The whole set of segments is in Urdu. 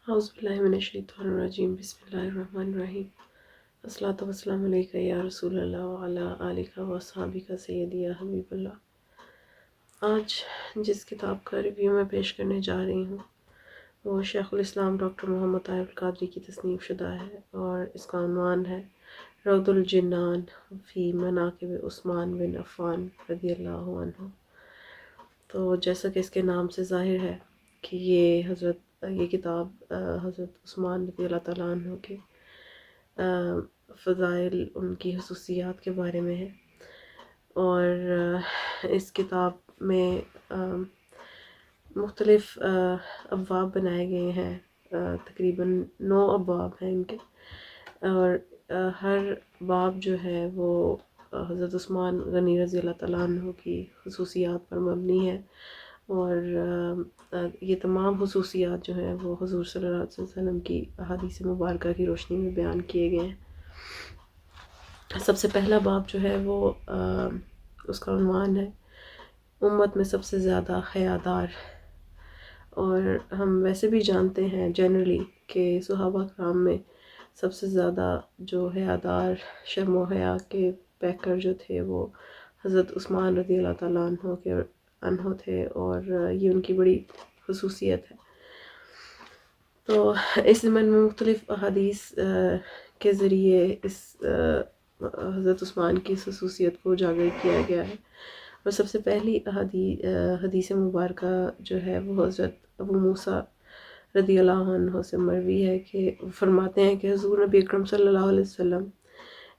اعوذ باللہ من الشیطان الرجیم بسم اللہ الرحمن الرحیم الصلاۃ والسلام علیکہ یا رسول اللہ وعلی آلہ وصحبہ سیدی یا حبیب اللہ۔ آج جس کتاب کا ریویو میں پیش کرنے جا رہی ہوں وہ شیخ الاسلام ڈاکٹر محمد طاہر القادری کی تصنیف شدہ ہے اور اس کا عنوان ہے روض الجنان فی مناقب عثمان بن عفان رضی اللہ عنہ۔ تو جیسا کہ اس کے نام سے ظاہر ہے کہ یہ کتاب حضرت عثمان رضی اللہ تعالیٰ عنہ کے فضائل، ان کی خصوصیات کے بارے میں ہے، اور اس کتاب میں مختلف ابواب بنائے گئے ہیں، تقریباً 9 ابواب ہیں ان کے، اور ہر باب جو ہے وہ حضرت عثمان غنی رضی اللہ تعالیٰ عنہ کی خصوصیات پر مبنی ہے، اور یہ تمام خصوصیات جو ہیں وہ حضور صلی اللہ علیہ وسلم کی احادیث مبارکہ کی روشنی میں بیان کیے گئے ہیں۔ سب سے پہلا باب جو ہے وہ اس کا عنوان ہے امت میں سب سے زیادہ حیادار، اور ہم ویسے بھی جانتے ہیں جنرلی کہ صحابہ کرام میں سب سے زیادہ جو حیادار، شرم و حیا کے پیکر جو تھے وہ حضرت عثمان رضی اللہ تعالیٰ عنہ تھے، اور یہ ان کی بڑی خصوصیت ہے۔ تو اس ضمن میں مختلف احادیث کے ذریعے اس حضرت عثمان کی خصوصیت کو اجاگر کیا گیا ہے، اور سب سے پہلی حدیث مبارکہ جو ہے وہ حضرت ابو موسیٰ رضی اللہ عنہ سے مروی ہے کہ فرماتے ہیں کہ حضور نبی اکرم صلی اللہ علیہ وسلم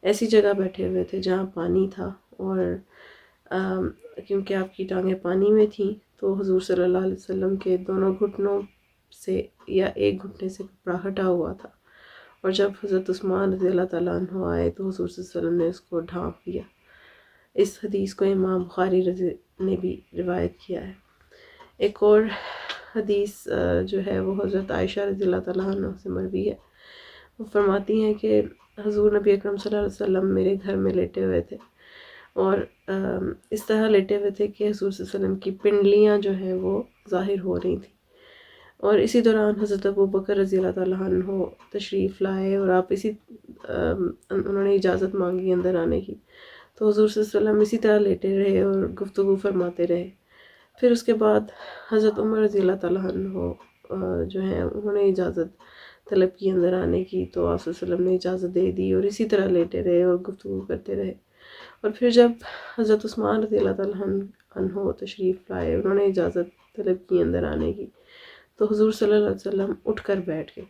ایسی جگہ بیٹھے ہوئے تھے جہاں پانی تھا، اور کیونکہ آپ کی ٹانگیں پانی میں تھیں تو حضور صلی اللہ علیہ وسلم کے دونوں گھٹنوں سے یا ایک گھٹنے سے کپڑا ہٹا ہوا تھا، اور جب حضرت عثمان رضی اللہ تعالیٰ عنہ آئے تو حضور صلی اللہ علیہ وسلم نے اس کو ڈھانپ لیا۔ اس حدیث کو امام بخاری نے بھی روایت کیا ہے۔ ایک اور حدیث جو ہے وہ حضرت عائشہ رضی اللہ تعالیٰ عنہ سے مروی ہے۔ وہ فرماتی ہیں کہ حضور نبی اکرم صلی اللہ علیہ وسلم میرے گھر میں لیٹے ہوئے تھے، اور اس طرح لیٹے ہوئے تھے کہ حضور صلی اللہ علیہ وسلم کی پنڈلیاں جو ہیں وہ ظاہر ہو رہی تھیں، اور اسی دوران حضرت ابو بکر رضی اللہ تعالیٰ عنہ تشریف لائے، اور انہوں نے اجازت مانگی اندر آنے کی، تو حضور صلی اللہ علیہ وسلم اسی طرح لیٹے رہے اور گفتگو فرماتے رہے۔ پھر اس کے بعد حضرت عمر رضی اللہ تعالیٰ عنہ جو ہیں انہوں نے اجازت طلب کی اندر آنے کی، تو آپ صلی اللہ علیہ وسلم نے اجازت دے دی، اور اسی طرح لیٹے رہے اور گفتگو کرتے رہے۔ اور پھر جب حضرت عثمان رضی اللہ تعالیٰ عنہ تشریف لائے، انہوں نے اجازت طلب کی اندر آنے کی، تو حضور صلی اللہ علیہ وسلم اٹھ کر بیٹھ گئے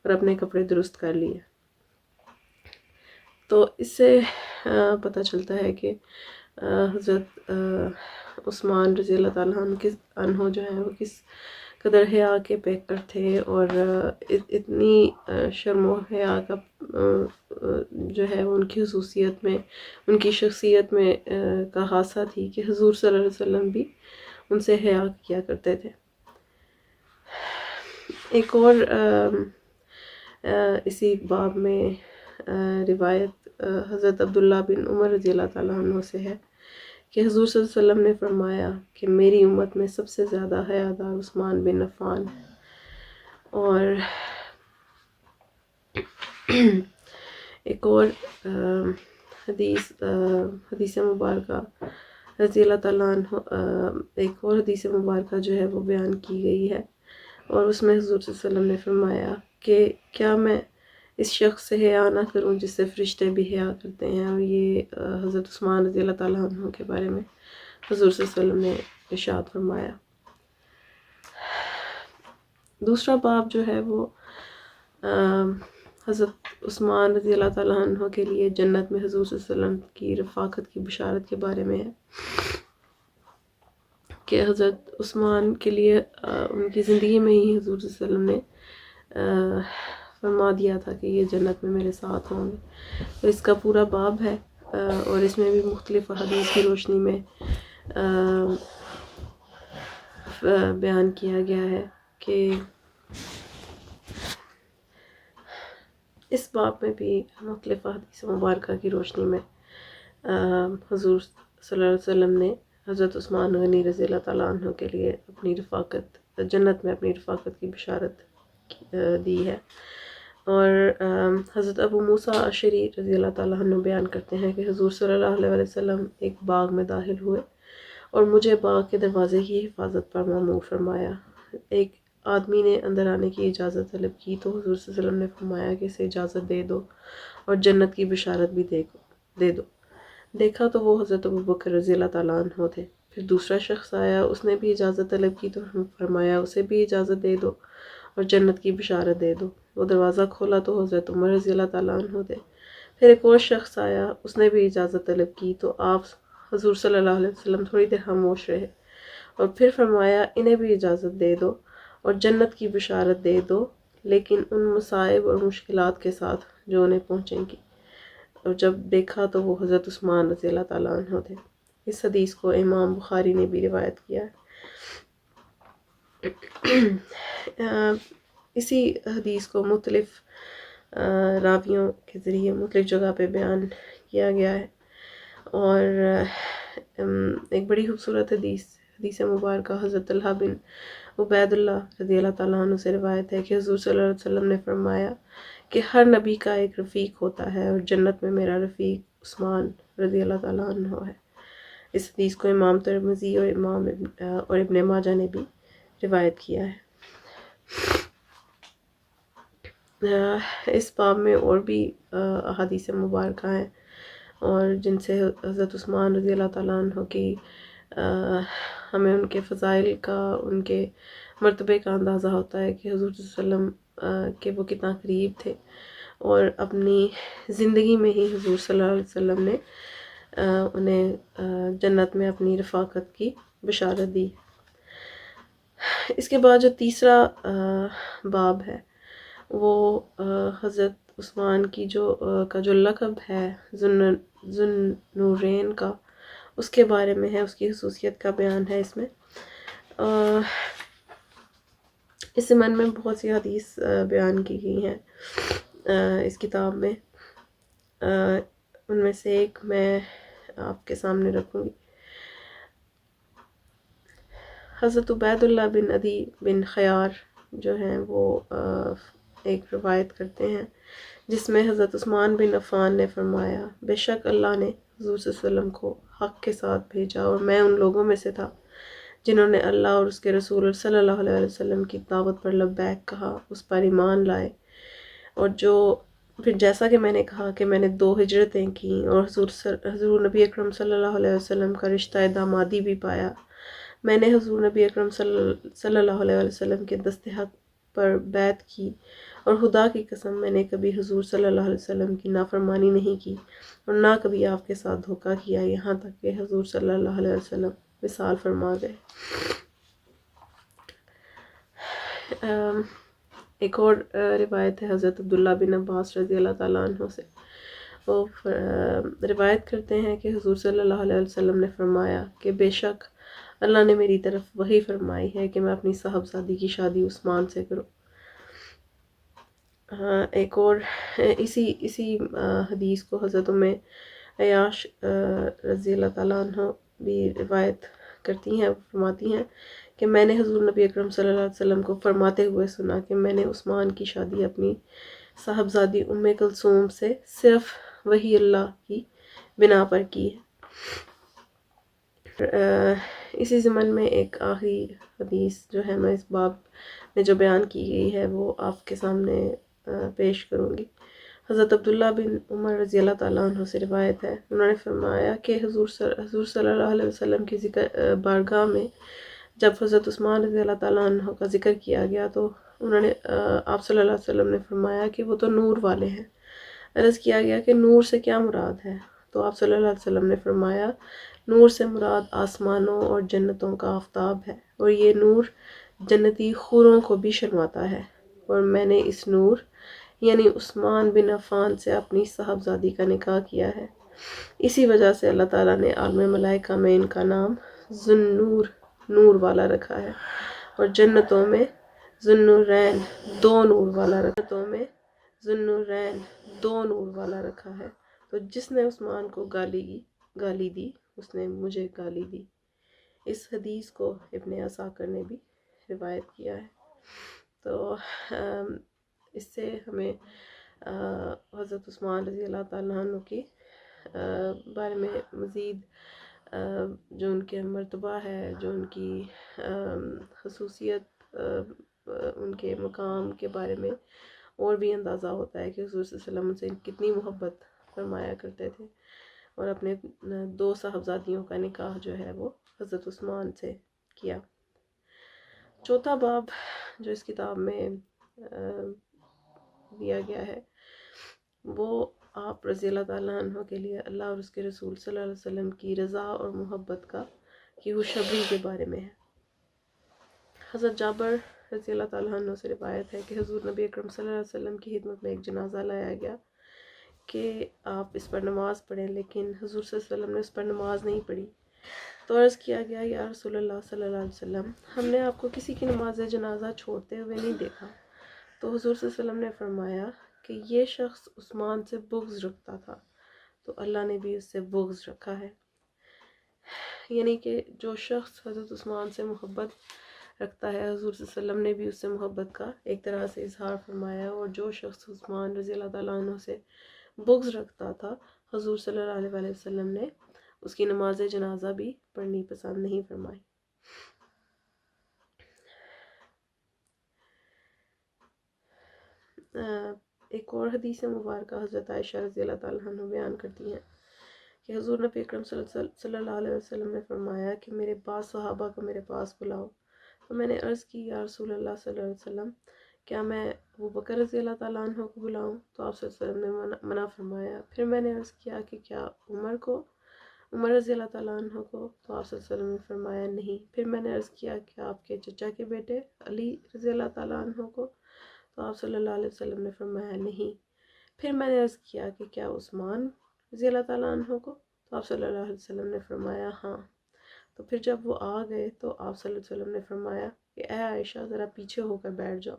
اور اپنے کپڑے درست کر لیے۔ تو اس سے پتہ چلتا ہے کہ حضرت عثمان رضی اللہ تعالیٰ عنہ جو ہیں وہ کس قدر حیا کے پیکر تھے، اور اتنی شرم و حیا کا جو ہے ان کی خصوصیت میں، ان کی شخصیت میں کا خاصہ تھی کہ حضور صلی اللہ علیہ وسلم بھی ان سے حیا کیا کرتے تھے۔ ایک اور اسی باب میں روایت حضرت عبداللہ بن عمر رضی اللہ تعالیٰ عنہ سے ہے کہ حضور صلی اللہ علیہ وسلم نے فرمایا کہ میری امت میں سب سے زیادہ حیادار عثمان بن عفان، اور ایک اور حدیث مبارکہ رضی اللہ تعالیٰ عنہ، ایک اور حدیث مبارکہ جو ہے وہ بیان کی گئی ہے، اور اس میں حضور صلی اللہ علیہ وسلم نے فرمایا کہ کیا میں اس شخص سے حیا نہ کروں جس سے فرشتے بھی حیا کرتے ہیں، اور یہ حضرت عثمان رضی اللہ تعالیٰ عنہ کے بارے میں حضور صلی اللہ علیہ وسلم نے ارشاد فرمایا۔ دوسرا باب جو ہے وہ حضرت عثمان رضی اللہ تعالیٰ عنہ کے لیے جنت میں حضور صلی اللہ علیہ وسلم کی رفاقت کی بشارت کے بارے میں ہے کہ حضرت عثمان کے لیے ان کی زندگی میں ہی حضور صلی اللہ علیہ وسلم نے فرما دیا تھا کہ یہ جنت میں میرے ساتھ ہوں گے۔ تو اس کا پورا باب ہے، اور اس میں بھی مختلف حدیث کی روشنی میں بیان کیا گیا ہے کہ اس باب میں بھی مختلف حدیث مبارکہ کی روشنی میں حضور صلی اللہ علیہ وسلم نے حضرت عثمان غنی رضی اللہ تعالیٰ عنہ کے لیے اپنی رفاقت، جنت میں اپنی رفاقت کی بشارت دی ہے۔ اور حضرت ابو موسیٰ اشعری رضی اللہ تعالیٰ عنہ بیان کرتے ہیں کہ حضور صلی اللہ علیہ وسلم ایک باغ میں داخل ہوئے اور مجھے باغ کے دروازے کی حفاظت پر مأمور فرمایا۔ ایک آدمی نے اندر آنے کی اجازت طلب کی تو حضور صلی اللہ علیہ وسلم نے فرمایا کہ اسے اجازت دے دو اور جنت کی بشارت بھی دے دو۔ دیکھا تو وہ حضرت ابوبکر رضی اللہ تعالیٰ عنہ تھے۔ پھر دوسرا شخص آیا، اس نے بھی اجازت طلب کی تو فرمایا اسے بھی اجازت دے دو اور جنت کی بشارت دے دو۔ وہ دروازہ کھولا تو حضرت عمر رضی اللہ تعالیٰ عنہ تھے۔ پھر ایک اور شخص آیا، اس نے بھی اجازت طلب کی تو آپ حضور صلی اللہ علیہ وسلم تھوڑی دیر خاموش رہے اور پھر فرمایا انہیں بھی اجازت دے دو اور جنت کی بشارت دے دو، لیکن ان مصائب اور مشکلات کے ساتھ جو انہیں پہنچیں گی۔ اور جب دیکھا تو وہ حضرت عثمان رضی اللہ تعالیٰ عنہ تھے۔ اس حدیث کو امام بخاری نے بھی روایت کیا ہے۔ اسی حدیث کو مختلف راویوں کے ذریعے مختلف جگہ پہ بیان کیا گیا ہے، اور ایک بڑی خوبصورت حدیث مبارکہ حضرت طلحہ بن عبید اللہ رضی اللہ تعالیٰ عنہ سے روایت ہے کہ حضور صلی اللہ علیہ وسلم نے فرمایا کہ ہر نبی کا ایک رفیق ہوتا ہے اور جنت میں میرا رفیق عثمان رضی اللہ تعالیٰ عنہ ہے۔ اس حدیث کو امام ترمذی اور ابن ماجہ نے بھی روایت کیا ہے۔ اس باب میں اور بھی احادیث مبارکہ ہیں اور جن سے حضرت عثمان رضی اللہ تعالیٰ عنہ کی ہمیں ان کے فضائل کا، ان کے مرتبے کا اندازہ ہوتا ہے کہ حضور صلی اللہ علیہ وسلم کہ وہ کتنا قریب تھے، اور اپنی زندگی میں ہی حضور صلی اللہ علیہ وسلم نے انہیں جنت میں اپنی رفاقت کی بشارت دی۔ اس کے بعد جو تیسرا باب ہے وہ حضرت عثمان کی جو لقب ہے ذو النورین کا، اس کے بارے میں ہے، اس کی خصوصیت کا بیان ہے اس میں۔ اس ضمن میں بہت سی حدیث بیان کی گئی ہیں اس کتاب میں، ان میں سے ایک میں آپ کے سامنے رکھوں گی۔ حضرت عبید اللہ بن عدی بن خیار جو ہیں وہ ایک روایت کرتے ہیں جس میں حضرت عثمان بن عفان نے فرمایا بے شک اللہ نے حضور صلی اللہ علیہ وسلم کو حق کے ساتھ بھیجا اور میں ان لوگوں میں سے تھا جنہوں نے اللہ اور اس کے رسول صلی اللہ علیہ وسلم کی دعوت پر لبیک کہا، اس پر ایمان لائے، اور پھر جیسا کہ میں نے کہا کہ میں نے 2 ہجرتیں کیں اور حضور نبی اکرم صلی اللہ علیہ وسلم کا رشتہ دامادی بھی پایا، میں نے حضور نبی اکرم صلی اللہ علیہ وسلم کے دست حق پر بیعت کی، اور خدا کی قسم میں نے کبھی حضور صلی اللہ علیہ وسلم کی نافرمانی نہیں کی اور نہ کبھی آپ کے ساتھ دھوکہ کیا، یہاں تک کہ حضور صلی اللہ علیہ وسلم وصال فرما گئے۔ ایک اور روایت ہے حضرت عبداللہ بن عباس رضی اللہ تعالیٰ عنہ سے، وہ روایت کرتے ہیں کہ حضور صلی اللہ علیہ وسلم نے فرمایا کہ بے شک اللہ نے میری طرف وحی فرمائی ہے کہ میں اپنی صاحبزادی کی شادی عثمان سے کروں۔ ایک اور اسی حدیث کو حضرت عیاش رضی اللہ تعالیٰ عنہ بھی روایت کرتی ہیں، فرماتی ہیں کہ میں نے حضور نبی اکرم صلی اللہ علیہ وسلم کو فرماتے ہوئے سنا کہ میں نے عثمان کی شادی اپنی صاحبزادی کلثوم سے صرف وحی اللہ کی بنا پر کی ہے۔ اسی ضمن میں ایک آخری حدیث جو ہے میں اس باب میں جو بیان کی گئی ہے وہ آپ کے سامنے پیش کروں گی۔ حضرت عبداللہ بن عمر رضی اللہ تعالیٰ عنہ سے روایت ہے، انہوں نے فرمایا کہ حضور صلی اللہ علیہ وسلم کی بارگاہ میں جب حضرت عثمان رضی اللہ تعالیٰ عنہ کا ذکر کیا گیا تو انہوں نے آپ صلی اللہ علیہ وسلم نے فرمایا کہ وہ تو نور والے ہیں۔ عرض کیا گیا کہ نور سے کیا مراد ہے؟ تو آپ صلی اللہ علیہ وسلم نے فرمایا نور سے مراد آسمانوں اور جنتوں کا آفتاب ہے، اور یہ نور جنتی حوروں کو بھی شرماتا ہے، اور میں نے اس نور یعنی عثمان بن عفان سے اپنی صاحبزادی کا نکاح کیا ہے۔ اسی وجہ سے اللہ تعالیٰ نے عالم ملائکہ میں ان کا نام ذو النور، نور والا رکھا ہے، اور جنتوں میں ذو النورین، 2 نور والا رکھا ہے۔ تو جس نے عثمان کو گالی دی اس نے مجھے گالی دی۔ اس حدیث کو ابن عساکر نے بھی روایت کیا ہے۔ تو اس سے ہمیں حضرت عثمان رضی اللہ تعالیٰ عنہ کی بارے میں مزید جو ان کے مرتبہ ہے، جو ان کی خصوصیت، ان کے مقام کے بارے میں اور بھی اندازہ ہوتا ہے کہ حضور صلی اللہ علیہ وسلم سے کتنی محبت فرمایا کرتے تھے، اور اپنے 2 صاحبزادیوں کا نکاح جو ہے وہ حضرت عثمان سے کیا۔ چوتھا باب جو اس کتاب میں دیا گیا ہے وہ آپ رضی اللہ تعالیٰ عنہ کے لیے اللہ اور اس کے رسول صلی اللہ علیہ وسلم کی رضا اور محبت کی خوشخبری کے بارے میں ہے۔ حضرت جابر رضی اللہ تعالیٰ عنہ سے روایت ہے کہ حضور نبی اکرم صلی اللہ علیہ وسلم کی خدمت میں ایک جنازہ لایا گیا کہ آپ اس پر نماز پڑھیں، لیکن حضور صلی اللہ علیہ وسلم نے اس پر نماز نہیں پڑھی۔ تو عرض کیا گیا، یا رسول اللہ صلی اللہ علیہ وسلم، ہم نے آپ کو کسی کی نماز جنازہ چھوڑتے ہوئے نہیں دیکھا۔ تو حضور صلی اللہ علیہ وسلم نے فرمایا کہ یہ شخص عثمان سے بغض رکھتا تھا، تو اللہ نے بھی اس سے بغض رکھا ہے۔ یعنی کہ جو شخص حضرت عثمان سے محبت رکھتا ہے، حضور صلی اللہ علیہ وسلم نے بھی اس سے محبت کا ایک طرح سے اظہار فرمایا، اور جو شخص عثمان رضی اللہ تعالیٰ عنہ سے بغض رکھتا تھا، حضور صلی اللہ علیہ وآلہ وسلم نے اس کی نماز جنازہ بھی پڑھنی پسند نہیں فرمائی۔ ایک اور حدیث مبارکہ حضرت عائشہ رضی اللہ تعالیٰ عنہ بیان کرتی ہیں کہ حضور نبی اکرم صلی اللہ علیہ وسلم نے فرمایا کہ میرے بعض صحابہ کو میرے پاس بلاؤ۔ تو میں نے عرض کی، یا رسول اللہ صلی اللہ علیہ وسلم، کیا میں ابو بکر رضی اللہ تعالیٰ عنہ کو بلاؤں؟ تو آپ صلی اللہ علیہ وسلم نے منع فرمایا۔ پھر میں نے عرض کیا کہ کیا عمر رضی اللہ تعالیٰ عنہ کو؟ تو آپ صلی اللہ علیہ وسلم نے فرمایا نہیں۔ پھر میں نے عرض کیا کہ آپ کے چچا کے بیٹے علی رضی اللہ تعالیٰ عنہ کو؟ تو آپ صلی اللہ علیہ وسلم نے فرمایا نہیں۔ پھر میں نے عرض کیا کہ کیا عثمان رضی اللہ تعالیٰ عنہ کو؟ تو آپ صلی اللہ علیہ وسلم نے فرمایا ہاں۔ تو پھر جب وہ آ گئے تو آپ صلی اللہ علیہ وسلم نے فرمایا کہ اے عائشہ، ذرا پیچھے ہو کر بیٹھ جاؤ۔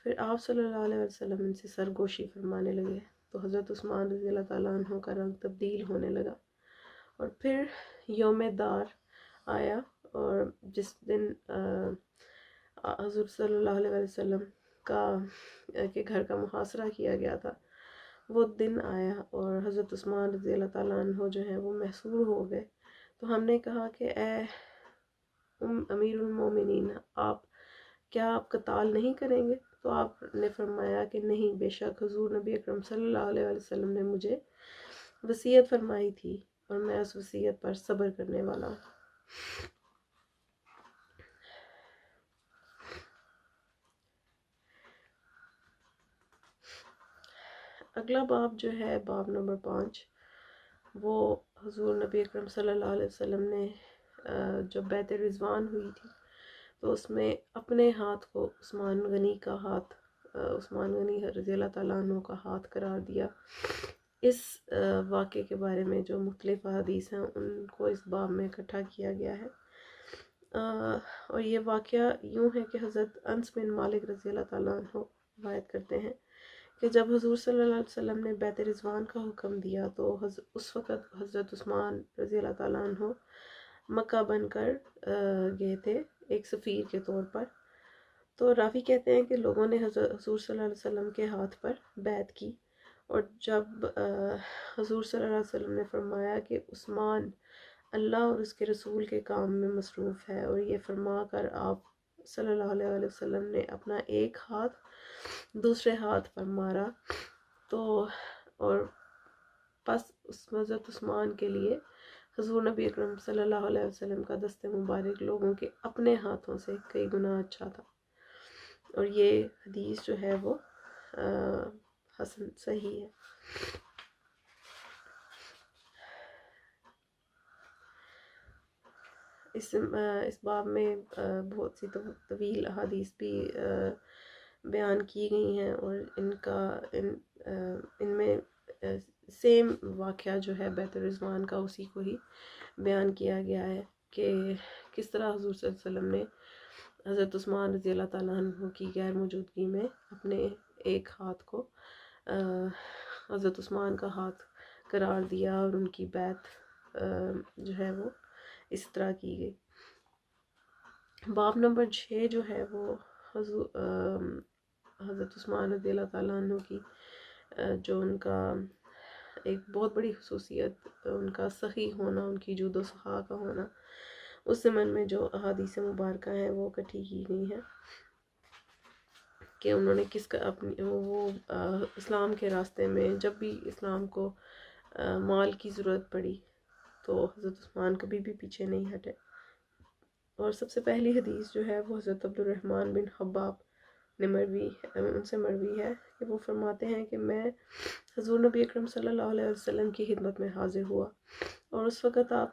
پھر آپ صلی اللہ علیہ وسلم ان سے سرگوشی فرمانے لگے، تو حضرت عثمان رضی اللہ تعالیٰ عنہ کا رنگ تبدیل ہونے لگا۔ اور پھر یوم دار آیا، اور جس دن حضور صلی اللہ علیہ وسلم کے گھر کا محاصرہ کیا گیا تھا، وہ دن آیا اور حضرت عثمان رضی اللہ تعالیٰ عنہ جو ہیں وہ محصور ہو گئے۔ تو ہم نے کہا کہ اے امیر المومنین، کیا آپ قتال نہیں کریں گے؟ تو آپ نے فرمایا کہ نہیں، بے شک حضور نبی اکرم صلی اللہ علیہ وسلم نے مجھے وصیت فرمائی تھی، اور میں اس وصیت پر صبر کرنے والا ہوں۔ اگلا باب جو ہے، باب نمبر 5، وہ حضور نبی اکرم صلی اللہ علیہ وسلم نے جب بیعت رضوان ہوئی تھی تو اس میں اپنے ہاتھ کو عثمان غنی رضی اللہ تعالیٰ عنہ کا ہاتھ قرار دیا۔ اس واقعے کے بارے میں جو مختلف حدیث ہیں ان کو اس باب میں اکٹھا کیا گیا ہے، اور یہ واقعہ یوں ہے کہ حضرت انس بن مالک رضی اللہ تعالیٰ عنہ روایت کرتے ہیں کہ جب حضور صلی اللہ علیہ وسلم نے بیعت رضوان کا حکم دیا تو اس وقت حضرت عثمان رضی اللہ تعالیٰ عنہ مکہ بن کر گئے تھے ایک سفیر کے طور پر۔ تو راوی کہتے ہیں کہ لوگوں نے حضور صلی اللہ علیہ وسلم کے ہاتھ پر بیعت کی، اور جب حضور صلی اللہ علیہ وسلم نے فرمایا کہ عثمان اللہ اور اس کے رسول کے کام میں مصروف ہے، اور یہ فرما کر آپ صلی اللہ علیہ وسلم نے اپنا ایک ہاتھ دوسرے ہاتھ پر مارا، تو اور پس اس حضرت عثمان کے لیے حضور نبی اکرم صلی اللہ علیہ وسلم کا دست مبارک لوگوں کے اپنے ہاتھوں سے کئی گنا اچھا تھا۔ اور یہ حدیث جو ہے وہ حسن صحیح ہے۔ اس باب میں بہت سی طویل احادیث بھی بیان کی گئی ہیں، اور ان میں سیم واقعہ جو ہے بیعت رضوان کا اسی کو ہی بیان کیا گیا ہے کہ کس طرح حضور صلی اللہ علیہ وسلم نے حضرت عثمان رضی اللہ تعالیٰ عنہ کی غیر موجودگی میں اپنے ایک ہاتھ کو حضرت عثمان کا ہاتھ قرار دیا، اور ان کی بیعت جو ہے وہ اس طرح کی گئی۔ باب نمبر 6 جو ہے وہ حضرت عثمان رضی اللہ تعالیٰ عنہ کی جو ان کا ایک بہت بڑی خصوصیت ان کا سخی ہونا، ان کی جود و سخا کا ہونا، اس ضمن میں جو احادیث مبارکہ ہیں وہ اکٹھی کی گئی ہیں کہ انہوں نے کس کا اپنی وہ اسلام کے راستے میں جب بھی اسلام کو مال کی ضرورت پڑی تو حضرت عثمان کبھی بھی پیچھے نہیں ہٹے۔ اور سب سے پہلی حدیث جو ہے وہ حضرت عبد الرحمن بن خباب نے ان سے مروی ہے کہ وہ فرماتے ہیں کہ میں حضور نبی اکرم صلی اللہ علیہ وسلم کی خدمت میں حاضر ہوا، اور اس وقت آپ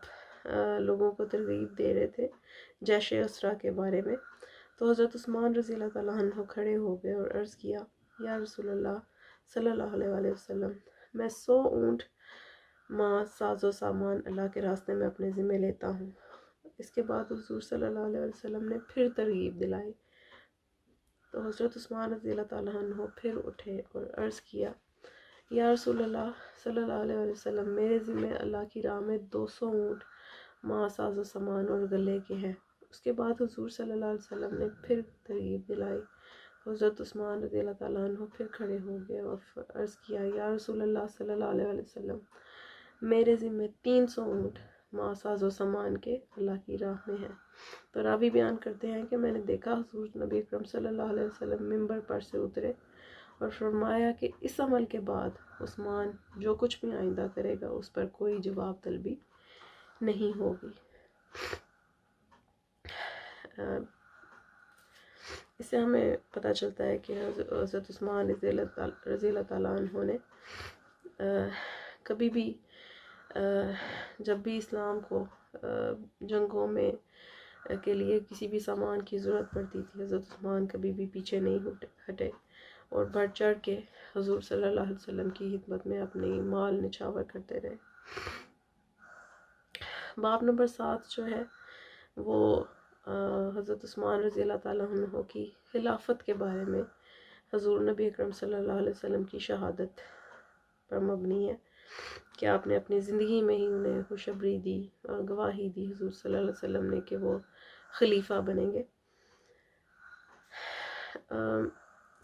لوگوں کو ترغیب دے رہے تھے جیش اسرا کے بارے میں۔ تو حضرت عثمان رضی اللہ تعالیٰ عنہ کھڑے ہو گئے اور عرض کیا، یا رسول اللہ صلی اللہ علیہ وسلم، میں 100 اونٹ ماں ساز و سامان اللہ کے راستے میں اپنے ذمہ لیتا ہوں۔ اس کے بعد حضور صلی اللہ علیہ وسلم نے پھر ترغیب دلائی، تو حضرت عثمان رضی اللہ تعالیٰ عنہ پھر اٹھے اور عرض کیا، یا رسول اللہ صلی اللہ علیہ وسلم، میرے ذمہ اللہ کی راہ میں 200 اونٹ ماں ساز و سامان اور گلے کے ہیں۔ اس کے بعد حضور صلی اللہ علیہ وسلم نے پھر ترغیب دلائی، حضرت عثمان رضی اللہ تعالیٰ عنہ پھر کھڑے ہو گئے اور عرض کیا، یا رسول اللہ صلی اللہ علیہ وسلم، میرے ذمہ 300 اونٹ ماں ساز و سامان کے اللہ کی راہ میں ہیں۔ تو راوی بیان کرتے ہیں کہ میں نے دیکھا حضور نبی اکرم صلی اللہ علیہ وسلم ممبر پر سے اترے اور فرمایا کہ اس عمل کے بعد عثمان جو کچھ بھی آئندہ کرے گا اس پر کوئی جواب طلبی نہیں ہوگی۔ اس سے ہمیں پتہ چلتا ہے کہ حضرت عثمان رضی اللہ تعالیٰ عنہ نے کبھی بھی جب بھی اسلام کو جنگوں میں کے لیے کسی بھی سامان کی ضرورت پڑتی تھی، حضرت عثمان کبھی بھی پیچھے نہیں ہٹے اور بڑھ چڑھ کے حضور صلی اللہ علیہ وسلم کی خدمت میں اپنی مال نچھاور کرتے رہے۔ باب نمبر 7 جو ہے وہ حضرت عثمان رضی اللہ تعالیٰ عنہ کی خلافت کے بارے میں حضور نبی اکرم صلی اللہ علیہ وسلم کی شہادت پر مبنی ہے کہ آپ نے اپنی زندگی میں ہی انہیں خوشخبری دی اور گواہی دی حضور صلی اللہ علیہ وسلم نے کہ وہ خلیفہ بنیں گے۔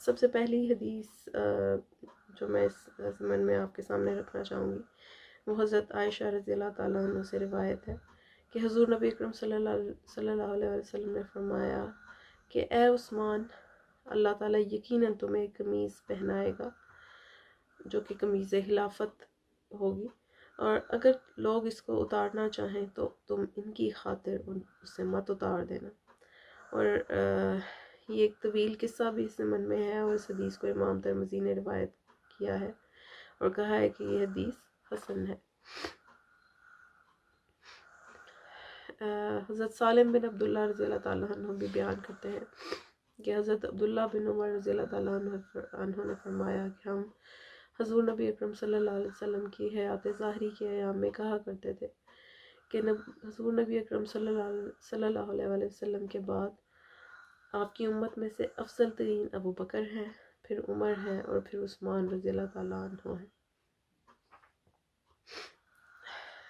سب سے پہلی حدیث جو میں اس ضمن میں آپ کے سامنے رکھنا چاہوں گی وہ حضرت عائشہ رضی اللہ تعالیٰ عنہ سے روایت ہے کہ حضور نبی اکرم صلی اللہ علیہ وسلم نے فرمایا کہ اے عثمان، اللہ تعالیٰ یقیناً تمہیں قمیض پہنائے گا جو کہ قمیض خلافت ہوگی، اور اگر لوگ اس کو اتارنا چاہیں تو تم ان کی خاطر اس سے مت اتار دینا۔ اور یہ ایک طویل قصہ بھی اس ضمن میں ہے، اور اس حدیث کو امام ترمذی نے روایت کیا ہے اور کہا ہے کہ یہ حدیث حسن ہے۔ حضرت سالم بن عبداللہ رضی اللہ تعالیٰ عنہ بھی بیان کرتے ہیں کہ حضرت عبداللہ بن عمر رضی اللہ تعالیٰ عنہ نے فرمایا کہ ہم حضور نبی اکرم صلی اللہ علیہ وسلم کی حیات ظاہری کے ایام میں کہا کرتے تھے کہ حضور نبی اکرم صلی اللہ علیہ وسلم کے بعد آپ کی امت میں سے افضل ترین ابو بکر ہے، پھر عمر ہے، اور پھر عثمان رضی اللہ تعالیٰ عنہ ہے۔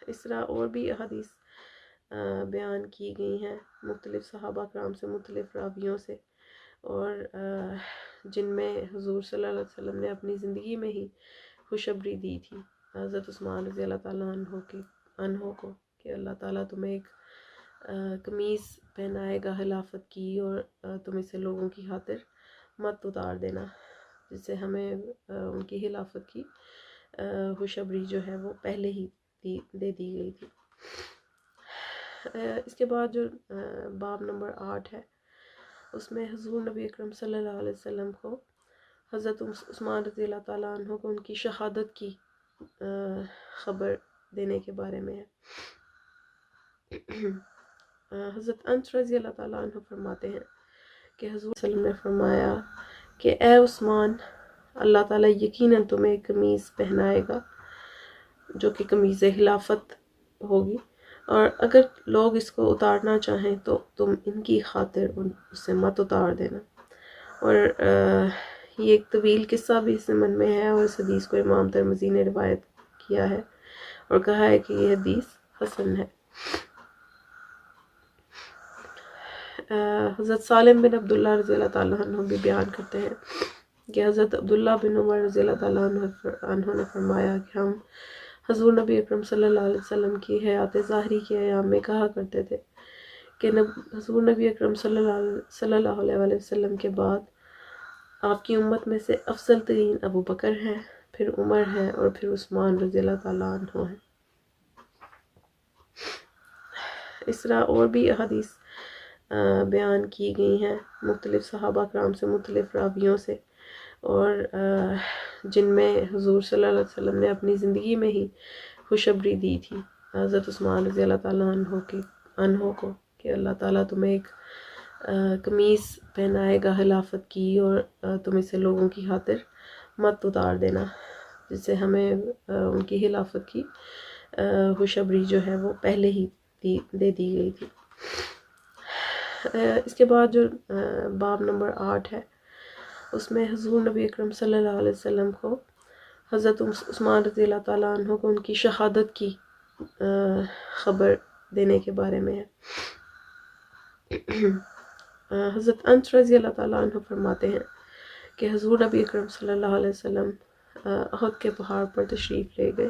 اس طرح اور بھی احادیث بیان کی گئی ہیں مختلف صحابہ کرام سے، مختلف راویوں سے، اور جن میں حضور صلی اللہ علیہ وسلم نے اپنی زندگی میں ہی خوشخبری دی تھی حضرت عثمان رضی اللہ تعالیٰ عنہ کو کہ اللہ تعالیٰ تمہیں ایک قمیض پہنائے گا خلافت کی، اور تم اسے لوگوں کی خاطر مت اتار دینا، جس سے ہمیں ان کی خلافت کی خوشخبری جو ہے وہ پہلے ہی دے دی گئی تھی۔ اس کے بعد جو باب نمبر 8 ہے اس میں حضور نبی اکرم صلی اللہ علیہ وسلم کو حضرت عثمان رضی اللہ تعالیٰ عنہ کو ان کی شہادت کی خبر دینے کے بارے میں ہے۔ حضرت انس رضی اللہ تعالیٰ عنہ فرماتے ہیں کہ حضور صلی اللہ علیہ وسلم نے فرمایا کہ اے عثمان، اللہ تعالیٰ یقیناً تمہیں قمیض پہنائے گا جو کہ قمیض خلافت ہوگی، اور اگر لوگ اس کو اتارنا چاہیں تو تم ان کی خاطر اس سے مت اتار دینا۔ اور یہ ایک طویل قصہ بھی اس ضمن میں ہے، اور اس حدیث کو امام ترمذی نے روایت کیا ہے اور کہا ہے کہ یہ حدیث حسن ہے۔ حضرت سالم بن عبداللہ رضی اللہ تعالیٰ عنہ بھی بیان کرتے ہیں کہ حضرت عبداللہ بن عمر رضی اللہ تعالیٰ عنہ نے فرمایا کہ ہم حضور نبی اکرم صلی اللہ علیہ وسلم کی حیات ظاہری کے ایام میں کہا کرتے تھے کہ حضور نبی اکرم صلی اللہ علیہ وسلم کے بعد آپ کی امت میں سے افضل ترین ابو بکر ہے، پھر عمر ہے، اور پھر عثمان رضی اللہ تعالیٰ عنہ ہے۔ اس طرح اور بھی احادیث بیان کی گئی ہیں مختلف صحابہ کرام سے، مختلف راویوں سے، اور جن میں حضور صلی اللہ علیہ وسلم نے اپنی زندگی میں ہی خوشخبری دی تھی حضرت عثمان رضی اللہ تعالیٰ عنہ کو کہ اللہ تعالیٰ تمہیں ایک قمیص پہنائے گا خلافت کی، اور تم اسے لوگوں کی خاطر مت اتار دینا، جس سے ہمیں ان کی خلافت کی خوشخبری جو ہے وہ پہلے ہی دے دی گئی تھی۔ اس کے بعد جو باب نمبر 8 ہے، اس میں حضور نبی اکرم صلی اللہ علیہ وسلم کو حضرت عثمان رضی اللہ تعالیٰ عنہ کو ان کی شہادت کی خبر دینے کے بارے میں ہے۔ حضرت انس رضی اللہ تعالیٰ عنہ فرماتے ہیں کہ حضور نبی اکرم صلی اللہ علیہ وسلم احد کے پہاڑ پر تشریف لے گئے،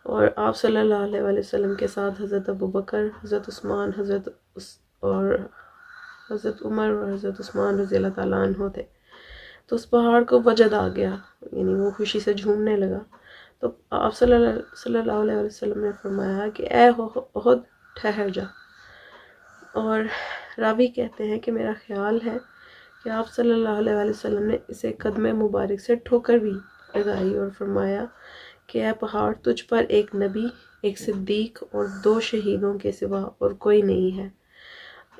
اور آپ صلی اللہ علیہ وسلم کے ساتھ حضرت ابو بکر، حضرت عثمان، حضرت عمر اور حضرت عثمان رضی اللہ تعالیٰ عنہ تھے۔ تو اس پہاڑ کو وجد آ گیا، یعنی وہ خوشی سے جھومنے لگا۔ تو آپ صلی اللہ علیہ وسلم نے فرمایا کہ اے احد ٹھہر جا، اور راوی کہتے ہیں کہ میرا خیال ہے کہ آپ صلی اللہ علیہ وسلم نے اسے قدم مبارک سے ٹھوکر بھی لگائی اور فرمایا کہ اے پہاڑ، تجھ پر ایک نبی، ایک صدیق اور 2 شہیدوں کے سوا اور کوئی نہیں ہے،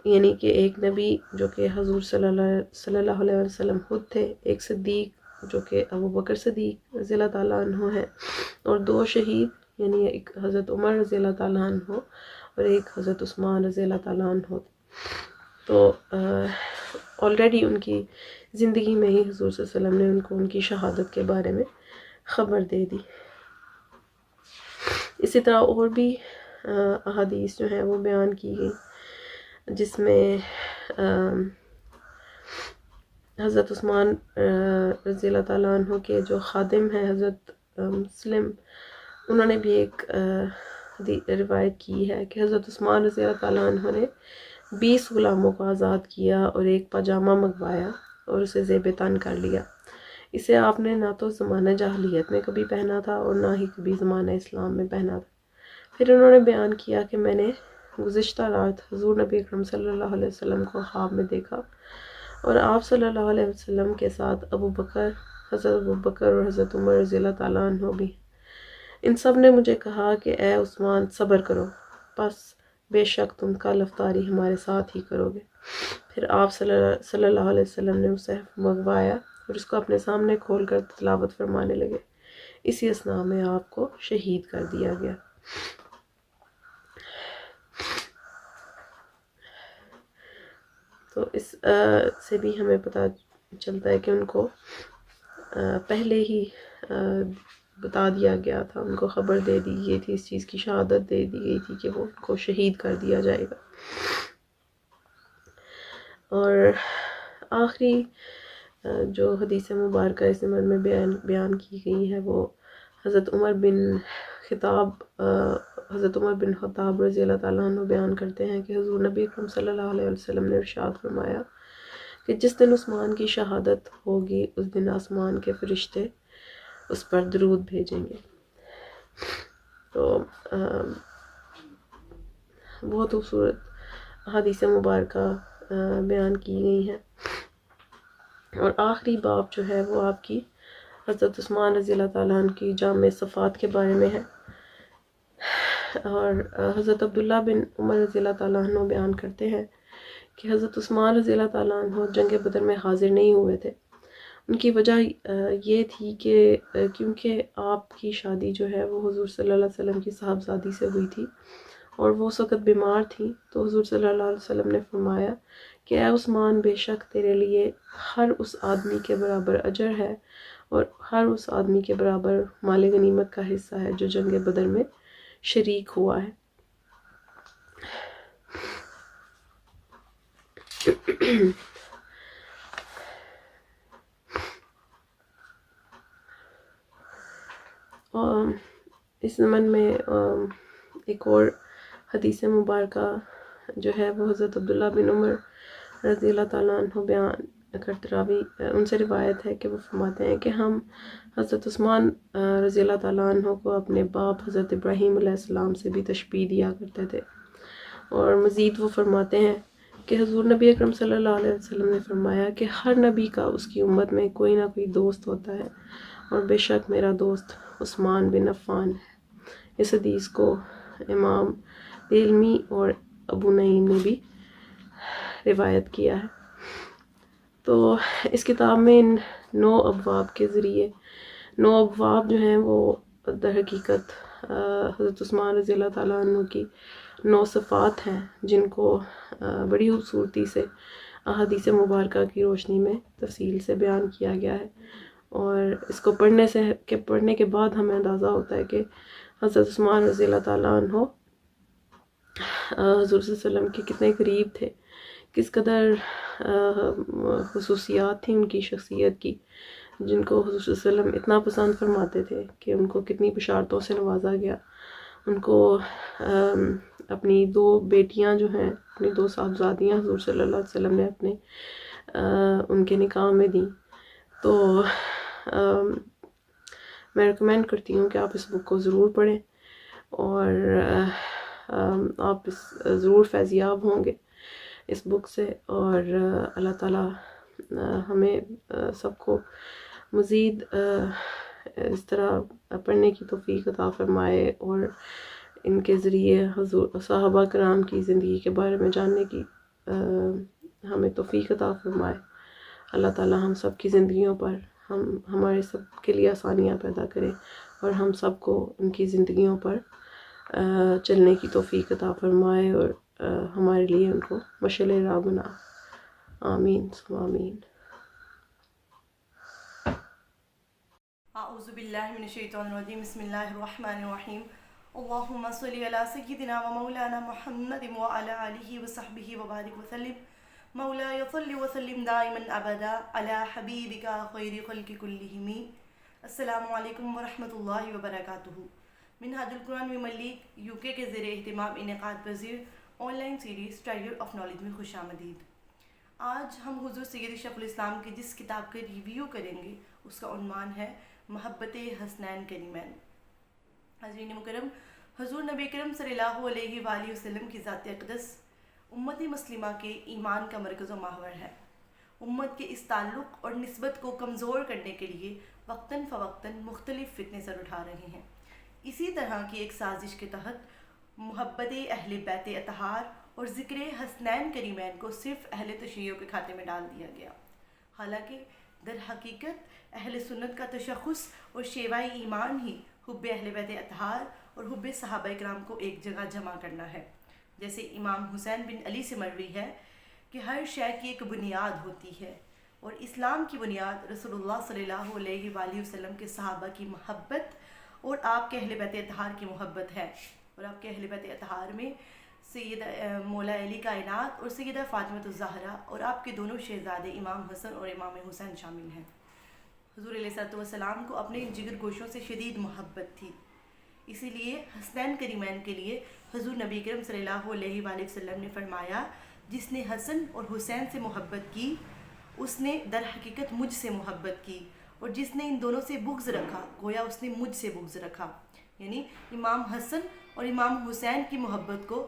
یعنی کہ ایک نبی جو کہ حضور صلی اللہ علیہ وسلم خود تھے، ایک صدیق جو کہ ابو بکر صدیق رضی اللہ تعالیٰ عنہ ہے، اور 2 شہید یعنی ایک حضرت عمر رضی اللہ تعالیٰ عنہ اور ایک حضرت عثمان رضی اللہ تعالیٰ عنہ۔ تو آلریڈی ان کی زندگی میں ہی حضور صلی اللہ علیہ وسلم نے ان کو ان کی شہادت کے بارے میں خبر دے دی۔ اسی طرح اور بھی احادیث جو ہیں وہ بیان کی گئی، جس میں حضرت عثمان رضی اللہ تعالیٰ عنہ کے جو خادم ہیں حضرت مسلم، انہوں نے بھی ایک روایت کی ہے کہ حضرت عثمان رضی اللہ تعالیٰ عنہ نے 20 غلاموں کو آزاد کیا اور ایک پاجامہ منگوایا اور اسے زیب تن کر لیا۔ اسے آپ نے نہ تو زمانہ جاہلیت میں کبھی پہنا تھا اور نہ ہی کبھی زمانہ اسلام میں پہنا تھا۔ پھر انہوں نے بیان کیا کہ میں نے گزشتہ رات حضور نبی اکرم صلی اللہ علیہ وسلم کو خواب میں دیکھا، اور آپ صلی اللہ علیہ وسلم کے ساتھ حضرت ابو بکر اور حضرت عمر رضی اللہ تعالیٰ عنہ بھی۔ ان سب نے مجھے کہا کہ اے عثمان، صبر کرو، بس بے شک تم کل افطاری ہمارے ساتھ ہی کرو گے۔ پھر آپ صلی اللہ علیہ وسلم نے اسے منگوایا اور اس کو اپنے سامنے کھول کر تلاوت فرمانے لگے۔ اسی اثناء میں آپ کو شہید کر دیا گیا۔ تو اس سے بھی ہمیں پتہ چلتا ہے کہ ان کو پہلے ہی بتا دیا گیا تھا، ان کو خبر دے دی گئی تھی، اس چیز کی شہادت دے دی گئی تھی کہ وہ ان کو شہید کر دیا جائے گا۔ اور آخری جو حدیث مبارکہ اس زمن میں بیان کی گئی ہے، وہ حضرت عمر بن خطاب رضی اللہ تعالیٰ عنہ بیان کرتے ہیں کہ حضور نبی اکرم صلی اللہ علیہ وسلم نے ارشاد فرمایا کہ جس دن عثمان کی شہادت ہوگی، اس دن آسمان کے فرشتے اس پر درود بھیجیں گے۔ تو بہت خوبصورت حدیث مبارکہ بیان کی گئی ہیں۔ اور آخری باب جو ہے وہ آپ کی حضرت عثمان رضی اللہ تعالیٰ عنہ کی جامع صفات کے بارے میں ہے۔ اور حضرت عبداللہ بن عمر رضی اللہ تعالیٰ عنہ بیان کرتے ہیں کہ حضرت عثمان رضی اللہ تعالیٰ عنہ جنگ بدر میں حاضر نہیں ہوئے تھے۔ ان کی وجہ یہ تھی کہ کیونکہ آپ کی شادی جو ہے وہ حضور صلی اللہ علیہ وسلم کی صاحبزادی سے ہوئی تھی، اور وہ اس وقت بیمار تھیں، تو حضور صلی اللہ علیہ وسلم نے فرمایا کہ اے عثمان، بے شک تیرے لیے ہر اس آدمی کے برابر اجر ہے اور ہر اس آدمی کے برابر مال غنیمت کا حصہ ہے جو جنگ بدر میں شریک ہوا ہے۔ اور اس ضمن میں ایک اور حدیث مبارکہ جو ہے وہ حضرت عبداللہ بن عمر رضی اللہ تعالیٰ عنہ بیان کرتے راوی ان سے روایت ہے کہ وہ فرماتے ہیں کہ ہم حضرت عثمان رضی اللہ تعالیٰ عنہ کو اپنے باپ حضرت ابراہیم علیہ السلام سے بھی تشبیہ دیا کرتے تھے. اور مزید وہ فرماتے ہیں کہ حضور نبی اکرم صلی اللہ علیہ وسلم نے فرمایا کہ ہر نبی کا اس کی امت میں کوئی نہ کوئی دوست ہوتا ہے، اور بے شک میرا دوست عثمان بن عفان ہے. اس حدیث کو امام دیلمی اور ابو نعیم نے بھی روایت کیا ہے. تو اس کتاب میں ان 9 ابواب کے ذریعے 9 ابواب جو ہیں وہ در حقیقت حضرت عثمان رضی اللہ تعالیٰ عنہ کی 9 صفات ہیں، جن کو بڑی خوبصورتی سے احادیث مبارکہ کی روشنی میں تفصیل سے بیان کیا گیا ہے. اور اس کو پڑھنے کے بعد ہمیں اندازہ ہوتا ہے کہ حضرت عثمان رضی اللہ تعالیٰ عنہ حضور صلی اللہ علیہ وسلم کے کتنے قریب تھے، کس قدر خصوصیات تھیں ان کی شخصیت کی، جن کو حضور صلی اللہ علیہ وسلم اتنا پسند فرماتے تھے کہ ان کو کتنی بشارتوں سے نوازا گیا. ان کو اپنی 2 بیٹیاں جو ہیں، اپنی 2 صاحبزادیاں حضور صلی اللہ علیہ وسلم نے اپنے ان کے نکاح میں دیں. تو میں ریکمینڈ کرتی ہوں کہ آپ اس بک کو ضرور پڑھیں، اور آپ ضرور فیضیاب ہوں گے اس بک سے. اور اللہ تعالیٰ ہمیں سب کو مزید اس طرح پڑھنے کی توفیق عطا فرمائے، اور ان کے ذریعے حضور صحابہ کرام کی زندگی کے بارے میں جاننے کی ہمیں توفیق عطا فرمائے. اللہ تعالیٰ ہم سب کی زندگیوں پر ہمارے سب کے لیے آسانیاں پیدا کرے، اور ہم سب کو ان کی زندگیوں پر چلنے کی توفیق عطا فرمائے، اور ہمارے لیے ان کو مشعل راہ بنا. آمین ثم آمین. اعوذ باللہ من الشیطان الرجیم. بسم اللہ الرحمن الرحیم. اللہم صلی علی سیدنا و مولانا محمد وعلی آلہ وصحبہ وبارک وسلم. مولاي صل وسلم دائما ابدا علی حبیبک خیر خلق کلہم. السلام علیکم ورحمۃ اللہ وبرکاتہ. منہاج القرآن مملک UK کے زیر اہتمام انعقاد پذیر on line series treasure of knowledge میں خوش آمدید. آج ہم حضور سید شیخ الاسلام کی جس کتاب کا ریویو کریں گے اس کا عنوان ہے محبت حسنین کریمین. حضرین مکرم، حضور نبی کرم صلی اللہ علیہ وآلہ وسلم کی ذات اقدس امت مسلمہ کے ایمان کا مرکز و محور ہے. امت کے اس تعلق اور نسبت کو کمزور کرنے کے لیے وقتاً فوقتاً مختلف فتنے سر اٹھا رہے ہیں. اسی طرح کی ایک سازش کے تحت محبت اہل بیت اطہار اور ذکر حسنین کریمین کو صرف اہل تشیع کے کھاتے میں ڈال دیا گیا، حالانکہ در حقیقت اہل سنت کا تشخص اور شیوہ ایمان ہی حب اہل بیت اطہار اور حب صحابہ کرام کو ایک جگہ جمع کرنا ہے. جیسے امام حسین بن علی سے مروی ہے کہ ہر شے کی ایک بنیاد ہوتی ہے، اور اسلام کی بنیاد رسول اللہ صلی اللہ علیہ وآلہ وسلم کے صحابہ کی محبت اور آپ کے اہل بیت اطہار کی محبت ہے. اور آپ کے اہل بیت اطہار میں سیدہ مولا علی کائنات اور سیدہ فاطمہ الزہرا اور آپ کے دونوں شہزادے امام حسن اور امام حسین شامل ہیں. حضور علیہ السلام کو اپنے جگر گوشوں سے شدید محبت تھی، اسی لیے حسنین کریمین کے لیے حضور نبی کرم صلی اللہ علیہ وآلہ وسلم نے فرمایا، جس نے حسن اور حسین سے محبت کی اس نے در حقیقت مجھ سے محبت کی، اور جس نے ان دونوں سے بغض رکھا گویا اس نے مجھ سے بغض رکھا. یعنی امام حسن اور امام حسین کی محبت کو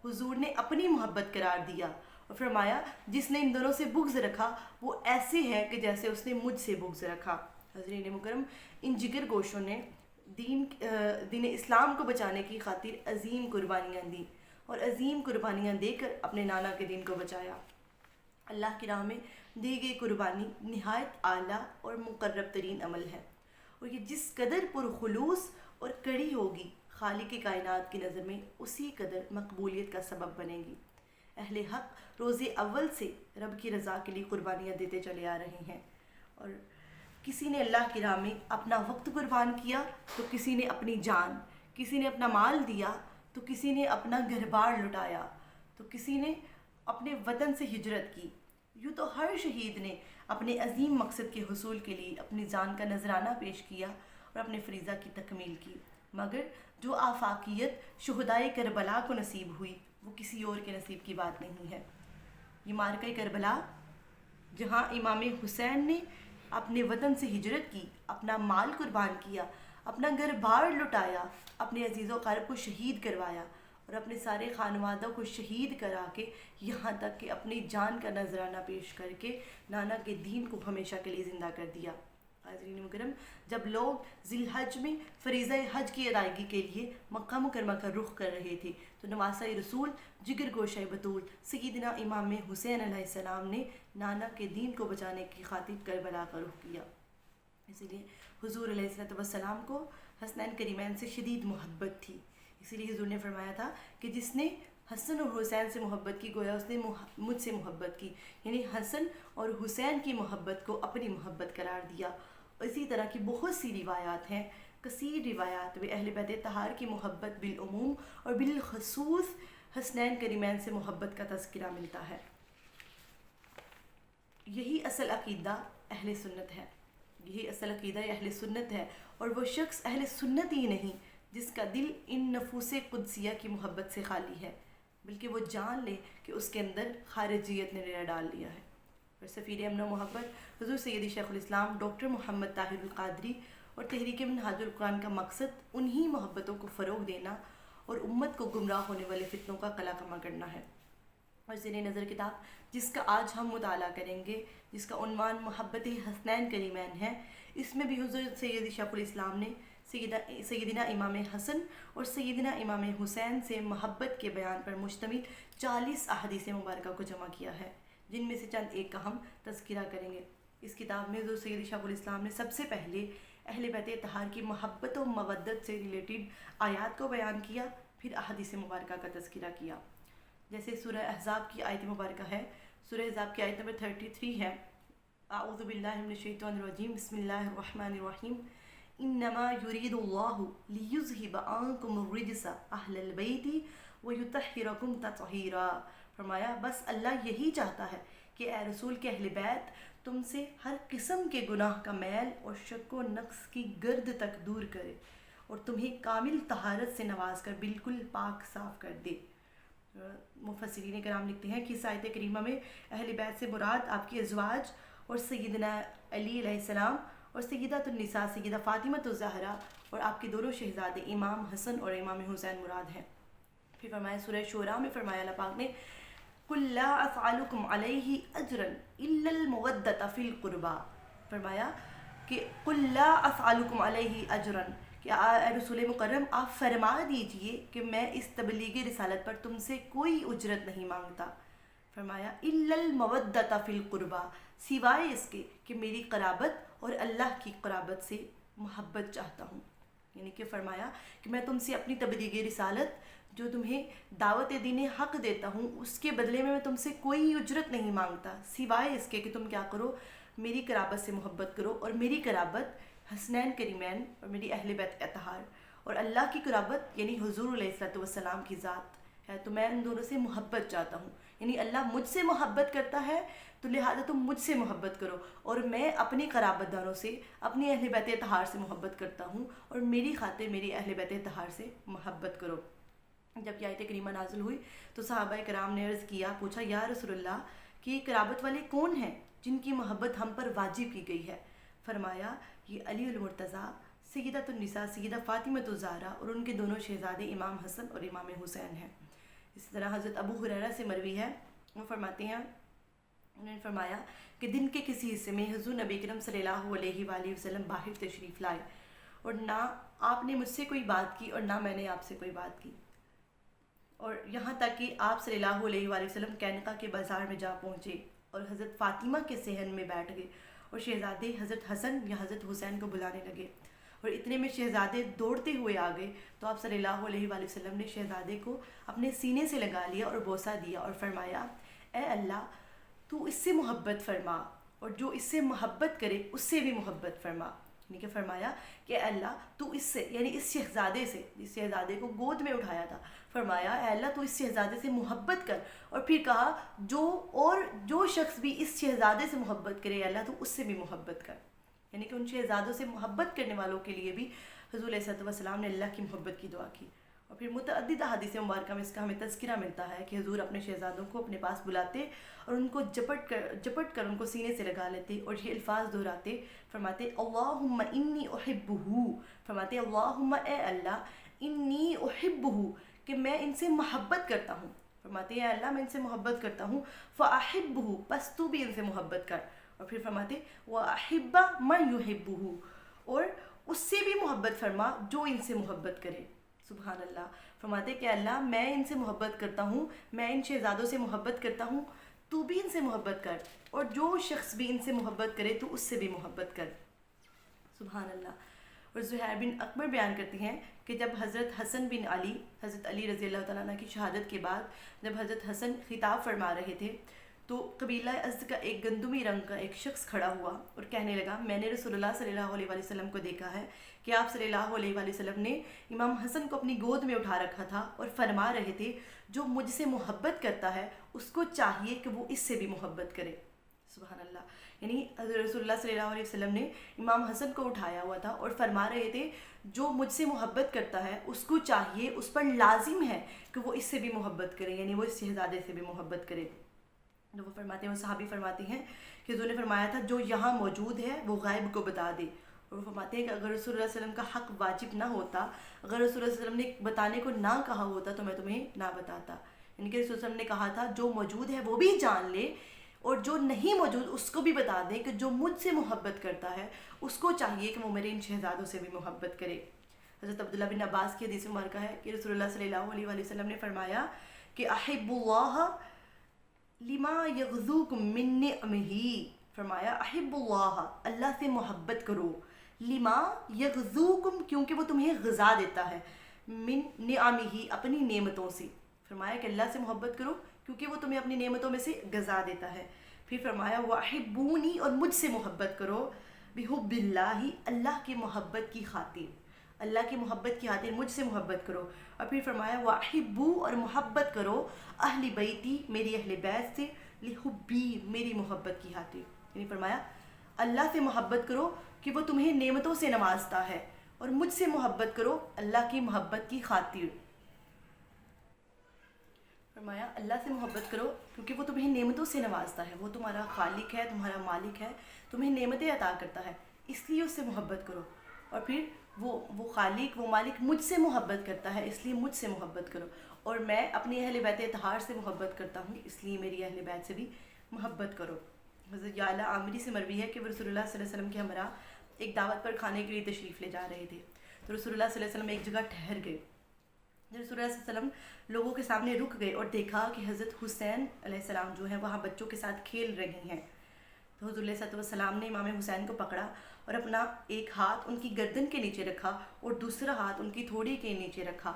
حضور نے اپنی محبت قرار دیا اور فرمایا جس نے ان دونوں سے بغض رکھا وہ ایسے ہے کہ جیسے اس نے مجھ سے بغض رکھا. حضرین مکرم، ان جگر گوشوں نے دین اسلام کو بچانے کی خاطر عظیم قربانیاں دیں، اور عظیم قربانیاں دے کر اپنے نانا کے دین کو بچایا. اللہ کی راہ میں دی گئی قربانی نہایت اعلیٰ اور مقرب ترین عمل ہے، اور یہ جس قدر پرخلوص اور کڑی ہوگی خالق کائنات کی نظر میں اسی قدر مقبولیت کا سبب بنے گی. اہل حق روز اول سے رب کی رضا کے لیے قربانیاں دیتے چلے آ رہے ہیں، اور کسی نے اللہ کی راہ میں اپنا وقت قربان کیا تو کسی نے اپنی جان، کسی نے اپنا مال دیا تو کسی نے اپنا گھر بار لٹایا، تو کسی نے اپنے وطن سے ہجرت کی، یوں تو ہر شہید نے اپنے عظیم مقصد کے حصول کے لیے اپنی جان کا نذرانہ پیش کیا اور اپنے فریضہ کی تکمیل کی، مگر جو آفاقیت شہدائے کربلا کو نصیب ہوئی وہ کسی اور کے نصیب کی بات نہیں ہے۔ یہ معرکہ کربلا جہاں امام حسین نے اپنے وطن سے ہجرت کی، اپنا مال قربان کیا، اپنا گھر بار لٹایا، اپنے عزیز و اقارب کو شہید کروایا اور اپنے سارے خانوادوں کو شہید کرا کے یہاں تک کہ اپنی جان کا نذرانہ پیش کر کے نانا کے دین کو ہمیشہ کے لیے زندہ کر دیا۔ حاضرین مکرم، جب لوگ ذی الحج میں فریضہ حج کی ادائیگی کے لیے مکہ مکرمہ کا رخ کر رہے تھے تو نواسہ رسول جگر گوشہ بطول سیدنا امام حسین علیہ السلام نے نانا کے دین کو بچانے کی خاطر کربلا کا رخ کیا۔ اسی لیے حضور علیہ السلام کو حسنین کریمین سے شدید محبت تھی، اسی لیے حضور نے فرمایا تھا کہ جس نے حسن اور حسین سے محبت کی گویا اس نے مجھ سے محبت کی، یعنی حسن اور حسین کی محبت کو اپنی محبت قرار دیا۔ اسی طرح کی بہت سی روایات ہیں، کثیر روایات میں اہل بیت اطہار کی محبت بالعموم اور بالخصوص حسنین کریمین سے محبت کا تذکرہ ملتا ہے۔ یہی اصل عقیدہ اہل سنت ہے، یہی اصل عقیدہ اہل سنت ہے، اور وہ شخص اہل سنت ہی نہیں جس کا دل ان نفوس قدسیہ کی محبت سے خالی ہے، بلکہ وہ جان لے کہ اس کے اندر خارجیت نے ڈیرا ڈال لیا ہے۔ اور سفیر امن و محبت حضور سیدی شیخ الاسلام ڈاکٹر محمد طاہر القادری اور تحریک منہاج القرآن کا مقصد انہی محبتوں کو فروغ دینا اور امت کو گمراہ ہونے والے فتنوں کا قلع کما کرنا ہے۔ اور زیر نظر کتاب جس کا آج ہم مطالعہ کریں گے، جس کا عنوان محبت حسنین کریمین ہے، اس میں بھی حضور سیدی شیخ الاسلام نے سیدنا امام حسن اور سیدنا امام حسین سے محبت کے بیان پر مشتمل 40 احادیث مبارکہ کو جمع کیا ہے، جن میں سے چند ایک کا ہم تذکرہ کریں گے۔ اس کتاب میں حضور سیدی شیخ الاسلام نے سب سے پہلے اہل بیت اطہار کی محبت و مودت سے ریلیٹڈ آیات کو بیان کیا، پھر احادیث مبارکہ کا تذکرہ کیا۔ جیسے سورہ احزاب کی آیت مبارکہ ہے، سورہ احزاب کی آیت نمبر 33 ہے، اعوذ باللہ من الشیطان الرجیم، بسم اللہ الرحمن الرحیم، انما یرید اللہ لیذہب عنکم الرجس اہل البیت ویطہرکم تطہیرا۔ فرمایا بس اللہ یہی چاہتا ہے کہ اے رسول کے اہل بیت تم سے ہر قسم کے گناہ کا میل اور شک و نقص کی گرد تک دور کرے اور تمہیں کامل طہارت سے نواز کر بالکل پاک صاف کر دے۔ مفسرین کرام لکھتے ہیں کہ اس آیت کریمہ میں اہل بیت سے مراد آپ کی ازواج اور سیدنا علی علیہ السلام اور سیدۃ النساء سیدہ فاطمہ الزہرا اور آپ کے دونوں شہزادے امام حسن اور امام حسین مراد ہیں۔ پھر فرمایا سورہ شورا میں فرمایا اللہ پاک نے قُلْ لَا أَسْأَلُكُمْ عَلَيْهِ أَجْرًا إِلَّا الْمَوَدَّةَ فِي الْقُرْبَى۔ فرمایا کہ قُلْ لَا أَسْأَلُكُمْ عَلَيْهِ أَجْرًا، کہ اے رسول مکرم آپ فرما دیجئے کہ میں اس تبلیغ رسالت پر تم سے کوئی اجرت نہیں مانگتا۔ فرمایا إِلَّا الْمَوَدَّةَ فِي الْقُرْبَى، سوائے اس کے کہ میری قرابت اور اللہ کی قرابت سے محبت چاہتا ہوں، یعنی کہ فرمایا کہ میں تم سے اپنی تبلیغ رسالت جو تمہیں دعوت دین حق دیتا ہوں اس کے بدلے میں تم سے کوئی اجرت نہیں مانگتا، سوائے اس کے کہ تم کیا کرو، میری قرابت سے محبت کرو، اور میری قرابت حسنین کریمین اور میری اہل بیت اطہار اور اللہ کی قرابت یعنی حضور علیہ السلام کی ذات ہے، تو میں ان دونوں سے محبت چاہتا ہوں، یعنی اللہ مجھ سے محبت کرتا ہے تو لہٰذا تم مجھ سے محبت کرو، اور میں اپنی قرابت داروں سے اپنی اہل بیت اطہار سے محبت کرتا ہوں، اور میری خاطر میری اہل بیت اطہار سے محبت کرو۔ جب یہ آیت کریمہ نازل ہوئی تو صحابہ کرام نے عرض کیا، پوچھا یا رسول اللہ کہ یہ قرابت والے کون ہیں جن کی محبت ہم پر واجب کی گئی ہے؟ فرمایا یہ علی المرتضیٰ، سیدۃ النساء سیدہ فاطمہ الزہرا اور ان کے دونوں شہزادے امام حسن اور امام حسین ہیں۔ اسی طرح حضرت ابو ہریرہ سے مروی ہے، وہ فرماتے ہیں انہوں نے فرمایا کہ دن کے کسی حصے میں حضور نبی کرم صلی اللہ علیہ وآلہ وسلم باہر تشریف لائے، اور نہ آپ نے مجھ سے کوئی بات کی اور نہ میں نے آپ سے کوئی بات کی، اور یہاں تک کہ آپ صلی اللہ علیہ وآلہ وسلم کینقا کے بازار میں جا پہنچے اور حضرت فاطمہ کے صحن میں بیٹھ گئے، اور شہزادے حضرت حسن یا حضرت حسین کو بلانے لگے، اور اتنے میں شہزادے دوڑتے ہوئے آ گئے تو آپ صلی اللہ علیہ وآلہ وسلم نے شہزادے کو اپنے سینے سے لگا لیا اور بوسہ دیا اور فرمایا اے اللہ تو اس سے محبت فرما، اور جو اس سے محبت کرے اس سے بھی محبت فرما۔ یعنی کہ فرمایا کہ اے اللہ تو اس سے یعنی اس شہزادے سے، جس شہزادے کو گود میں اٹھایا تھا، فرمایا اے اللہ تو اس شہزادے سے محبت کر، اور پھر کہا جو شخص بھی اس شہزادے سے محبت کرے اے اللہ تو اس سے بھی محبت کر، یعنی کہ ان شہزادوں سے محبت کرنے والوں کے لیے بھی حضور علیہ الصلوۃ والسلام نے اللہ کی محبت کی دعا کی۔ اور پھر متعدد احادیث مبارکہ میں اس کا ہمیں تذکرہ ملتا ہے کہ حضور اپنے شہزادوں کو اپنے پاس بلاتے اور ان کو جپٹ کر ان کو سینے سے لگا لیتے اور یہ الفاظ دہراتے، فرماتے اللہم انی احبہ، فرماتے اللہم اے اللہ انی احبہ کہ میں ان سے محبت کرتا ہوں، فرماتے اے اللہ میں ان سے محبت کرتا ہوں، فاحبہ بس تو بھی ان سے محبت کر، اور پھر فرماتے واحب من یحبہ اور اس سے بھی محبت فرما جو ان سے محبت کرے۔ سبحان اللہ، فرماتے کہ اللہ میں ان سے محبت کرتا ہوں، میں ان شہزادوں سے محبت کرتا ہوں، تو بھی ان سے محبت کر، اور جو شخص بھی ان سے محبت کرے تو اس سے بھی محبت کر۔ سبحان اللہ۔ اور زہیر بن اکبر بیان کرتی ہیں کہ جب حضرت حسن بن علی، حضرت علی رضی اللہ تعالیٰ عنہ کی شہادت کے بعد جب حضرت حسن خطاب فرما رہے تھے تو قبیلہ ازد کا ایک گندمی رنگ کا ایک شخص کھڑا ہوا اور کہنے لگا میں نے رسول اللہ صلی اللہ علیہ وآلہ وسلم کو دیکھا ہے کہ آپ صلی اللہ علیہ وآلہ وسلم نے امام حسن کو اپنی گود میں اٹھا رکھا تھا اور فرما رہے تھے جو مجھ سے محبت کرتا ہے اس کو چاہیے کہ وہ اس سے بھی محبت کرے۔ سبحان اللہ، یعنی حضرت رسول اللہ صلی اللہ علیہ وسلم نے امام حسن کو اٹھایا ہوا تھا اور فرما رہے تھے جو مجھ سے محبت کرتا ہے اس کو چاہیے، اس پر لازم ہے کہ وہ اس سے بھی محبت کرے، یعنی وہ اس شہزادے سے بھی محبت کرے۔ تو وہ فرماتے ہیں، وہ صحابی فرماتی ہیں کہ حضور نے فرمایا تھا جو یہاں موجود ہے وہ غائب کو بتا دے، اور وہ فرماتے ہیں کہ اگر رسول اللہ صلی اللہ علیہ وسلم کا حق واجب نہ ہوتا، اگر رسول اللہ صلی اللہ علیہ وسلم نے بتانے کو نہ کہا ہوتا تو میں تمہیں نہ بتاتا، یعنی کہ رسول اللہ صلی اللہ علیہ وسلم نے کہا تھا جو موجود ہے وہ بھی جان لے اور جو نہیں موجود اس کو بھی بتا دیں کہ جو مجھ سے محبت کرتا ہے اس کو چاہیے کہ وہ میرے ان شہزادوں سے بھی محبت کرے۔ حضرت عبداللہ بن عباس کی حدیث مبارکہ ہے کہ رسول اللہ صلی اللہ علیہ وآلہ وسلم نے فرمایا کہ احب اللہ لما یغذوکم من نعمہ، فرمایا احب اللہ اللہ سے محبت کرو، لما یغذوکم کیونکہ وہ تمہیں غذا دیتا ہے، من نعمہ اپنی نعمتوں سے، فرمایا کہ اللہ سے محبت کرو کیونکہ وہ تمہیں اپنی نعمتوں میں سے غذا دیتا ہے۔ پھر فرمایا وَأَحِبُّونِی اور مجھ سے محبت کرو، بِحُبِّ اللَّہِ اللہ کی محبت کی خاطر، اللہ کی محبت کی خاطر مجھ سے محبت کرو۔ اور پھر فرمایا وَأَحِبُّوا اور محبت کرو اہل بیتی میری اہل بیت سے، لِحُبِّی میری محبت کی خاطر، یعنی فرمایا اللہ سے محبت کرو کہ وہ تمہیں نعمتوں سے نوازتا ہے، اور مجھ سے محبت کرو اللہ کی محبت کی خاطر۔ فرمایا اللہ سے محبت کرو کیونکہ وہ تمہیں نعمتوں سے نوازتا ہے، وہ تمہارا خالق ہے، تمہارا مالک ہے، تمہیں نعمتیں عطا کرتا ہے، اس لیے اس سے محبت کرو۔ اور پھر وہ خالق، وہ مالک مجھ سے محبت کرتا ہے اس لیے مجھ سے محبت کرو، اور میں اپنی اہل بیت اطہار سے محبت کرتا ہوں اس لیے میری اہل بیت سے بھی محبت کرو۔ حضرت یعلا عامری سے مروی ہے کہ وہ رسول اللہ صلی اللہ علیہ وسلم کے ہمراہ ایک دعوت پر کھانے کے لیے تشریف لے جا رہے تھے، تو رسول اللہ صلی اللہ علیہ وسلم ایک جگہ ٹھہر گئے۔ جب رسول اللہ صلی اللہ علیہ وسلم لوگوں کے سامنے رک گئے اور دیکھا کہ حضرت حسین علیہ السلام جو ہیں وہاں بچوں کے ساتھ کھیل رہے ہیں، تو حضور علیہ السلام نے امام حسین کو پکڑا اور اپنا ایک ہاتھ ان کی گردن کے نیچے رکھا اور دوسرا ہاتھ ان کی تھوڑی کے نیچے رکھا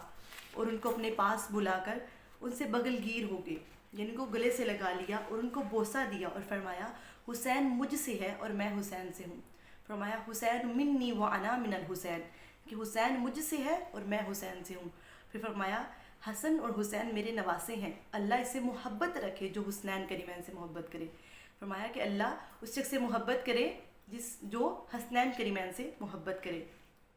اور ان کو اپنے پاس بلا کر ان سے بغل گیر ہو گئے، یعنی ان کو گلے سے لگا لیا اور ان کو بوسہ دیا اور فرمایا حسین مجھ سے ہے اور میں حسین سے ہوں، فرمایا حسین منی وانا من الحسین کہ حسین مجھ سے ہے اور میں حسین سے ہوں۔ پھر فرمایا حسن اور حسین میرے نواسے ہیں، اللہ اس سے محبت رکھے جو حسنین کریمین سے محبت کرے، فرمایا کہ اللہ اس شخص سے محبت کرے جو حسنین کریمین سے محبت کرے۔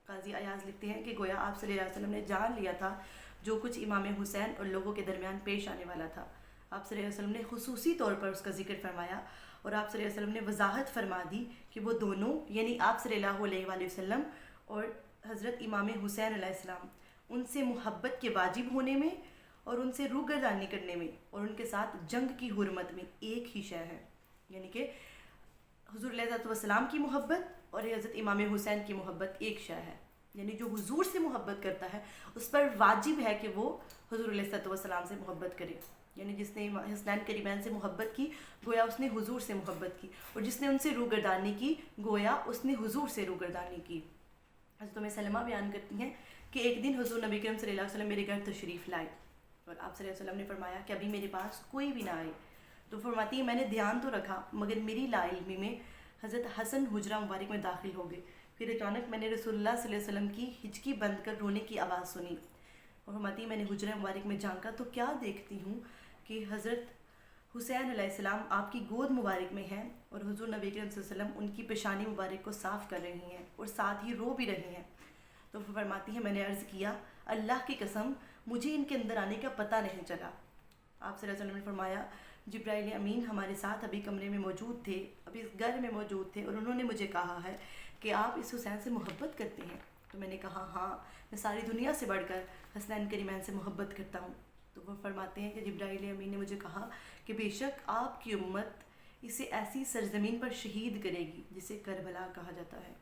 قاضی ایاز لکھتے ہیں کہ گویا آپ صلی اللہ علیہ وسلم نے جان لیا تھا جو کچھ امام حسین اور لوگوں کے درمیان پیش آنے والا تھا، آپ صلی اللہ علیہ وسلم نے خصوصی طور پر اس کا ذکر فرمایا اور آپ صلی اللہ علیہ وسلم نے وضاحت فرما دی کہ وہ دونوں یعنی آپ صلی اللہ علیہ وآلہ وسلم اور حضرت امام حسین علیہ السلام ان سے محبت کے واجب ہونے میں اور ان سے روگردانی کرنے میں اور ان کے ساتھ جنگ کی حرمت میں ایک ہی شے ہے، یعنی کہ حضور علیہ السلام کی محبت اور حضرت امام حسین کی محبت ایک شے ہے، یعنی جو حضور سے محبت کرتا ہے اس پر واجب ہے کہ وہ حضور علیہ السلام سے محبت کرے، یعنی جس نے حسنین کریمین سے محبت کی گویا اس نے حضور سے محبت کی، اور جس نے ان سے روگردانی کی گویا اس نے حضور سے روگردانی کی۔ حضرت ام سلمہ بیان کرتی ہیں کہ ایک دن حضور نبی کریم صلی اللہ علیہ وسلم میرے گھر تشریف لائے اور آپ صلی اللہ علیہ وسلم نے فرمایا کہ ابھی میرے پاس کوئی بھی نہ آئے، تو فرماتی ہیں میں نے دھیان تو رکھا مگر میری لا علمی میں حضرت حسن حجرہ مبارک میں داخل ہو گئے، پھر اچانک میں نے رسول اللہ صلی اللہ علیہ وسلم کی ہچکی بند کر رونے کی آواز سنی اور فرماتی ہیں میں نے حجرہ مبارک میں جھانکا تو کیا دیکھتی ہوں کہ حضرت حسین علیہ السلام آپ کی گود مبارک میں ہیں اور حضور نبی کریم صلی اللہ علیہ وسلم ان کی پیشانی مبارک کو صاف کر رہی ہیں اور ساتھ ہی رو بھی رہی ہیں. تو وہ فرماتی ہیں میں نے عرض کیا اللہ کی قسم مجھے ان کے اندر آنے کا پتہ نہیں چلا. آپ صلی اللہ علیہ وسلم نے فرمایا جبرائیل امین ہمارے ساتھ ابھی کمرے میں موجود تھے, ابھی اس گھر میں موجود تھے, اور انہوں نے مجھے کہا ہے کہ آپ اس حسین سے محبت کرتے ہیں. تو میں نے کہا ہاں, میں ساری دنیا سے بڑھ کر حسنین کریمین سے محبت کرتا ہوں. تو وہ فرماتے ہیں کہ جبرائیل امین نے مجھے کہا کہ بے شک آپ کی امت اسے ایسی سرزمین پر شہید کرے گی جسے کربلا کہا جاتا ہے.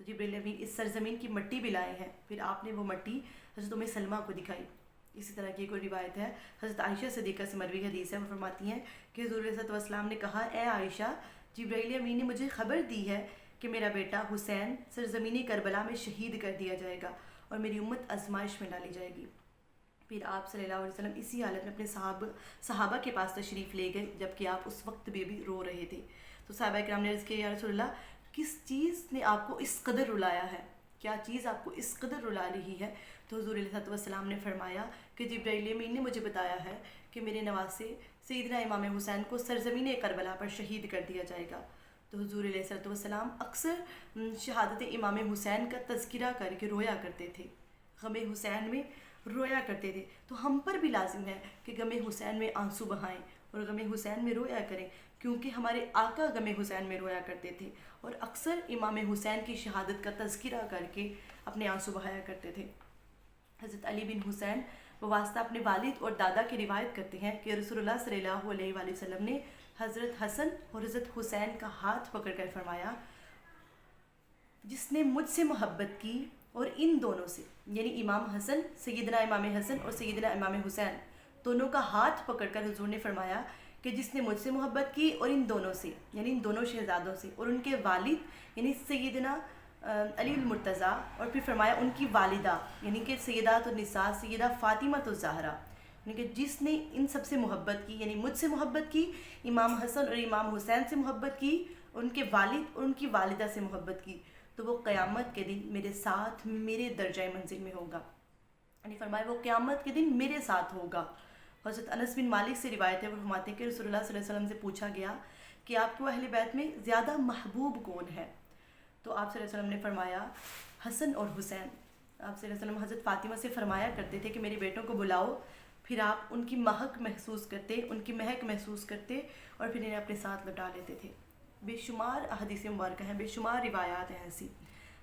تو جبرائیل امین اس سرزمین کی مٹی بھی لائے ہیں, پھر آپ نے وہ مٹی حضرت ام سلمہ کو دکھائی. اسی طرح کی کوئی روایت ہے حضرت عائشہ صدیقہ سے مروی حدیث ہے, وہ فرماتی ہیں کہ حضور صلی اللہ علیہ وسلم نے کہا اے عائشہ جبرائیل امین نے مجھے خبر دی ہے کہ میرا بیٹا حسین سرزمین کربلا میں شہید کر دیا جائے گا اور میری امت آزمائش میں ڈالی جائے گی. پھر آپ صلی اللہ علیہ وسلم اسی حالت میں اپنے صحابہ کے پاس تشریف لے گئے جبکہ آپ اس وقت بھی رو رہے تھے. تو صحابہ کرام نے عرض کیا یا رسول اللہ کس چیز نے آپ کو اس قدر رلایا ہے, کیا چیز آپ کو اس قدر رلا رہی ہے؟ تو حضور علیہ السلام نے فرمایا کہ جبرائیل امین نے مجھے بتایا ہے کہ میرے نواسے سیدنا امام حسین کو سرزمین کربلا پر شہید کر دیا جائے گا. تو حضور علیہ السلام اکثر شہادت امام حسین کا تذکرہ کر کے رویا کرتے تھے, غم حسین میں رویا کرتے تھے. تو ہم پر بھی لازم ہے کہ غم حسین میں آنسو بہائیں اور غم حسین میں رویا کریں, کیونکہ ہمارے آقا غم حسین میں رویا کرتے تھے اور اکثر امام حسین کی شہادت کا تذکرہ کر کے اپنے آنسو بہایا کرتے تھے. حضرت علی بن حسین واسطہ اپنے والد اور دادا کی روایت کرتے ہیں کہ رسول اللہ صلی اللہ علیہ وآلہ وسلم نے حضرت حسن اور حضرت حسین کا ہاتھ پکڑ کر فرمایا جس نے مجھ سے محبت کی اور ان دونوں سے, یعنی امام حسن سیدنا امام حسن اور سیدنا امام حسین دونوں کا ہاتھ پکڑ کر حضور نے فرمایا کہ جس نے مجھ سے محبت کی اور ان دونوں سے, یعنی ان دونوں شہزادوں سے, اور ان کے والد یعنی سیدنا علی المرتضیٰ, اور پھر فرمایا ان کی والدہ یعنی کہ سیدات النساء سیدہ فاطمہ الزہرا, یعنی کہ جس نے ان سب سے محبت کی, یعنی مجھ سے محبت کی, امام حسن اور امام حسین سے محبت کی, ان کے والد اور ان کی والدہ سے محبت کی, تو وہ قیامت کے دن میرے ساتھ میرے درجہ منزل میں ہوگا. یعنی فرمایا وہ قیامت کے دن میرے ساتھ ہوگا. حضرت انس بن مالک سے روایت ہے, وہ فرماتے ہیں کہ رسول اللہ صلی اللہ علیہ وسلم سے پوچھا گیا کہ آپ کو اہل بیت میں زیادہ محبوب کون ہے؟ تو آپ صلی اللہ علیہ وسلم نے فرمایا حسن اور حسین. آپ صلی اللہ علیہ وسلم حضرت فاطمہ سے فرمایا کرتے تھے کہ میرے بیٹوں کو بلاؤ, پھر آپ ان کی مہک محسوس کرتے, ان کی مہک محسوس کرتے اور پھر انہیں اپنے ساتھ لٹا لیتے تھے. بے شمار احادیث مبارکہ ہیں, بے شمار روایات ہیں ایسی.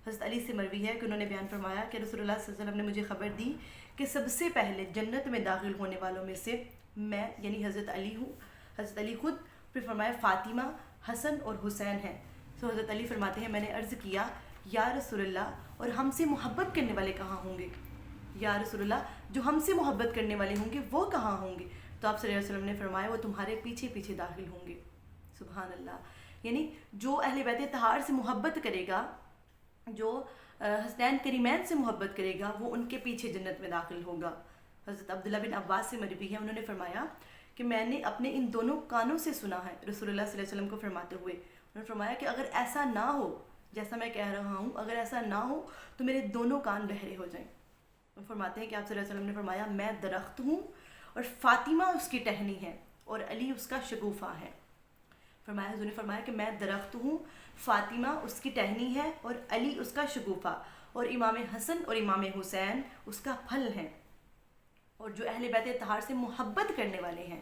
حضرت علی سے مروی ہے کہ انہوں نے بیان فرمایا کہ رسول اللہ صلی اللہ علیہ وسلم نے مجھے خبر دی کہ سب سے پہلے جنت میں داخل ہونے والوں میں سے میں یعنی حضرت علی ہوں, حضرت علی خود, پھر فرمایا فاطمہ, حسن اور حسین ہیں. تو حضرت علی فرماتے ہیں میں نے عرض کیا یا رسول اللہ اور ہم سے محبت کرنے والے کہاں ہوں گے؟ یا رسول اللہ جو ہم سے محبت کرنے والے ہوں گے وہ کہاں ہوں گے؟ تو آپ صلی اللہ علیہ وسلم نے فرمایا وہ تمہارے پیچھے پیچھے داخل ہوں گے. سبحان اللہ. یعنی جو اہل بیت طہار سے محبت کرے گا, جو حسنین کریمین سے محبت کرے گا, وہ ان کے پیچھے جنت میں داخل ہوگا. حضرت عبداللہ بن عباس سے مروی ہے, انہوں نے فرمایا کہ میں نے اپنے ان دونوں کانوں سے سنا ہے رسول اللہ صلی اللہ علیہ وسلم کو فرماتے ہوئے, انہوں نے فرمایا کہ اگر ایسا نہ ہو جیسا میں کہہ رہا ہوں, اگر ایسا نہ ہو تو میرے دونوں کان بہرے ہو جائیں. وہ فرماتے ہیں کہ آپ صلی اللہ علیہ وسلم نے فرمایا میں درخت ہوں اور فاطمہ اس کی ٹہنی ہے اور علی اس کا شگوفہ ہے. فرمایا حضور نے فرمایا کہ میں درخت ہوں, فاطمہ اس کی ٹہنی ہے اور علی اس کا شگوفہ, اور امام حسن اور امام حسین اس کا پھل ہیں, اور جو اہل بیت طہار سے محبت کرنے والے ہیں.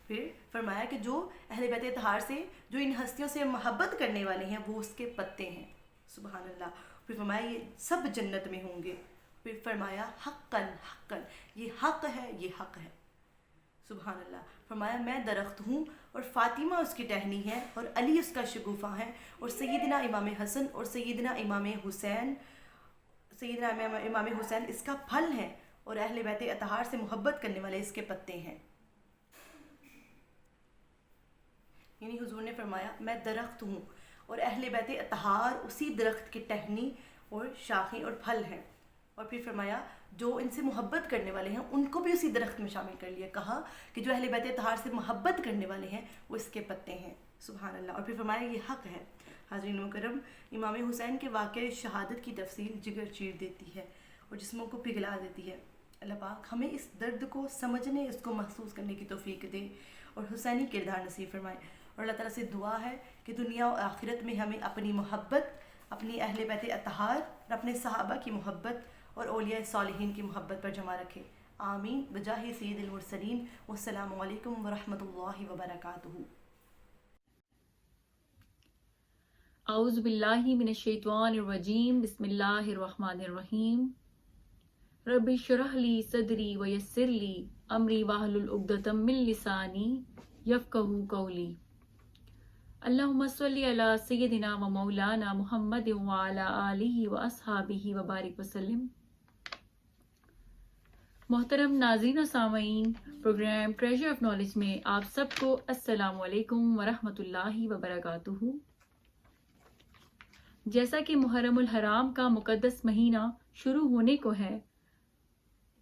پھر فرمایا کہ جو اہل بیت طہار سے, جو ان ہستیوں سے محبت کرنے والے ہیں, وہ اس کے پتے ہیں. سبحان اللہ. پھر فرمایا یہ سب جنت میں ہوں گے. پھر فرمایا حقاً حقاً, یہ حق ہے, یہ حق ہے. سبحان اللہ. فرمایا میں درخت ہوں اور فاطمہ اس کی ٹہنی ہے اور علی اس کا شگوفہ ہے, اور سیدنا امام حسن اور سیدنا امام حسین اس کا پھل ہے, اور اہل بیت اطہار سے محبت کرنے والے اس کے پتے ہیں. یعنی حضور نے فرمایا میں درخت ہوں اور اہل بیت اطہار اسی درخت کی ٹہنی اور شاخیں اور پھل ہیں. اور پھر فرمایا جو ان سے محبت کرنے والے ہیں ان کو بھی اسی درخت میں شامل کر لیا. کہا کہ جو اہل بیت طہار سے محبت کرنے والے ہیں وہ اس کے پتے ہیں. سبحان اللہ. اور پھر فرمایا یہ حق ہے. حاضرین مکرم، امام حسین کے واقعہ شہادت کی تفصیل جگر چیر دیتی ہے اور جسموں کو پگھلا دیتی ہے۔ اللہ پاک ہمیں اس درد کو سمجھنے، اس کو محسوس کرنے کی توفیق دے اور حسینی کردار نصیب فرمائے۔ اور اللہ تعالیٰ سے دعا ہے کہ دنیا و آخرت میں ہمیں اپنی محبت، اپنی اہل بیت اطہار اور اپنے صحابہ کی محبت اور اولیاء صالحین کی محبت پر جمع رکھے۔ آمین بجاہ سید المرسلین۔ والسلام علیکم ورحمۃ اللہ وبرکاتہ۔ اعوذ باللہ من الشیطان الرجیم، بسم اللہ الرحمن الرحیم۔ رب اشرح لی صدری ویسر لی امری واحلل عقدۃ من لسانی یفقہوا قولی۔ اللہم صلی علی سیدنا و مولانا محمد وعلی آلہ واصحابہ وبارک وسلم۔ محترم ناظرین و سامعین، پروگرام ٹریجر آف نالج میں آپ سب کو السلام علیکم ورحمۃ اللہ وبرکاتہ۔ جیسا کہ محرم الحرام کا مقدس مہینہ شروع ہونے کو ہے،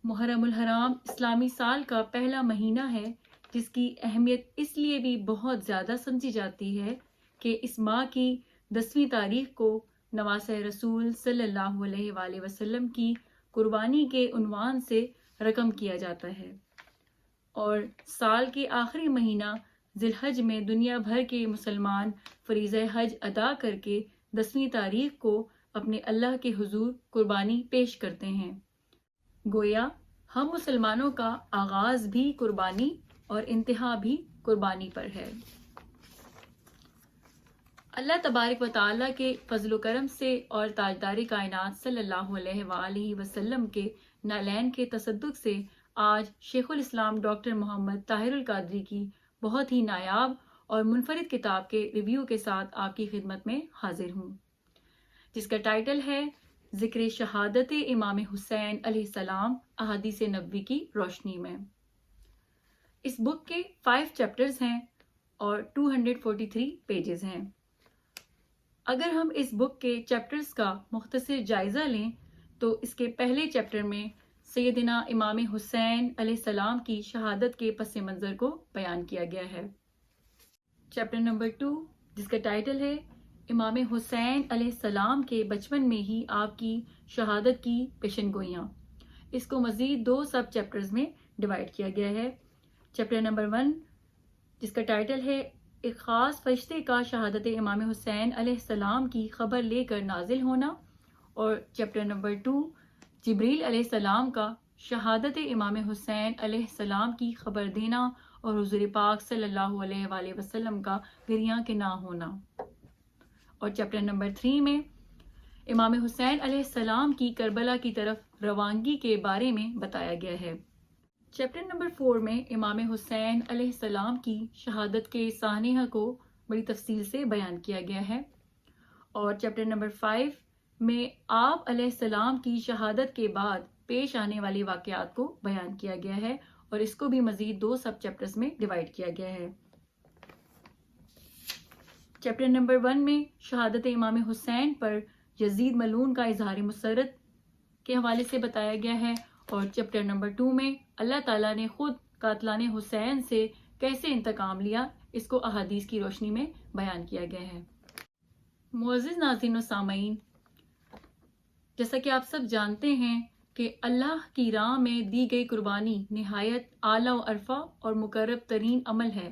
محرم الحرام اسلامی سال کا پہلا مہینہ ہے، جس کی اہمیت اس لیے بھی بہت زیادہ سمجھی جاتی ہے کہ اس ماہ کی 10ویں تاریخ کو نواسہ رسول صلی اللہ علیہ وآلہ وسلم کی قربانی کے عنوان سے رقم کیا جاتا ہے، اور سال کے آخری مہینہ ذی الحج میں دنیا بھر کے مسلمان فریضہ حج ادا کر کے 10ویں تاریخ کو اپنے اللہ کے حضور قربانی پیش کرتے ہیں۔ گویا ہم مسلمانوں کا آغاز بھی قربانی اور انتہا بھی قربانی پر ہے۔ اللہ تبارک و تعالیٰ کے فضل و کرم سے اور تاجدار کائنات صلی اللہ علیہ وآلہ وسلم کے نالین کے تصدق سے آج شیخ الاسلام ڈاکٹر محمد طاہر القادری کی بہت ہی نایاب اور منفرد کتاب کے ریویو کے ساتھ آپ کی خدمت میں حاضر ہوں، جس کا ٹائٹل ہے ذکر شہادت امام حسین علیہ السلام احادیث نبوی کی روشنی میں۔ اس بک کے 5 چیپٹرز ہیں اور 243 پیجز ہیں۔ اگر ہم اس بک کے چیپٹرز کا مختصر جائزہ لیں تو اس کے پہلے چیپٹر میں سیدنا امام حسین علیہ السلام کی شہادت کے پس منظر کو بیان کیا گیا ہے۔ چیپٹر نمبر 2، جس کا ٹائٹل ہے امام حسین علیہ السلام کے بچپن میں ہی آپ کی شہادت کی پیشن گوئیاں، اس کو مزید 2 سب چیپٹرز میں ڈیوائڈ کیا گیا ہے۔ چیپٹر نمبر 1، جس کا ٹائٹل ہے ایک خاص فرشتے کا شہادت امام حسین علیہ السلام کی خبر لے کر نازل ہونا، اور چیپٹر نمبر 2، جبریل علیہ السلام کا شہادت امام حسین علیہ السلام کی خبر دینا اور حضور پاک صلی اللہ علیہ وآلہ وسلم کا گریاں کے نہ ہونا، اور چیپٹر نمبر 3 میں امام حسین علیہ السلام کی کربلا کی طرف روانگی کے بارے میں بتایا گیا ہے۔ چیپٹر نمبر 4 میں امام حسین علیہ السلام کی شہادت کے سانحہ کو بڑی تفصیل سے بیان کیا گیا ہے، اور چیپٹر نمبر 5 میں آپ علیہ السلام کی شہادت کے بعد پیش آنے والے واقعات کو بیان کیا گیا ہے، اور اس کو بھی مزید 2 سب چیپٹرز میں ڈیوائڈ کیا گیا ہے۔ چیپٹر نمبر 1 میں شہادت امام حسین پر یزید ملعون کا اظہار مسرت کے حوالے سے بتایا گیا ہے، اور چیپٹر نمبر 2 میں اللہ تعالیٰ نے خود قاتلان حسین سے کیسے انتقام لیا، اس کو احادیث کی روشنی میں بیان کیا گیا ہے۔ معزز ناظرین و سامعین، جیسا کہ آپ سب جانتے ہیں کہ اللہ کی راہ میں دی گئی قربانی نہایت اعلیٰ و عرفہ اور مقرب ترین عمل ہے۔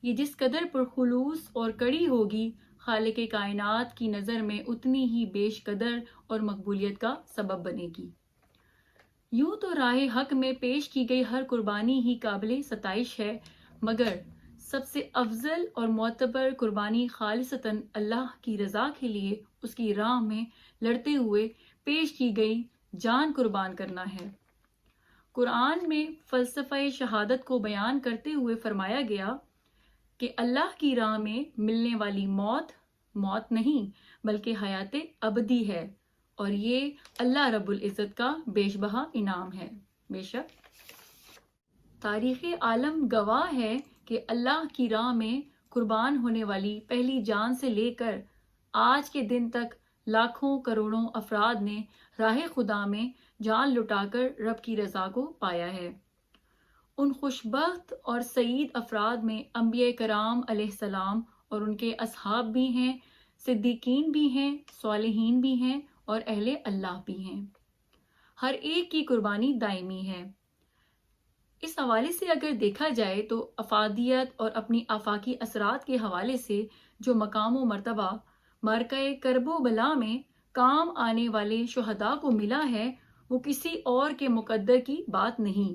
یہ جس قدر پرخلوص اور کڑی ہوگی، خالق کائنات کی نظر میں اتنی ہی بیش قدر اور مقبولیت کا سبب بنے گی۔ یوں تو راہ حق میں پیش کی گئی ہر قربانی ہی قابل ستائش ہے، مگر سب سے افضل اور معتبر قربانی خالصتاً اللہ کی رضا کے لیے اس کی راہ میں لڑتے ہوئے پیش کی گئی جان قربان کرنا ہے۔ قرآن میں فلسفہ شہادت کو بیان کرتے ہوئے فرمایا گیا کہ اللہ کی راہ میں ملنے والی موت موت نہیں بلکہ حیات ابدی ہے، اور یہ اللہ رب العزت کا بیش بہا انعام ہے۔ بے شک تاریخ عالم گواہ ہے کہ اللہ کی راہ میں قربان ہونے والی پہلی جان سے لے کر آج کے دن تک لاکھوں کروڑوں افراد نے راہ خدا میں جان لٹا کر رب کی رضا کو پایا ہے۔ ان خوشبخت اور سعید افراد میں انبیاء کرام علیہ السلام اور ان کے اصحاب بھی ہیں، صدیقین بھی ہیں، صالحین بھی ہیں اور اہل اللہ بھی ہیں۔ ہر ایک کی قربانی دائمی ہے۔ اس حوالے سے اگر دیکھا جائے تو افادیت اور اپنی آفاقی اثرات کے حوالے سے جو مقام و مرتبہ معرکہ کرب و بلا میں کام آنے والے شہداء کو ملا ہے وہ کسی اور کے مقدر کی بات نہیں۔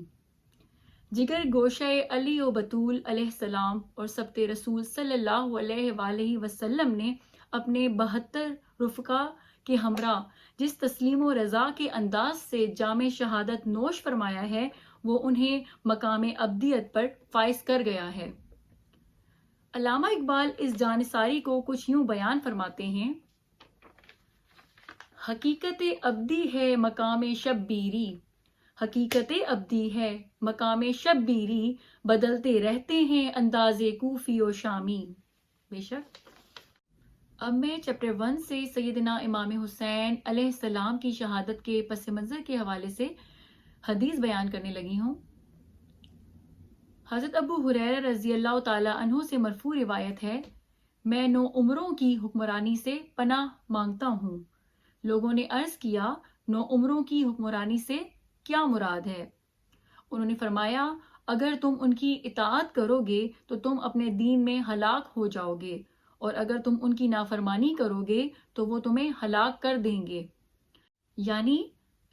جگر گوشہ علی و بطول علیہ السلام اور سبت رسول صلی اللہ علیہ وآلہ وسلم نے اپنے 72 رفقا کے ہمراہ جس تسلیم و رضا کے انداز سے جام شہادت نوش فرمایا ہے وہ انہیں مقام ابدیت پر فائز کر گیا ہے۔ علامہ اقبال اس جانثاری کو کچھ یوں بیان فرماتے ہیں: حقیقت ابدی ہے مقام شبیری، حقیقت ابدی ہے مقام شبیری، بدلتے رہتے ہیں انداز کوفی و شامی۔ بے شک۔ اب میں چیپٹر 1 سے سیدنا امام حسین علیہ السلام کی شہادت کے پس منظر کے حوالے سے حدیث بیان کرنے لگی ہوں۔ حضرت ابو ہریرہ رضی اللہ تعالی عنہ سے مرفوع روایت ہے: میں 9 عمروں کی حکمرانی سے پناہ مانگتا ہوں۔ لوگوں نے عرض کیا 9 عمروں کی حکمرانی سے کیا مراد ہے؟ انہوں نے فرمایا اگر تم ان کی اطاعت کرو گے تو تم اپنے دین میں ہلاک ہو جاؤ گے، اور اگر تم ان کی نافرمانی کرو گے تو وہ تمہیں ہلاک کر دیں گے، یعنی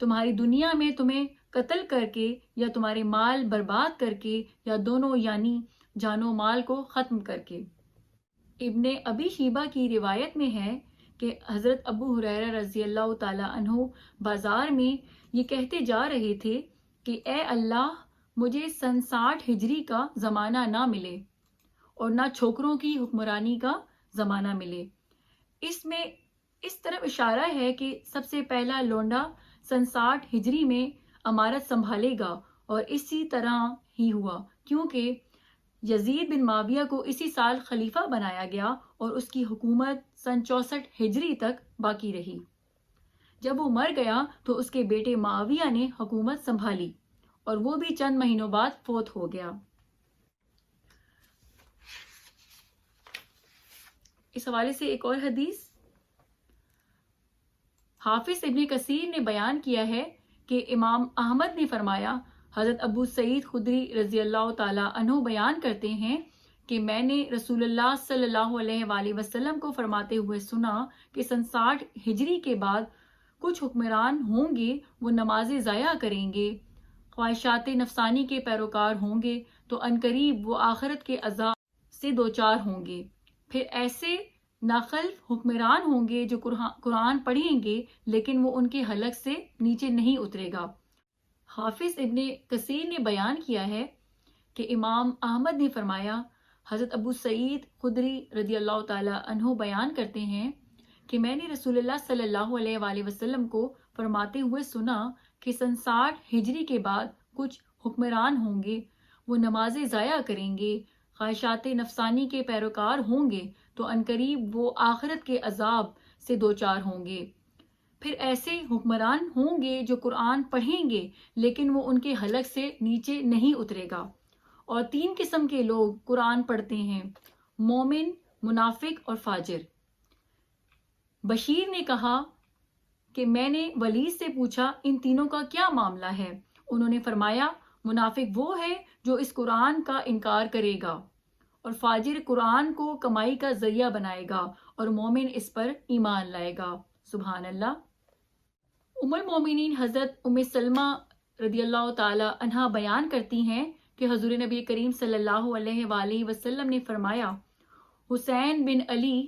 تمہاری دنیا میں تمہیں قتل کر کے یا تمہارے مال برباد کر کے یا دونوں، یعنی جان و مال کو ختم کر کے۔ ابن ابی شیبہ کی روایت میں ہے کہ حضرت ابو ہریرہ رضی اللہ تعالی عنہ بازار میں یہ کہتے جا رہے تھے کہ اے اللہ مجھے سن 60 ہجری کا زمانہ نہ ملے اور نہ چھوکروں کی حکمرانی کا زمانہ ملے۔ اس میں اس طرف اشارہ ہے کہ سب سے پہلا لونڈا سن 60 ہجری میں امارت سنبھالے گا، اور اسی طرح ہی ہوا کیونکہ یزید بن معاویہ کو اسی سال خلیفہ بنایا گیا اور اس کی حکومت سن 64 ہجری تک باقی رہی۔ جب وہ مر گیا تو اس کے بیٹے معاویہ نے حکومت سنبھالی اور وہ بھی چند مہینوں بعد فوت ہو گیا۔ اس حوالے سے ایک اور حدیث حافظ ابن کثیر نے بیان کیا ہے کہ امام احمد نے فرمایا، حضرت ابو سعید خدری رضی اللہ تعالی عنہ بیان کرتے ہیں کہ میں نے رسول اللہ صلی اللہ علیہ وآلہ وسلم کو فرماتے ہوئے سنا کہ سن 60 ہجری کے بعد کچھ حکمران ہوں گے، وہ نمازیں ضائع کریں گے، خواہشات نفسانی کے پیروکار ہوں گے، تو عنقریب وہ آخرت کے عذاب سے دوچار ہوں گے۔ پھر ایسے ناخلف حکمران ہوں گے جو قرآن پڑھیں گے لیکن وہ ان کے حلق سے نیچے نہیں اترے گا۔ حافظ ابن کثیر نے بیان کیا ہے کہ امام احمد نے فرمایا، حضرت ابو سعید خدری رضی اللہ تعالی عنہ بیان کرتے ہیں کہ میں نے رسول اللہ صلی اللہ علیہ وآلہ وسلم کو فرماتے ہوئے سنا کہ سن 60 ہجری کے بعد کچھ حکمران ہوں گے، وہ نمازیں ضائع کریں گے، خواہشات نفسانی کے پیروکار ہوں گے، تو عنقریب وہ آخرت کے عذاب سے دوچار ہوں گے۔ پھر ایسے حکمران ہوں گے جو قرآن پڑھیں گے لیکن وہ ان کے حلق سے نیچے نہیں اترے گا۔ اور 3 قسم کے لوگ قرآن پڑھتے ہیں: مومن، منافق اور فاجر۔ بشیر نے کہا کہ میں نے ولید سے پوچھا ان تینوں کا کیا معاملہ ہے؟ انہوں نے فرمایا منافق وہ ہے جو اس قرآن کا انکار کرے گا، اور فاجر قرآن کو کمائی کا ذریعہ بنائے گا، اور مومن اس پر ایمان لائے گا۔ سبحان اللہ۔ ام المومنین حضرت ام سلمہ رضی اللہ تعالی عنہا بیان کرتی ہیں کہ حضور نبی کریم صلی اللہ علیہ وآلہ وسلم نے فرمایا، حسین بن علی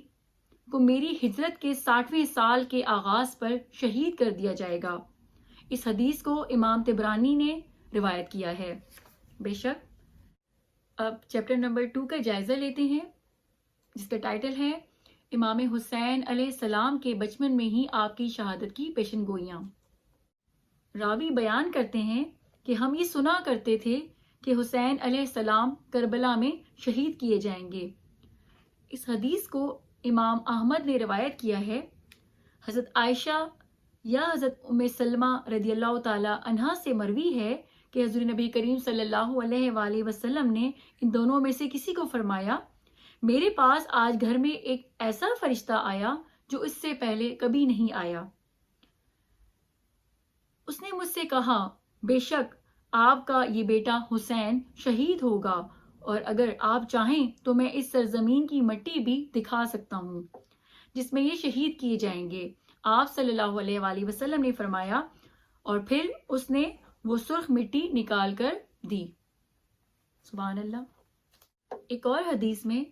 کو میری ہجرت کے 60ویں سال کے آغاز پر شہید کر دیا جائے گا۔ اس حدیث کو امام طبرانی نے روایت کیا ہے۔ بے شک۔ اب چیپٹر نمبر 2 کا جائزہ لیتے ہیں جس کا ٹائٹل ہے امام حسین علیہ السلام کے بچپن میں ہی آپ کی شہادت کی پیشن گوئیاں۔ راوی بیان کرتے ہیں کہ ہم یہ سنا کرتے تھے کہ حسین علیہ السلام کربلا میں شہید کیے جائیں گے۔ اس حدیث کو امام احمد نے روایت کیا ہے۔ حضرت عائشہ یا حضرت ام سلمہ رضی اللہ تعالی عنہا سے مروی ہے کہ حضور نبی کریم صلی اللہ علیہ وآلہ وسلم نے ان دونوں میں سے کسی کو فرمایا میرے پاس آج گھر میں ایک ایسا فرشتہ آیا جو اس سے پہلے کبھی نہیں آیا۔ اس نے مجھ سے کہا، بے شک آپ کا یہ بیٹا حسین شہید ہوگا، اور اگر آپ چاہیں تو میں اس سرزمین کی مٹی بھی دکھا سکتا ہوں جس میں یہ شہید کیے جائیں گے۔ آپ صلی اللہ علیہ وآلہ وسلم نے فرمایا، اور پھر اس نے وہ سرخ مٹی نکال کر دی۔ سبحان اللہ۔ ایک اور حدیث میں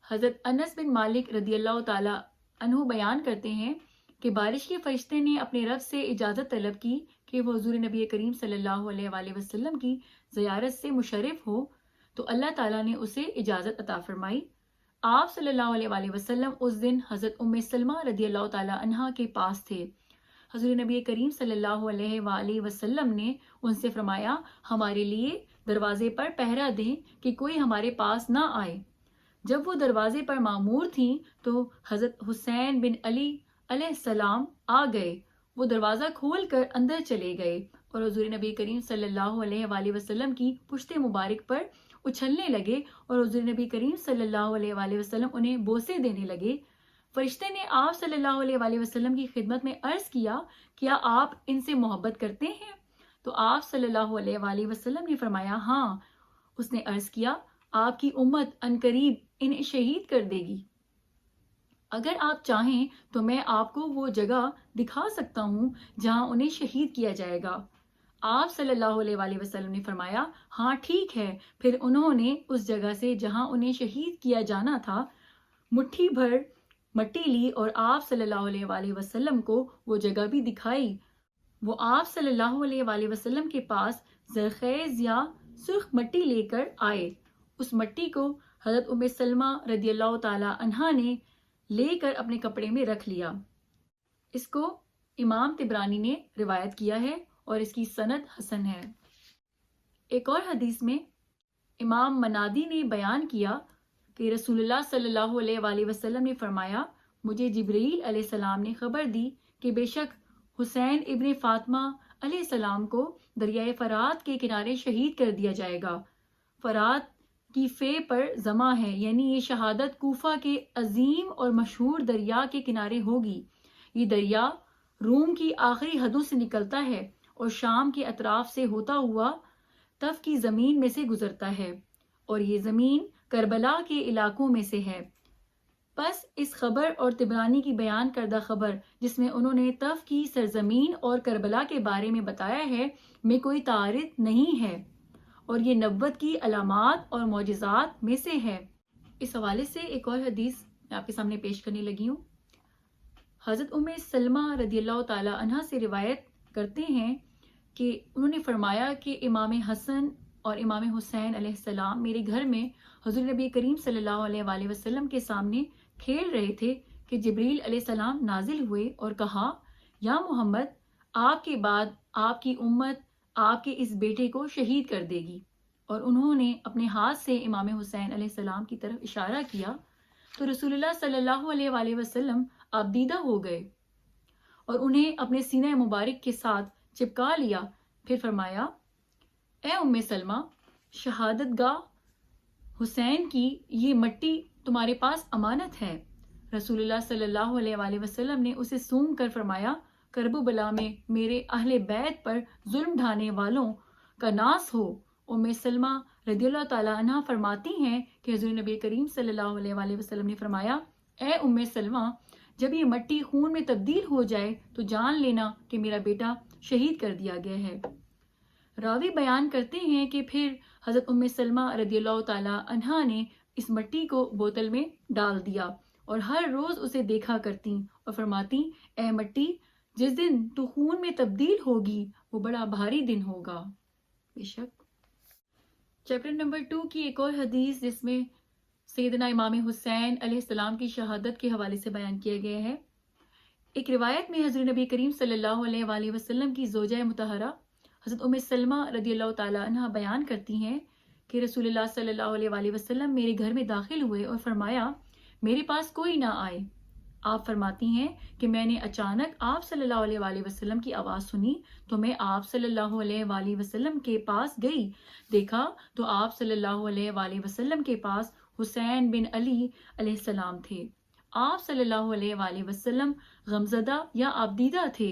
حضرت انس بن مالک رضی اللہ تعالی عنہ بیان کرتے ہیں کہ بارش کے فرشتے نے اپنے رب سے اجازت طلب کی کہ وہ حضور نبی کریم صلی اللہ علیہ وآلہ وسلم کی زیارت سے مشرف ہو، تو اللہ تعالیٰ نے اسے اجازت عطا فرمائی۔ آپ صلی اللہ علیہ وآلہ وسلم اس دن حضرت ام سلمہ رضی اللہ تعالیٰ عنہا کے پاس تھے۔ حضور نبی کریم صلی اللہ علیہ وآلہ وسلم نے ان سے فرمایا، ہمارے لیے دروازے پر پہرا دیں کہ کوئی ہمارے پاس نہ آئے۔ جب وہ دروازے پر مامور تھیں تو حضرت حسین بن علی علیہ السلام آ گئے۔ وہ دروازہ کھول کر اندر چلے گئے اور حضور نبی کریم صلی اللہ علیہ وآلہ وسلم کی پشت مبارک پر اچھلنے لگے، اور حضور نبی کریم صلی اللہ علیہ وآلہ وسلم انہیں بوسے دینے لگے۔ فرشتے نے آپ صلی اللہ علیہ وآلہ وسلم کی خدمت میں عرض کیا، کیا آپ ان سے محبت کرتے ہیں؟ تو آپ صلی اللہ علیہ وآلہ وسلم نے فرمایا، ہاں۔ اس نے عرض کیا، آپ کی امت عنقریب انہیں شہید کر دے گی۔ اگر آپ چاہیں تو میں آپ کو وہ جگہ دکھا سکتا ہوں جہاں انہیں شہید کیا جائے گا۔ آپ صلی اللہ علیہ وآلہ وسلم نے فرمایا، ہاں ٹھیک ہے۔ پھر انہوں نے اس جگہ سے جہاں انہیں شہید کیا جانا تھا مٹھی بھر مٹی لی اور آپ صلی اللہ علیہ وآلہ وسلم کو وہ جگہ بھی دکھائی۔ وہ آپ صلی اللہ علیہ وآلہ وسلم کے پاس زرخیز یا سرخ مٹی لے کر آئے۔ اس مٹی کو حضرت ام سلمہ رضی اللہ تعالی عنہا نے لے کر اپنے کپڑے میں رکھ لیا۔ اس کو امام طبرانی نے روایت کیا ہے اور اس کی سند حسن ہے۔ ایک اور حدیث میں امام منادی نے بیان کیا کہ رسول اللہ صلی اللہ علیہ وآلہ وسلم نے فرمایا، مجھے جبرائیل علیہ السلام نے خبر دی کہ بے شک حسین ابن فاطمہ علیہ السلام کو دریائے فرات کے کنارے شہید کر دیا جائے گا۔ فرات کی فے پر جمع ہے، یعنی یہ شہادت کوفہ کے عظیم اور مشہور دریا کے کنارے ہوگی۔ یہ دریا روم کی آخری حدوں سے نکلتا ہے اور شام کے اطراف سے ہوتا ہوا طف کی زمین میں سے گزرتا ہے، اور یہ زمین کربلا کے علاقوں میں سے ہے۔ پس اس خبر اور طبرانی کی بیان کردہ خبر جس میں انہوں نے طف کی سرزمین اور کربلا کے بارے میں بتایا ہے میں کوئی تعارض نہیں ہے، اور یہ نبوت کی علامات اور معجزات میں سے ہے۔ اس حوالے سے ایک اور حدیث میں آپ کے سامنے پیش کرنے لگی ہوں۔ حضرت ام سلمہ رضی اللہ تعالی عنہا سے روایت کرتے ہیں کہ انہوں نے فرمایا کہ امام حسن اور امام حسین علیہ السلام میرے گھر میں حضور نبی کریم صلی اللہ علیہ وآلہ وسلم کے سامنے کھیل رہے تھے کہ جبریل علیہ السلام نازل ہوئے اور کہا، یا محمد، آپ کے بعد آپ کی امت آپ کے اس بیٹے کو شہید کر دے گی۔ اور انہوں نے اپنے ہاتھ سے امام حسین علیہ السلام کی طرف اشارہ کیا تو رسول اللہ صلی اللہ علیہ وآلہ وسلم آبدیدہ ہو گئے اور انہیں اپنے سینہ مبارک کے ساتھ چپکا لیا۔ پھر فرمایا، اے ام سلمہ، شہادت گاہ حسین کی یہ مٹی تمہارے پاس امانت ہے۔ رسول اللہ صلی اللہ علیہ وآلہ وسلم نے اسے سونگ کر فرمایا، کرب و بلا میں میرے اہل بیت پر ظلم ڈھانے والوں کا ناس ہو۔ ام سلمہ رضی اللہ تعالیٰ عنہ فرماتی ہیں کہ حضور نبی کریم صلی اللہ علیہ وآلہ وسلم نے فرمایا، اے ام سلمہ، جب یہ مٹی خون میں تبدیل ہو جائے تو جان لینا کہ میرا بیٹا شہید کر دیا گیا ہے۔ راوی بیان کرتے ہیں کہ پھر حضرت ام سلمہ رضی اللہ تعالیٰ عنہا نے اس مٹی کو بوتل میں ڈال دیا اور ہر روز اسے دیکھا کرتی اور فرماتی، اے مٹی، جس دن تو خون میں تبدیل ہوگی وہ بڑا بھاری دن ہوگا۔ بے شک چیپٹر نمبر 2 کی ایک اور حدیث جس میں سیدنا امام حسین علیہ السلام کی شہادت کے حوالے سے بیان کیا گیا ہے۔ ایک روایت میں حضور نبی کریم صلی اللہ علیہ وآلہ وسلم کی زوجہ مطہرہ حضرت ام سلمہ رضی اللہ تعالی عنہا بیان کرتی ہیں کہ رسول اللہ صلی اللہ علیہ وآلہ وسلم میرے گھر میں داخل ہوئے اور فرمایا، میرے پاس کوئی نہ آئے۔ آپ فرماتی ہیں کہ میں نے اچانک آپ صلی اللہ علیہ وآلہ وسلم کی آواز سنی تو میں آپ صلی اللہ علیہ وآلہ وسلم کے پاس گئی، دیکھا تو آپ صلی اللہ علیہ وآلہ وسلم کے پاس حسین بن علی علیہ السلام تھے۔ آپ صلی اللہ علیہ وآلہ وسلم غمزدہ یا آبدیدہ تھے۔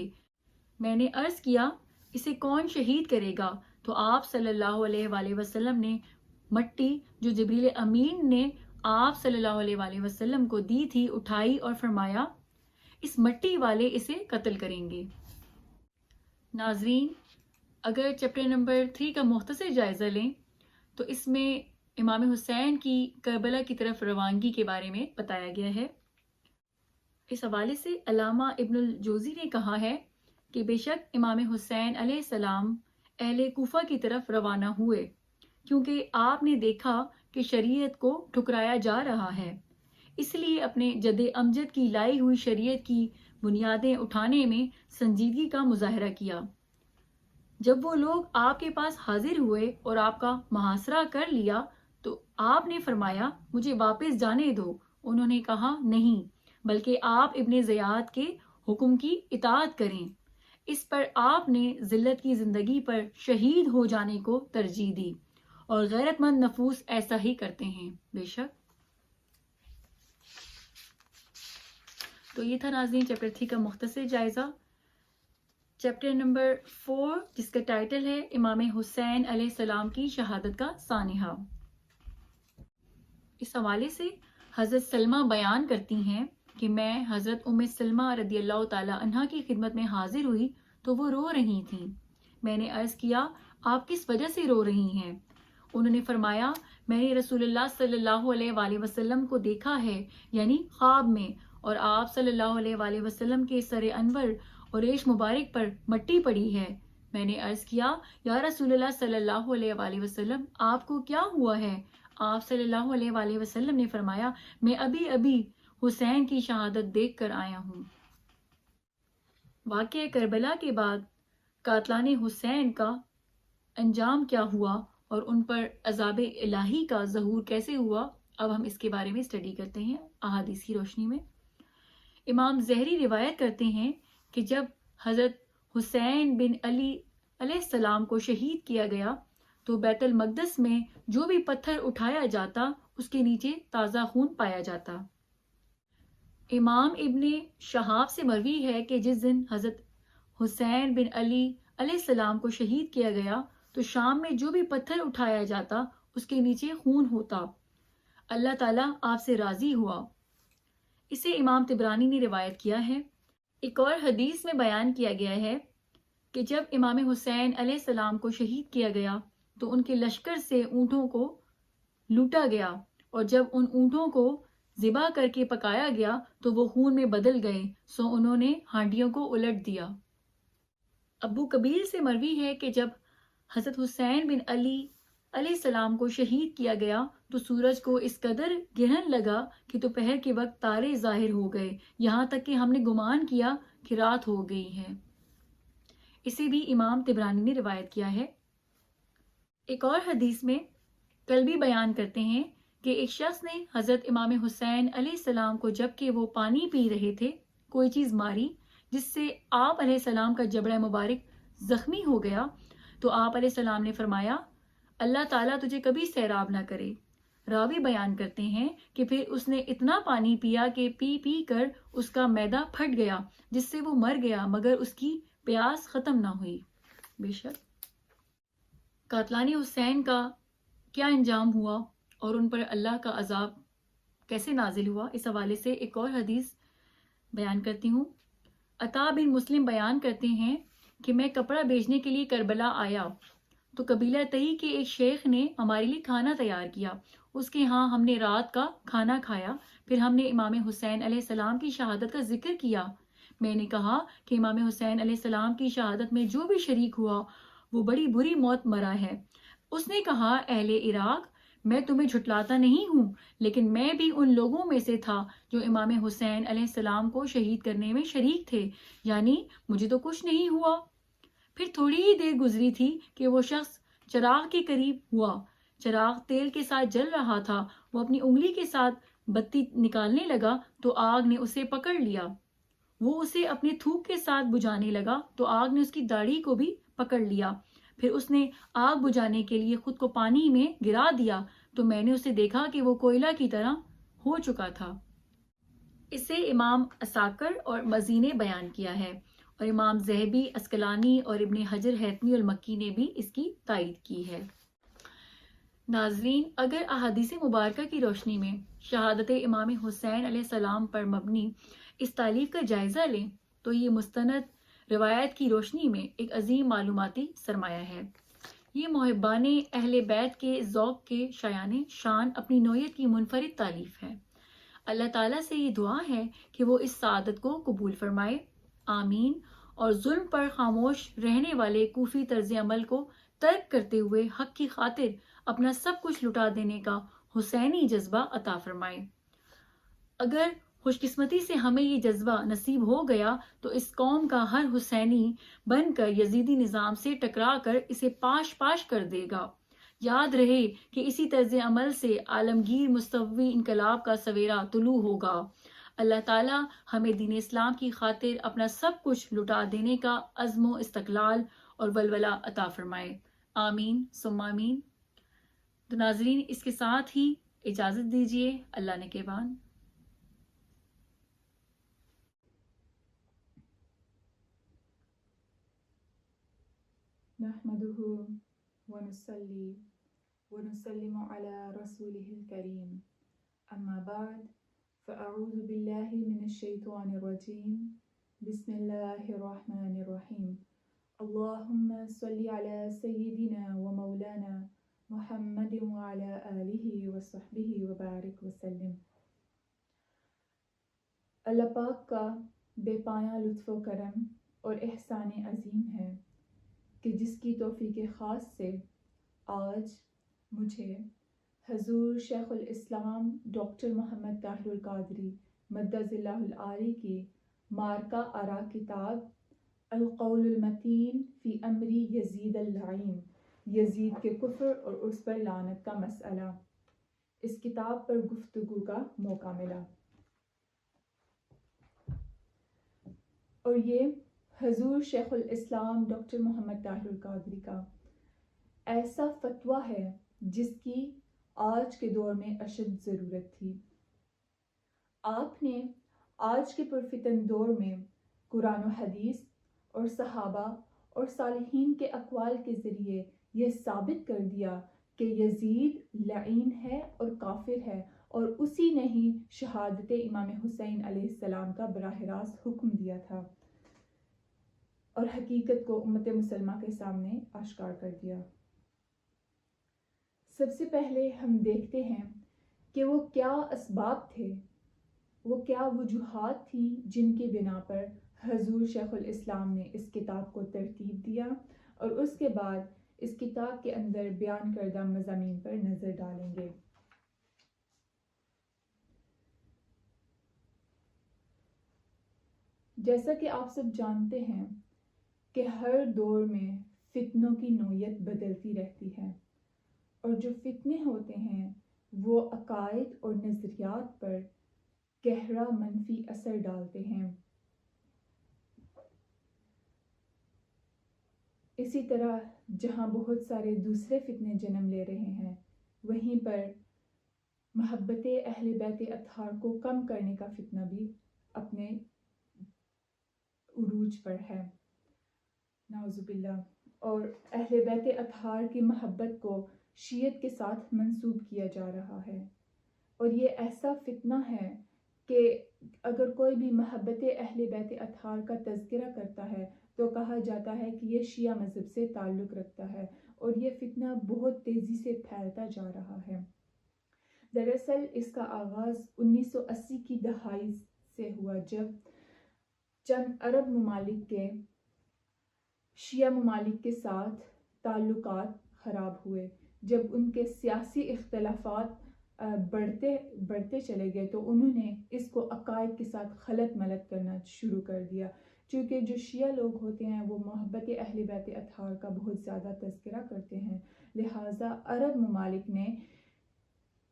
میں نے عرض کیا اسے کون شہید کرے گا؟ تو آپ صلی اللہ علیہ وآلہ وسلم نے مٹی جو جبریل امین نے آپ صلی اللہ علیہ وآلہ وسلم کو دی تھی اٹھائی اور فرمایا اس مٹی والے اسے قتل کریں گے۔ ناظرین، اگر چیپٹر نمبر 3 کا مختصر جائزہ لیں تو اس میں امام حسین کی کربلا کی طرف روانگی کے بارے میں بتایا گیا ہے۔ اس حوالے سے علامہ ابن الجوزی نے کہا ہے کہ بے شک امام حسین علیہ السلام اہل کوفہ کی طرف روانہ ہوئے کیونکہ آپ نے دیکھا کہ شریعت کو ٹھکرایا جا رہا ہے، اس لیے اپنے جد امجد کی لائی ہوئی شریعت کی بنیادیں اٹھانے میں سنجیدگی کا مظاہرہ کیا۔ جب وہ لوگ آپ کے پاس حاضر ہوئے اور آپ کا محاصرہ کر لیا تو آپ نے فرمایا مجھے واپس جانے دو۔ انہوں نے کہا نہیں، بلکہ آپ ابن زیاد کے حکم کی اطاعت کریں۔ اس پر آپ نے ذلت کی زندگی پر شہید ہو جانے کو ترجیح دی، اور غیرت مند نفوس ایسا ہی کرتے ہیں بے شک۔ تو یہ تھا ناظرین چیپٹر 3 کا مختصر جائزہ۔ چیپٹر نمبر 4 جس کا ٹائٹل ہے امام حسین علیہ السلام کی شہادت کا سانحہ۔ اس حوالے سے حضرت سلمہ بیان کرتی ہیں کہ میں حضرت ام سلمہ رضی اللہ تعالی عنہا کی خدمت میں حاضر ہوئی تو وہ رو رہی تھیں۔ میں نے عرض کیا آپ کس وجہ سے رو رہی ہیں؟ انہوں نے فرمایا میں نے رسول اللہ صلی اللہ علیہ وآلہ وسلم کو دیکھا ہے، یعنی خواب میں، اور آپ صلی اللہ علیہ وآلہ وسلم کے سر انور اور ریش مبارک پر مٹی پڑی ہے۔ میں نے عرض کیا یا رسول اللہ صلی اللہ علیہ وآلہ وسلم آپ کو کیا ہوا ہے؟ آپ صلی اللہ علیہ وآلہ وسلم نے فرمایا میں ابھی حسین کی شہادت دیکھ کر آیا ہوں۔ واقعہ کربلا کے بعد قاتلان حسین کا انجام کیا ہوا اور ان پر عذاب الہی کا ظہور کیسے ہوا، اب ہم اس کے بارے میں اسٹڈی کرتے ہیں احادیث کی روشنی میں۔ امام زہری روایت کرتے ہیں کہ جب حضرت حسین بن علی علیہ السلام کو شہید کیا گیا تو بیت المقدس میں جو بھی پتھر اٹھایا جاتا اس کے نیچے تازہ خون پایا جاتا۔ امام ابن شہاب سے مروی ہے کہ جس دن حضرت حسین بن علی علیہ السلام کو شہید کیا گیا تو شام میں جو بھی پتھر اٹھایا جاتا اس کے نیچے خون ہوتا۔ اللہ تعالیٰ آپ سے راضی ہوا۔ اسے امام طبرانی نے روایت کیا ہے۔ ایک اور حدیث میں بیان کیا گیا ہے کہ جب امام حسین علیہ السلام کو شہید کیا گیا تو ان کے لشکر سے اونٹوں کو لوٹا گیا، اور جب ان اونٹوں کو ذبح کر کے پکایا گیا تو وہ خون میں بدل گئے، سو انہوں نے ہانڈیوں کو الٹ دیا۔ ابو قبیل سے مروی ہے کہ جب حضرت حسین بن علی علیہ السلام کو شہید کیا گیا تو سورج کو اس قدر گرہن لگا کہ دوپہر کے وقت تارے ظاہر ہو گئے، یہاں تک کہ ہم نے گمان کیا کہ رات ہو گئی ہے۔ اسے بھی امام طبرانی نے روایت کیا ہے۔ ایک اور حدیث میں کلبی بیان کرتے ہیں کہ ایک شخص نے حضرت امام حسین علیہ السلام کو جب کہ وہ پانی پی رہے تھے کوئی چیز ماری جس سے آپ علیہ السلام کا جبڑہ مبارک زخمی ہو گیا، تو آپ علیہ السلام نے فرمایا اللہ تعالیٰ تجھے کبھی سیراب نہ کرے۔ راوی بیان کرتے ہیں کہ پھر اس نے اتنا پانی پیا کہ پی کر اس کا معدہ پھٹ گیا جس سے وہ مر گیا، مگر اس کی پیاس ختم نہ ہوئی۔ بے شک قاتلان حسین کا کیا انجام ہوا اور ان پر اللہ کا عذاب کیسے نازل ہوا، اس حوالے سے ایک اور حدیث بیان کرتی ہوں۔ عطا بن مسلم بیان کرتے ہیں کہ میں کپڑا بیچنے کے لیے کربلا آیا تو قبیلہ تئی کے ایک شیخ نے ہمارے لیے کھانا تیار کیا، اس کے ہاں ہم نے رات کا کھانا کھایا، پھر ہم نے امام حسین علیہ السلام کی شہادت کا ذکر کیا۔ میں نے کہا کہ امام حسین علیہ السلام کی شہادت میں جو بھی شریک ہوا وہ بڑی بری موت مرا ہے۔ اس نے کہا اہل عراق میں تمہیں جھٹلاتا نہیں ہوں، لیکن میں بھی ان لوگوں میں سے تھا جو امام حسین علیہ السلام کو شہید کرنے میں شریک تھے، یعنی مجھے تو کچھ نہیں ہوا۔ پھر تھوڑی ہی دیر گزری تھی کہ وہ شخص چراغ کے قریب ہوا، چراغ تیل کے ساتھ جل رہا تھا، وہ اپنی انگلی کے ساتھ بتی نکالنے لگا تو آگ نے اسے پکڑ لیا، وہ اسے اپنے تھوک کے ساتھ بجھانے لگا تو آگ نے اس کی داڑھی کو بھی پکڑ لیا، پھر اس نے آگ بجھانے کے لیے خود کو پانی میں گرا دیا، تو میں نے اسے دیکھا کہ وہ کوئلہ کی طرح ہو چکا تھا۔ اسے امام عساکر اور مزی نے بیان کیا ہے، اور امام ذہبی، عسقلانی اور ابن حجر حیثمی المکی نے بھی اس کی تائید کی ہے۔ ناظرین، اگر احادیث مبارکہ کی روشنی میں شہادت امام حسین علیہ السلام پر مبنی اس تالیف کا جائزہ لیں تو یہ مستند روایت کی روشنی میں ایک عظیم معلوماتی سرمایہ ہے۔ یہ محبان اہل بیت کے ذوق کے شایان شان اپنی نوعیت کی منفرد تالیف ہے۔ اللہ تعالیٰ سے یہ دعا ہے کہ وہ اس سعادت کو قبول فرمائے، آمین۔ اور ظلم پر خاموش رہنے والے کوفی طرز عمل کو ترک کرتے ہوئے حق کی خاطر اپنا سب کچھ لٹا دینے کا حسینی جذبہ عطا فرمائے۔ اگر خوش قسمتی سے ہمیں یہ جذبہ نصیب ہو گیا تو اس قوم کا ہر حسینی بن کر یزیدی نظام سے ٹکرا کر اسے پاش پاش کر دے گا۔ یاد رہے کہ اسی طرز عمل سے عالمگیر مستوی انقلاب کا سویرا طلوع ہوگا۔ اللہ تعالیٰ ہمیں دین اسلام کی خاطر اپنا سب کچھ لٹا دینے کا عزم و استقلال اور ولولہ عطا فرمائے، آمین ثم آمین۔ تو ناظرین، اس کے ساتھ ہی اجازت دیجیے، اللہ نے کہبان۔ نحمده ونصلي ونسلم على رسوله الكريم، أما بعد، فأعوذ بالله من الشيطان الرجيم، بسم الله الرحمن الرحيم، اللهم صل على سيدنا ومولانا محمد وعلى آله وصحبه وبارك وسلم۔ اللہ پاک کا بے پایاں لطف و کرم اور احسان عظیم ہے کہ جس کی توفیق خاص سے آج مجھے حضور شیخ الاسلام ڈاکٹر محمد طاہر القادری مدظ اللہ العالی کی مارکہ آرا کتاب القول المتین فی امری یزید اللعین، یزید کے کفر اور اس پر لعنت کا مسئلہ، اس کتاب پر گفتگو کا موقع ملا۔ اور یہ حضور شیخ الاسلام ڈاکٹر محمد طاہر القادری کا ایسا فتویٰ ہے جس کی آج کے دور میں اشد ضرورت تھی۔ آپ نے آج کے پرفتن دور میں قرآن و حدیث اور صحابہ اور صالحین کے اقوال کے ذریعے یہ ثابت کر دیا کہ یزید لعین ہے اور کافر ہے، اور اسی نے ہی شہادت امام حسین علیہ السلام کا براہ راست حکم دیا تھا اور حقیقت کو امت مسلمہ کے سامنے آشکار کر دیا۔ سب سے پہلے ہم دیکھتے ہیں کہ وہ کیا اسباب تھے، وہ کیا وجوہات تھیں جن کی بنا پر حضور شیخ الاسلام نے اس کتاب کو ترتیب دیا، اور اس کے بعد اس کتاب کے اندر بیان کردہ مضامین پر نظر ڈالیں گے۔ جیسا کہ آپ سب جانتے ہیں کہ ہر دور میں فتنوں کی نوعیت بدلتی رہتی ہے، اور جو فتنے ہوتے ہیں وہ عقائد اور نظریات پر گہرا منفی اثر ڈالتے ہیں۔ اسی طرح جہاں بہت سارے دوسرے فتنے جنم لے رہے ہیں، وہیں پر محبت اہل بیت اطہار کو کم کرنے کا فتنہ بھی اپنے عروج پر ہے، نعوذ باللہ۔ اور اہل بیت اطہار کی محبت کو شیعت کے ساتھ منسوب کیا جا رہا ہے، اور یہ ایسا فتنہ ہے کہ اگر کوئی بھی محبت اہل بیت اطہار کا تذکرہ کرتا ہے تو کہا جاتا ہے کہ یہ شیعہ مذہب سے تعلق رکھتا ہے، اور یہ فتنہ بہت تیزی سے پھیلتا جا رہا ہے۔ دراصل اس کا آغاز 1980 کی دہائی سے ہوا، جب چند عرب ممالک کے شیعہ ممالک کے ساتھ تعلقات خراب ہوئے۔ جب ان کے سیاسی اختلافات بڑھتے چلے گئے تو انہوں نے اس کو عقائد کے ساتھ خلط ملط کرنا شروع کر دیا، چونکہ جو شیعہ لوگ ہوتے ہیں وہ محبت اہل بیت اطہار کا بہت زیادہ تذکرہ کرتے ہیں، لہٰذا عرب ممالک نے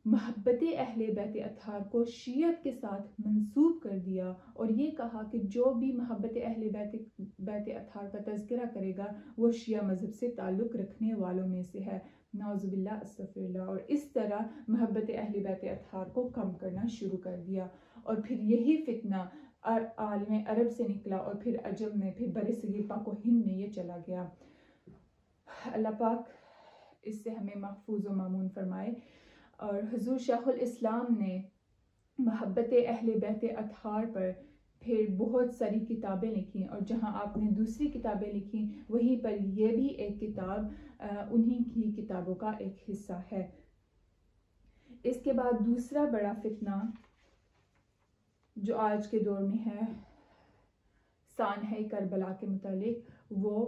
محبت اہل بیت اطہار کو شیعت کے ساتھ منسوب کر دیا، اور یہ کہا کہ جو بھی محبت اہل بیت اطہار کا تذکرہ کرے گا وہ شیعہ مذہب سے تعلق رکھنے والوں میں سے ہے، نعوذ باللہ استغفر اللہ، اور اس طرح محبت اہل بیت اطہار کو کم کرنا شروع کر دیا۔ اور پھر یہی فتنہ عالم عرب سے نکلا اور پھر عجم میں، پھر برصغیر پاک و ہند میں یہ چلا گیا۔ اللہ پاک اس سے ہمیں محفوظ و مامون فرمائے۔ اور حضور شیخ الاسلام نے محبت اہل بیت اطہار پر پھر بہت ساری کتابیں لکھیں، اور جہاں آپ نے دوسری کتابیں لکھیں وہیں پر یہ بھی ایک کتاب انہی کی کتابوں کا ایک حصہ ہے۔ اس کے بعد دوسرا بڑا فتنہ جو آج کے دور میں ہے سانحہ کربلا کے متعلق، وہ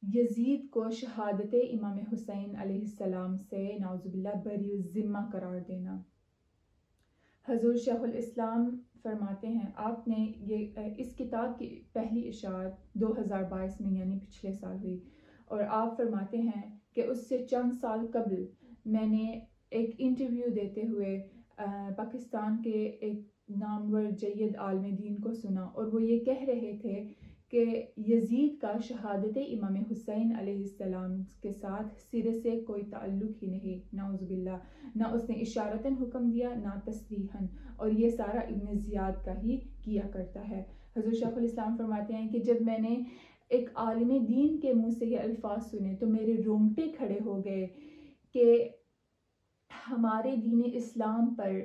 یزید کو شہادت امام حسین علیہ السلام سے نعوذ باللہ بری الذمہ قرار دینا۔ حضور شیخ الاسلام فرماتے ہیں، آپ نے اس کتاب کی پہلی اشاعت 2022 میں یعنی پچھلے سال ہوئی، اور آپ فرماتے ہیں کہ اس سے چند سال قبل میں نے ایک انٹرویو دیتے ہوئے پاکستان کے ایک نامور جید عالم دین کو سنا، اور وہ یہ کہہ رہے تھے کہ یزید کا شہادت امام حسین علیہ السلام کے ساتھ سرے سے کوئی تعلق ہی نہیں، نعوذ باللہ، نہ اس نے اشارتاً حکم دیا نہ تصریحاً، اور یہ سارا ابن زیاد کا ہی کیا کرتا ہے۔ حضور شیخ الاسلام فرماتے ہیں کہ جب میں نے ایک عالم دین کے منہ سے یہ الفاظ سنے تو میرے رونگٹے کھڑے ہو گئے کہ ہمارے دین اسلام پر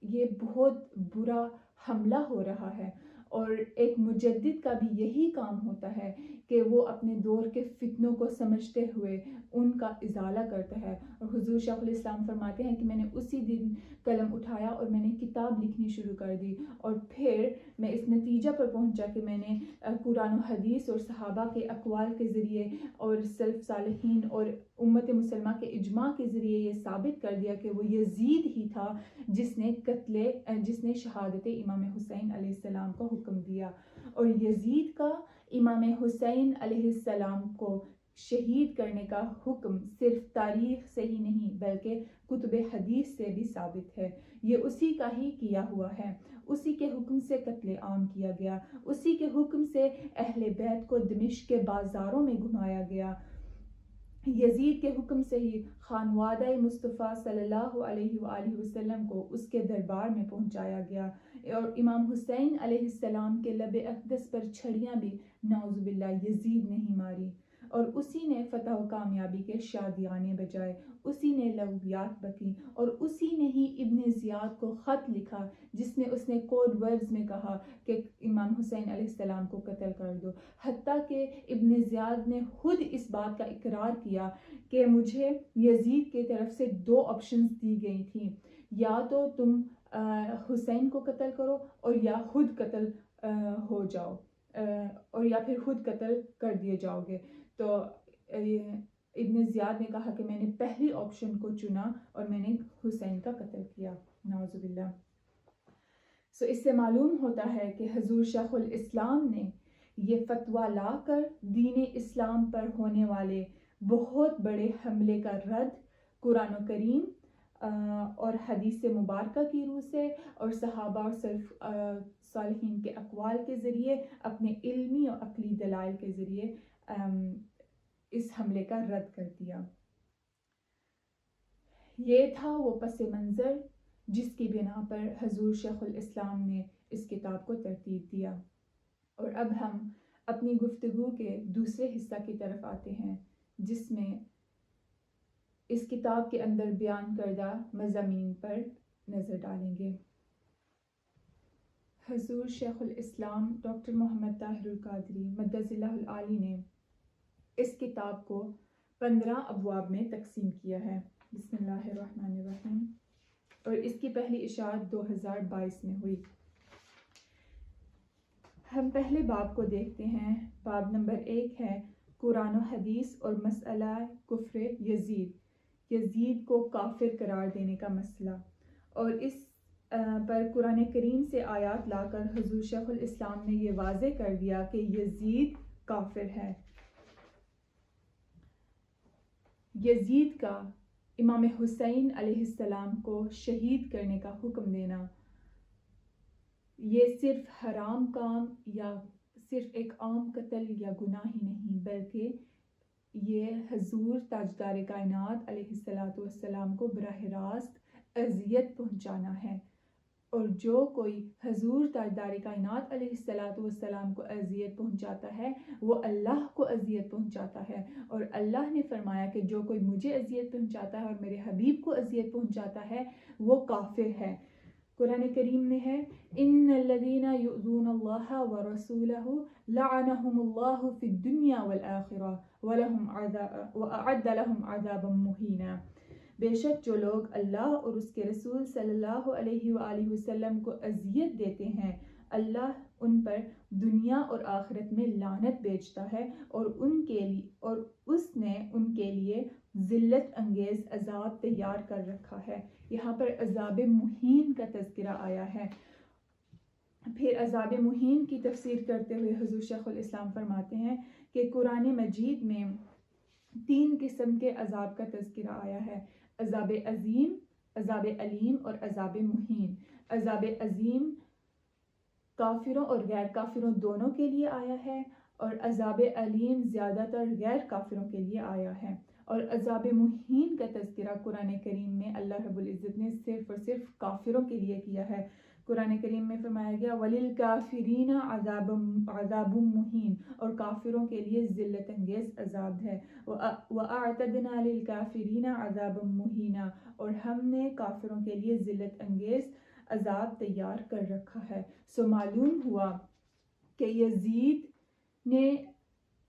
یہ بہت برا حملہ ہو رہا ہے، اور ایک مجدد کا بھی یہی کام ہوتا ہے کہ وہ اپنے دور کے فتنوں کو سمجھتے ہوئے ان کا ازالہ کرتا ہے۔ اور حضور شیخ الاسلام فرماتے ہیں کہ میں نے اسی دن قلم اٹھایا اور میں نے کتاب لکھنی شروع کر دی، اور پھر میں اس نتیجہ پر پہنچا کہ میں نے قرآن و حدیث اور صحابہ کے اقوال کے ذریعے اور سلف صالحین اور امت مسلمہ کے اجماع کے ذریعے یہ ثابت کر دیا کہ وہ یزید ہی تھا جس نے شہادت امام حسین علیہ السلام کو حکم دیا، اور یزید کا امام حسین علیہ السلام کو شہید کرنے کا حکم صرف تاریخ سے ہی نہیں بلکہ کتب حدیث سے بھی ثابت ہے۔ یہ اسی کا ہی کیا ہوا ہے، اسی کے حکم سے قتل عام کیا گیا، اسی کے حکم سے اہل بیت کو دمشق کے بازاروں میں گھمایا گیا، یزید کے حکم سے ہی خانوادہ مصطفیٰ صلی اللہ علیہ وآلہ وسلم کو اس کے دربار میں پہنچایا گیا، اور امام حسین علیہ السلام کے لب اقدس پر چھڑیاں بھی نعوذ باللہ یزید نہیں ماری، اور اسی نے فتح و کامیابی کے شادیانے بجائے، اسی نے لغویات بکیں، اور اسی نے ہی ابن زیاد کو خط لکھا جس میں اس نے کوڈ ورڈز میں کہا کہ امام حسین علیہ السلام کو قتل کر دو، حتیٰ کہ ابن زیاد نے خود اس بات کا اقرار کیا کہ مجھے یزید کی طرف سے 2 آپشنز دی گئی تھیں، یا تو تم حسین کو قتل کرو اور یا خود قتل ہو جاؤ، اور یا پھر خود قتل کر دیے جاؤ گے۔ تو ابن زیاد نے کہا کہ میں نے پہلی آپشن کو چنا اور میں نے حسین کا قتل کیا، نعوذ باللہ۔ اس سے معلوم ہوتا ہے کہ حضور شیخ الاسلام نے یہ فتویٰ لا کر دین اسلام پر ہونے والے بہت بڑے حملے کا رد قرآن و کریم اور حدیث مبارکہ کی روح سے اور صحابہ اور سلف صالحین کے اقوال کے ذریعے اپنے علمی اور عقلی دلائل کے ذریعے اس حملے کا رد کر دیا۔ یہ تھا وہ پس منظر جس کی بنا پر حضور شیخ الاسلام نے اس کتاب کو ترتیب دیا۔ اور اب ہم اپنی گفتگو کے دوسرے حصہ کی طرف آتے ہیں جس میں اس کتاب کے اندر بیان کردہ مضامین پر نظر ڈالیں گے۔ حضور شیخ الاسلام ڈاکٹر محمد طاہر القادری مدظ اللہ العالی نے اس کتاب کو 15 ابواب میں تقسیم کیا ہے۔ بسم اللہ الرحمن الرحیم، اور اس کی پہلی اشاعت 2022 میں ہوئی۔ ہم پہلے باب کو دیکھتے ہیں۔ باب نمبر 1 ہے قرآن و حدیث اور مسئلہ کفر یزید کو کافر قرار دینے کا مسئلہ، اور اس پر قرآن کریم سے آیات لا کر حضور شیخ الاسلام نے یہ واضح کر دیا کہ یزید کافر ہے۔ یزید کا امام حسین علیہ السلام کو شہید کرنے کا حکم دینا یہ صرف حرام کام یا صرف ایک عام قتل یا گناہ ہی نہیں بلکہ یہ حضور تاجدار کائنات علیہ السلام کو براہ راست اذیت پہنچانا ہے، اور جو کوئی حضور تاجدار کائنات علیہ السلام کو اذیت پہنچاتا ہے وہ اللہ کو اذیت پہنچاتا ہے، اور اللہ نے فرمایا کہ جو کوئی مجھے اذیت پہنچاتا ہے اور میرے حبیب کو اذیت پہنچاتا ہے وہ کافر ہے۔ قرآن کریم میں ہے ان الذین یؤذون اللہ ورسولہ لعنہم اللہ فی الدنیا والآخرہ وأعد لهم عذابا مہینا۔ بے شک جو لوگ اللہ اور اس کے رسول صلی اللہ علیہ وآلہ وسلم کو اذیت دیتے ہیں اللہ ان پر دنیا اور آخرت میں لعنت بھیجتا ہے، اور اس نے ان کے لیے ذلت انگیز عذاب تیار کر رکھا ہے۔ یہاں پر عذاب مہین کا تذکرہ آیا ہے۔ پھر عذاب مہین کی تفسیر کرتے ہوئے حضور شیخ الاسلام فرماتے ہیں کہ قرآن مجید میں 3 قسم کے عذاب کا تذکرہ آیا ہے: عذاب عظیم، عذاب علیم اور عذاب مہین۔ عذاب عظیم کافروں اور غیر کافروں دونوں کے لیے آیا ہے، اور عذاب علیم زیادہ تر غیر کافروں کے لیے آیا ہے، اور عذاب مہین کا تذکرہ قرآن کریم میں اللہ رب العزت نے صرف اور صرف کافروں کے لیے کیا ہے۔ قرآن کریم میں فرمایا گیا وَلِلْكَافِرِينَ عَذَابٌ مُّهِينٌ، اور کافروں کے لیے ذلت انگیز عذاب ہے۔ وَأَعْتَدْنَا لِلْكَافِرِينَ عَذَابًا مُّهِينًا، اور ہم نے کافروں کے لیے ذلت انگیز عذاب تیار کر رکھا ہے۔ سو معلوم ہوا کہ یزید نے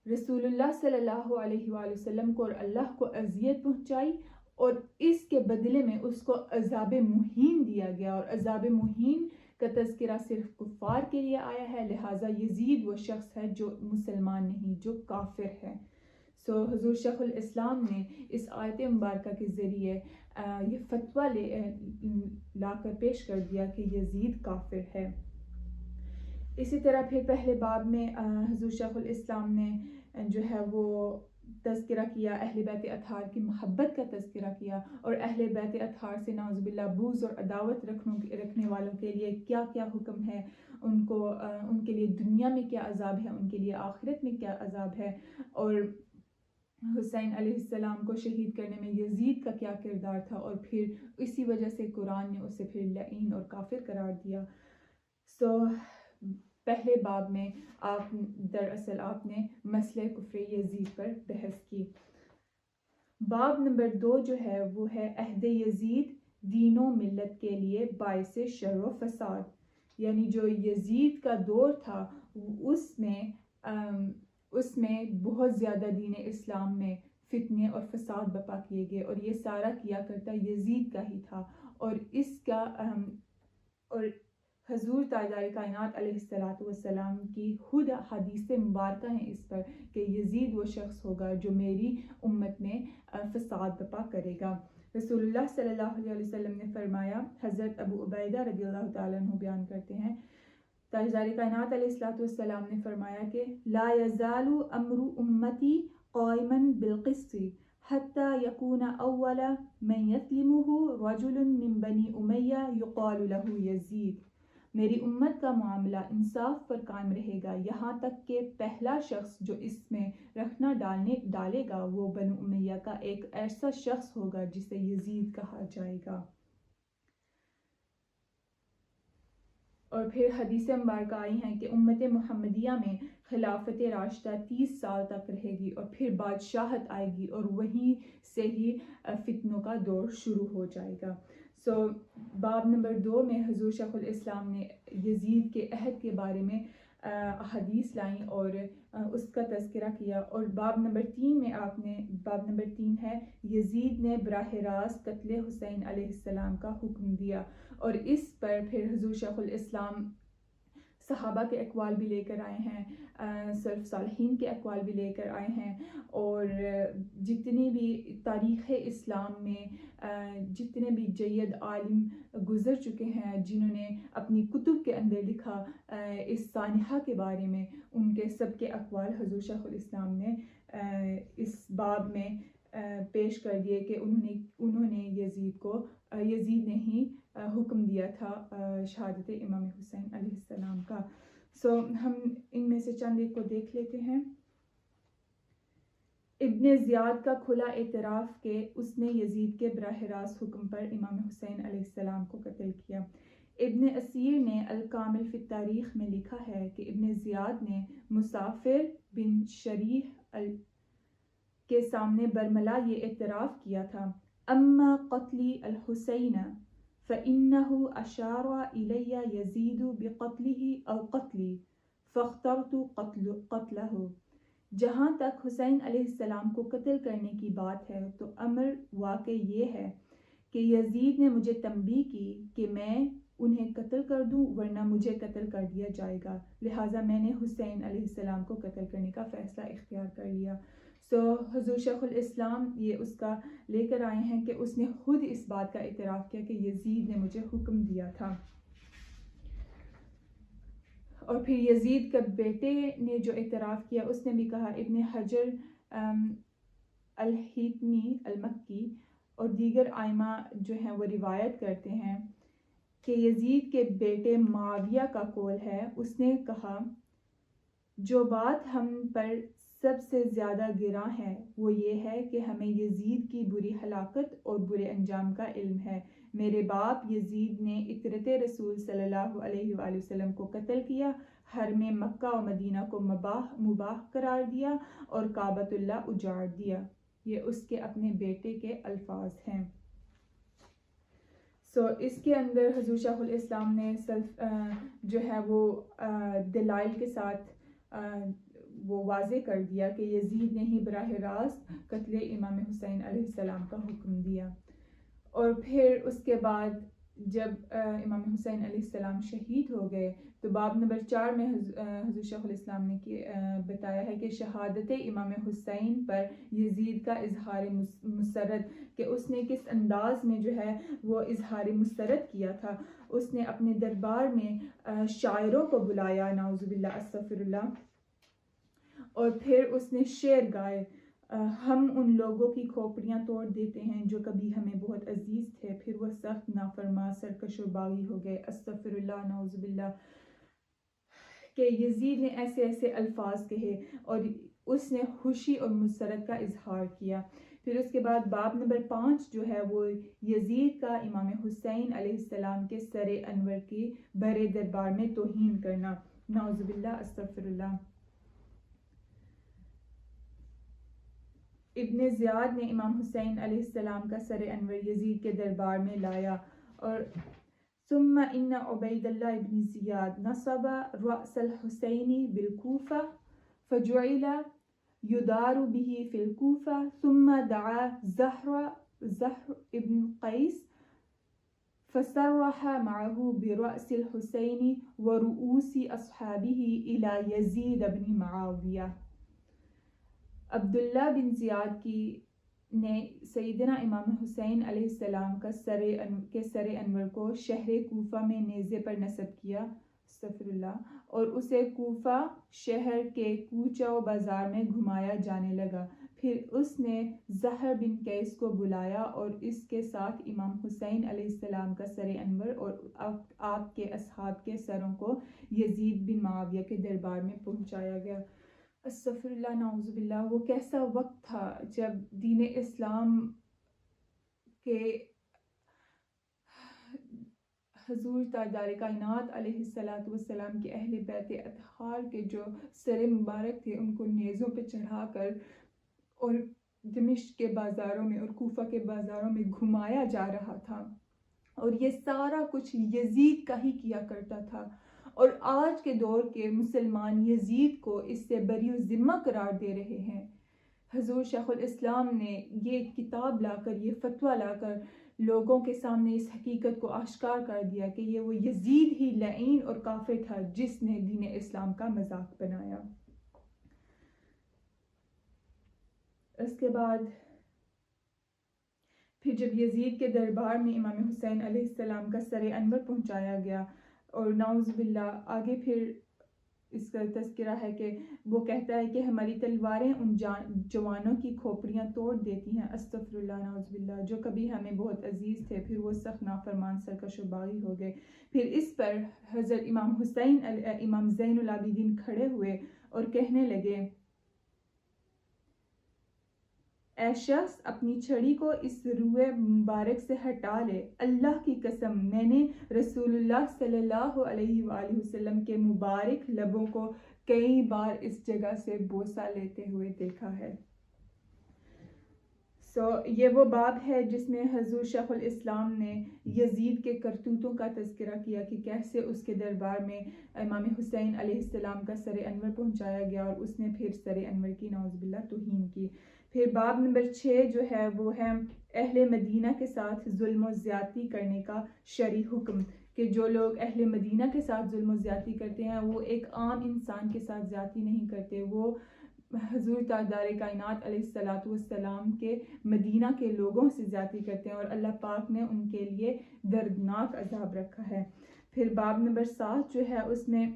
رسول اللہ صلی اللہ علیہ وآلہ وسلم کو اور اللہ کو اذیت پہنچائی، اور اس کے بدلے میں اس کو عذاب مہین دیا گیا، اور عذاب مہین کا تذکرہ صرف کفار کے لیے آیا ہے، لہٰذا یزید وہ شخص ہے جو مسلمان نہیں، جو کافر ہے۔ سو حضور شیخ الاسلام نے اس آیت مبارکہ کے ذریعے یہ فتویٰ لا کر پیش کر دیا کہ یزید کافر ہے۔ اسی طرح پھر پہلے باب میں حضور شیخ الاسلام نے جو ہے وہ تذکرہ کیا، اہل بیت اطہار کی محبت کا تذکرہ کیا، اور اہل بیت اطہار سے نعوذ باللہ بغض اور عداوت رکھنے والوں کے لیے کیا کیا حکم ہے، ان کے لیے دنیا میں کیا عذاب ہے، ان کے لیے آخرت میں کیا عذاب ہے، اور حسین علیہ السلام کو شہید کرنے میں یزید کا کیا کردار تھا، اور پھر اسی وجہ سے قرآن نے اسے پھر لعین اور کافر قرار دیا۔ سو پہلے باب میں دراصل آپ نے مسئلہ کفر یزید پر بحث کی۔ باب نمبر 2 جو ہے وہ ہے عہد یزید دین و ملت کے لیے باعث شر و فساد، یعنی جو یزید کا دور تھا اس میں بہت زیادہ دین اسلام میں فتنے اور فساد برپا کیے گئے، اور یہ سارا کیا کرتا یزید کا ہی تھا، اور حضور تاجدار کائنات علیہ السلام کی خود حدیث مبارکہ ہیں اس پر کہ یزید وہ شخص ہوگا جو میری امت میں فساد برپا کرے گا۔ رسول اللہ صلی اللہ علیہ وسلم نے فرمایا، حضرت ابو عبیدہ رضی اللہ تعالیٰ عنہ بیان کرتے ہیں، تاجدار کائنات علیہ السلام نے فرمایا کہ لا یزال امر امتی قائما بالقسط حتی یکون اول من یسلمہ رجل من بنی امیہ یقال لہ یزید، میری امت کا معاملہ انصاف پر قائم رہے گا یہاں تک کہ پہلا شخص جو اس میں رکھنا ڈالے گا وہ بنو امیہ کا ایک ایسا شخص ہوگا جسے یزید کہا جائے گا۔ اور پھر حدیث مبارکہ آئی ہیں کہ امت محمدیہ میں خلافت راشدہ 30 سال تک رہے گی، اور پھر بادشاہت آئے گی، اور وہیں سے ہی فتنوں کا دور شروع ہو جائے گا۔ سو باب نمبر 2 میں حضور شیخ الاسلام نے یزید کے عہد کے بارے میں حدیث لائیں اور اس کا تذکرہ کیا، اور باب نمبر 3 ہے یزید نے براہ راست قتل حسین علیہ السلام کا حکم دیا، اور اس پر پھر حضور شیخ الاسلام صحابہ کے اقوال بھی لے کر آئے ہیں، سلف صالحین کے اقوال بھی لے کر آئے ہیں، اور جتنی بھی تاریخ اسلام میں جتنے بھی جید عالم گزر چکے ہیں جنہوں نے اپنی کتب کے اندر لکھا اس سانحہ کے بارے میں، ان کے سب کے اقوال حضور شیخ الاسلام نے اس باب میں پیش کر دیے کہ انہوں نے یزید نے ہی حکم دیا تھا شہادت امام حسین علیہ السلام کا۔ ہم ان میں سے چند ایک کو دیکھ لیتے ہیں. ابن زیاد کا کھلا اعتراف کہ اس نے یزید کے براہ راست حکم پر امام حسین علیہ السلام کو قتل کیا. ابن اسیر نے الکامل فی التاریخ میں لکھا ہے کہ ابن زیاد نے مسافر بن شریح کے سامنے برملا یہ اعتراف کیا تھا: اما قتلی الحسین فإنه أشار إلي يزيد بقتله أو قتلی فاخترت قتله. جہاں تک حسین علیہ السلام کو قتل کرنے کی بات ہے تو امر واقع یہ ہے کہ یزید نے مجھے تنبیہ کی کہ میں انہیں قتل کر دوں ورنہ مجھے قتل کر دیا جائے گا، لہٰذا میں نے حسین علیہ السلام کو قتل کرنے کا فیصلہ اختیار کر لیا. حضور شیخ الاسلام یہ اس کا لے کر آئے ہیں کہ اس نے خود اس بات کا اعتراف کیا کہ یزید نے مجھے حکم دیا تھا. اور پھر یزید کے بیٹے نے جو اعتراف کیا اس نے بھی کہا. ابن حجر الہیتمی المکی اور دیگر ائمہ جو ہیں وہ روایت کرتے ہیں کہ یزید کے بیٹے معاویہ کا قول ہے، اس نے کہا جو بات ہم پر سب سے زیادہ گراں ہے وہ یہ ہے کہ ہمیں یزید کی بری ہلاکت اور برے انجام کا علم ہے. میرے باپ یزید نے اطرت رسول صلی اللہ علیہ وآلہ وسلم کو قتل کیا، حرم مکہ و مدینہ کو مباح قرار دیا اور کعبۃ اللہ اجاڑ دیا. یہ اس کے اپنے بیٹے کے الفاظ ہیں. اس کے اندر حضور شیخ الاسلام نے جو ہے وہ دلائل کے ساتھ وہ واضح کر دیا کہ یزید نے ہی براہ راست قتل امام حسین علیہ السلام کا حکم دیا. اور پھر اس کے بعد جب امام حسین علیہ السلام شہید ہو گئے تو باب نمبر 4 میں حضور شیخ الاسلام نے بتایا ہے کہ شہادت امام حسین پر یزید کا اظہار مسرت کہ اس نے کس انداز میں جو ہے وہ اظہار مسرت کیا تھا. اس نے اپنے دربار میں شاعروں کو بلایا، نعوذ باللہ استغفر اللہ، اور پھر اس نے شعر گائے: ہم ان لوگوں کی کھوپڑیاں توڑ دیتے ہیں جو کبھی ہمیں بہت عزیز تھے، پھر وہ سخت نافرمان سرکش و باغی ہو گئے، استغفر اللہ، نعوذ باللہ. کہ یزید نے ایسے ایسے الفاظ کہے اور اس نے خوشی اور مسرت کا اظہار کیا. پھر اس کے بعد باب نمبر 5 جو ہے وہ یزید کا امام حسین علیہ السلام کے سر انور کی بڑے دربار میں توہین کرنا، نعوذ باللہ استغفر اللہ. ابن زیاد نے امام حسین علیہ السلام کا سر انور یزید کے دربار میں لایا اور ثم ان عبید اللہ ابن زیاد نصب رأس الحسین بالکوفہ فجعل یدار به فی الکوفہ ثم دعا زہر ابن قیس فصرح معه برأس الحسین ورؤوس اصحابہ الى یزید بن معاویہ. عبداللہ بن زیاد نے سیدنا امام حسین علیہ السلام کا سر انور کو شہر کوفہ میں نیزے پر نصب کیا، استغفر اللہ، اور اسے کوفہ شہر کے کوچہ و بازار میں گھمایا جانے لگا. پھر اس نے زہر بن قیس کو بلایا اور اس کے ساتھ امام حسین علیہ السلام کا سر انور اور آپ کے اصحاب کے سروں کو یزید بن معاویہ کے دربار میں پہنچایا گیا. استغفر اللہ، نعوذ باللہ. وہ کیسا وقت تھا جب دین اسلام کے حضور تاجدار کائنات علیہ السلام کے اہل بیت اطہار کے جو سر مبارک تھے ان کو نیزوں پہ چڑھا کر اور دمشق کے بازاروں میں اور کوفہ کے بازاروں میں گھمایا جا رہا تھا، اور یہ سارا کچھ یزید کا ہی کیا کرتا تھا. اور آج کے دور کے مسلمان یزید کو اس سے بری ذمہ قرار دے رہے ہیں. حضور شیخ الاسلام نے یہ کتاب لا کر، یہ فتویٰ لا کر لوگوں کے سامنے اس حقیقت کو آشکار کر دیا کہ یہ وہ یزید ہی لعین اور کافر تھا جس نے دین اسلام کا مذاق بنایا. اس کے بعد پھر جب یزید کے دربار میں امام حسین علیہ السلام کا سر انور پہنچایا گیا اور نعوذ باللہ آگے پھر اس کا تذکرہ ہے کہ وہ کہتا ہے کہ ہماری تلواریں ان جوانوں کی کھوپڑیاں توڑ دیتی ہیں، استغفر اللہ نعوذ باللہ، جو کبھی ہمیں بہت عزیز تھے، پھر وہ سخت نافرمان سرکش و باغی ہو گئے۔ پھر اس پر حضرت امام حسین امام زین العابدین کھڑے ہوئے اور کہنے لگے، اے شخص اپنی چھڑی کو اس روئے مبارک سے ہٹا لے، اللہ کی قسم میں نے رسول اللہ صلی اللہ علیہ وآلہ وسلم کے مبارک لبوں کو کئی بار اس جگہ سے بوسہ لیتے ہوئے دیکھا ہے۔ یہ وہ باب ہے جس میں حضور شیخ الاسلام نے یزید کے کرتوتوں کا تذکرہ کیا کہ کیسے اس کے دربار میں امام حسین علیہ السلام کا سر انور پہنچایا گیا اور اس نے پھر سر انور کی نعوذ باللہ توہین کی۔ پھر باب نمبر 6 جو ہے وہ ہے اہل مدینہ کے ساتھ ظلم و زیادتی کرنے کا شرعی حکم، کہ جو لوگ اہل مدینہ کے ساتھ ظلم و زیادتی کرتے ہیں وہ ایک عام انسان کے ساتھ زیادتی نہیں کرتے، وہ حضور تاجدار کائنات علیہ السلام کے مدینہ کے لوگوں سے زیادتی کرتے ہیں اور اللہ پاک نے ان کے لیے دردناک عذاب رکھا ہے۔ پھر باب نمبر 7 جو ہے اس میں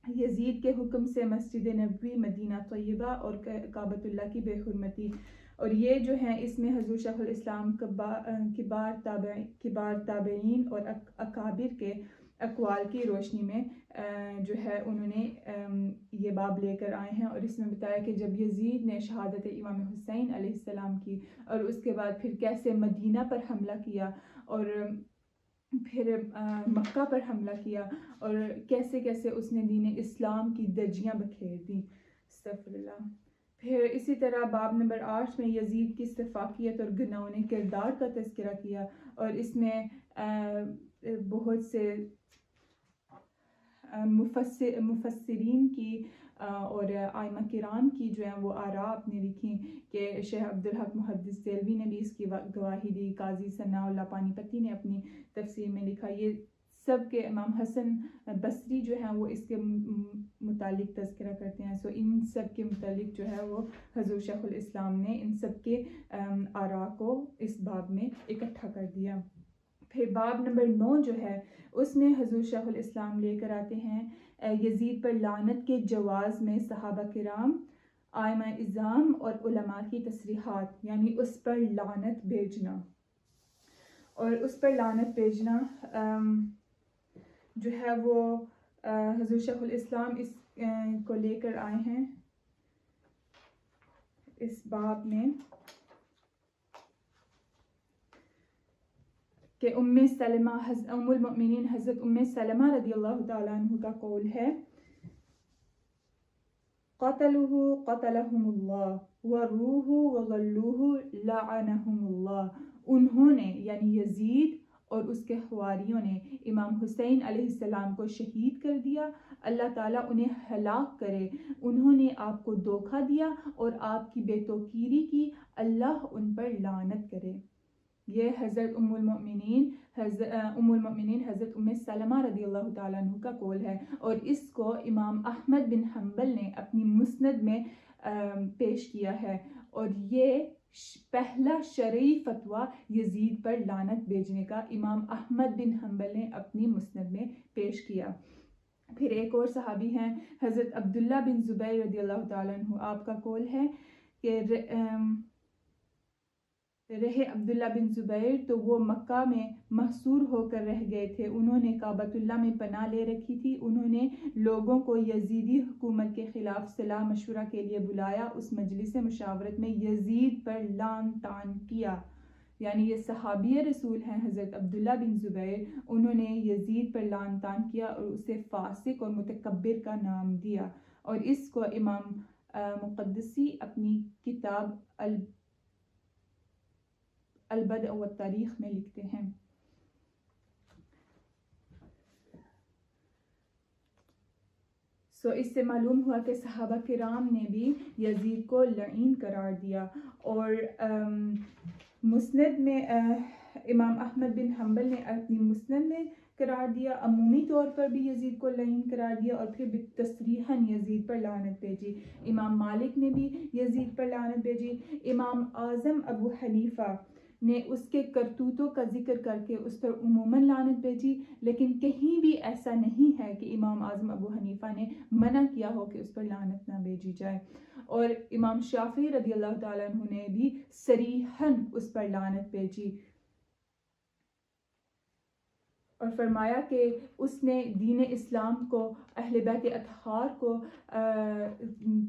یزید کے حکم سے مسجد نبوی، مدینہ طیبہ اور کعبۃ اللہ کی بے حرمتی، اور یہ جو ہیں اس میں حضور شیخ الاسلام کبار تابعین اور اکابر کے اقوال کی روشنی میں جو ہے انہوں نے یہ باب لے کر آئے ہیں، اور اس میں بتایا کہ جب یزید نے شہادت امام حسین علیہ السلام کی اور اس کے بعد پھر کیسے مدینہ پر حملہ کیا اور پھر مکہ پر حملہ کیا اور کیسے کیسے اس نے دین اسلام کی دجیاں بکھیر دیں، استغفر اللہ۔ پھر اسی طرح باب نمبر 8 میں یزید کی صفاقیت اور گناؤنے کردار کا تذکرہ کیا، اور اس میں بہت سے مفسرین کی اور ائمہ کرام کی جو ہیں وہ آراء اپنی لکھی، کہ شیخ عبدالحق محدث دہلوی نے بھی اس کی گواہی دی، قاضی ثناء اللہ پانی پتی نے اپنی تفسیر میں لکھا، یہ سب کے امام حسن بصری جو ہیں وہ اس کے متعلق تذکرہ کرتے ہیں۔ ان سب کے متعلق جو ہے وہ حضور شیخ الاسلام نے ان سب کے آراء کو اس باب میں اکٹھا کر دیا۔ پھر باب نمبر 9 جو ہے اس میں حضور شیخ الاسلام لے کر آتے ہیں یزید پر لعنت کے جواز میں صحابہ کرام، ائمہ اعظام اور علماء کی تصریحات، یعنی اس پر لعنت بھیجنا، اور اس پر لعنت بھیجنا جو ہے وہ حضور شیخ الاسلام اس کو لے کر آئے ہیں اس باب میں، کہ ام المؤمنین حضرت ام سلمہ رضی اللہ تعالیٰ عنہ کا قول ہے، قتلوہ قتلہم اللہ وروہ وغلوہ لعنہم اللہ، انہوں نے یعنی یزید اور اس کے حواریوں نے امام حسین علیہ السلام کو شہید کر دیا، اللہ تعالیٰ انہیں ہلاک کرے، انہوں نے آپ کو دھوکہ دیا اور آپ کی بے توقیری کی، اللہ ان پر لعنت کرے۔ یہ حضرت ام المؤمنین حضرت ام سلمہ رضی اللہ تعالیٰ عنہ کا قول ہے، اور اس کو امام احمد بن حنبل نے اپنی مسند میں پیش کیا ہے، اور یہ پہلا شرعی فتویٰ یزید پر لعنت بھیجنے کا امام احمد بن حنبل نے اپنی مسند میں پیش کیا۔ پھر ایک اور صحابی ہیں حضرت عبداللہ بن زبیر رضی اللہ تعالیٰ عنہ، آپ کا قول ہے کہ رہے عبداللہ بن زبیر تو وہ مکہ میں محصور ہو کر رہ گئے تھے، انہوں نے کعبۃ اللہ میں پناہ لے رکھی تھی، انہوں نے لوگوں کو یزیدی حکومت کے خلاف صلاح مشورہ کے لیے بلایا، اس مجلس مشاورت میں یزید پر لعن طعن کیا، یعنی یہ صحابی رسول ہیں حضرت عبداللہ بن زبیر، انہوں نے یزید پر لعن طعن کیا اور اسے فاسق اور متکبر کا نام دیا، اور اس کو امام مقدسی اپنی کتاب البدء والتاریخ میں لکھتے ہیں۔ اس سے معلوم ہوا کہ صحابہ کرام نے بھی یزید کو لعین قرار دیا، اور مسند میں امام احمد بن حنبل نے اپنی مسند میں قرار دیا، عمومی طور پر بھی یزید کو لعین قرار دیا، اور پھر تصریحاً یزید پر لعنت بھیجی۔ امام مالک نے بھی یزید پر لعنت بھیجی، امام اعظم ابو حنیفہ نے اس کے کرتوتوں کا ذکر کر کے اس پر عموماً لعنت بھیجی، لیکن کہیں بھی ایسا نہیں ہے کہ امام اعظم ابو حنیفہ نے منع کیا ہو کہ اس پر لعنت نہ بھیجی جائے، اور امام شافعی رضی اللہ تعالیٰ عنہ نے بھی صریحاً اس پر لعنت بھیجی اور فرمایا کہ اس نے دین اسلام کو، اہل بیت اطہار کو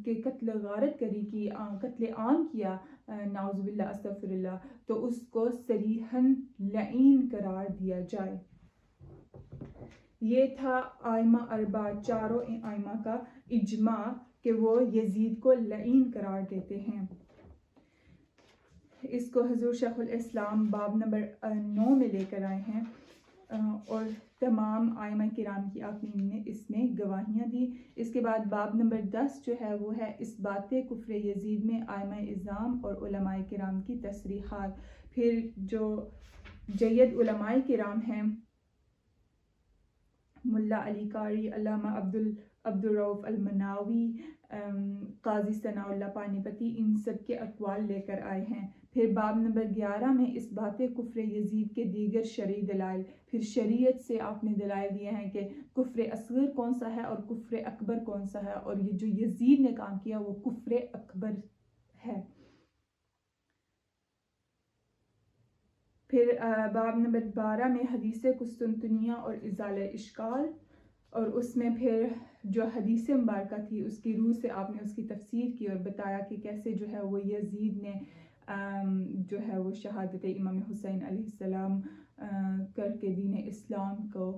کہ قتل غارت کری کی، قتل عام کیا، نعوذ باللہ استغفر اللہ، تو اس کو صریحاً لعین قرار دیا جائے۔ یہ تھا ائمہ اربعہ، چاروں ائمہ کا اجماع کہ وہ یزید کو لعین قرار دیتے ہیں۔ اس کو حضور شیخ الاسلام باب نمبر 9 میں لے کر آئے ہیں، اور تمام ائمہ کرام کی آپ نے اس میں گواہیاں دی۔ اس کے بعد باب نمبر 10 جو ہے وہ ہے اس بات کفر یزید میں ائمہ اعظام اور علماء کرام کی تصریحات۔ پھر جو جید علماء کرام ہیں، ملا علی قاری، علامہ عبدالرؤف المناوی، قاضی ثناء اللہ پانی پتی، ان سب کے اقوال لے کر آئے ہیں۔ پھر باب نمبر 11 میں اس بات کفر یزید کے دیگر شرعی دلائل، پھر شریعت سے آپ نے دلائل دیے ہیں کہ کفر اصغر کون سا ہے اور کفر اکبر کون سا ہے، اور یہ جو یزید نے کام کیا وہ کفر اکبر ہے۔ پھر باب نمبر 12 میں حدیث قسطنطنیہ اور ازالہ اشکال، اور اس میں پھر جو حدیث مبارکہ تھی اس کی روح سے آپ نے اس کی تفسیر کی اور بتایا کہ کیسے جو ہے وہ یزید نے جو ہے وہ شہادت امام حسین علیہ السلام کر کے دین اسلام کو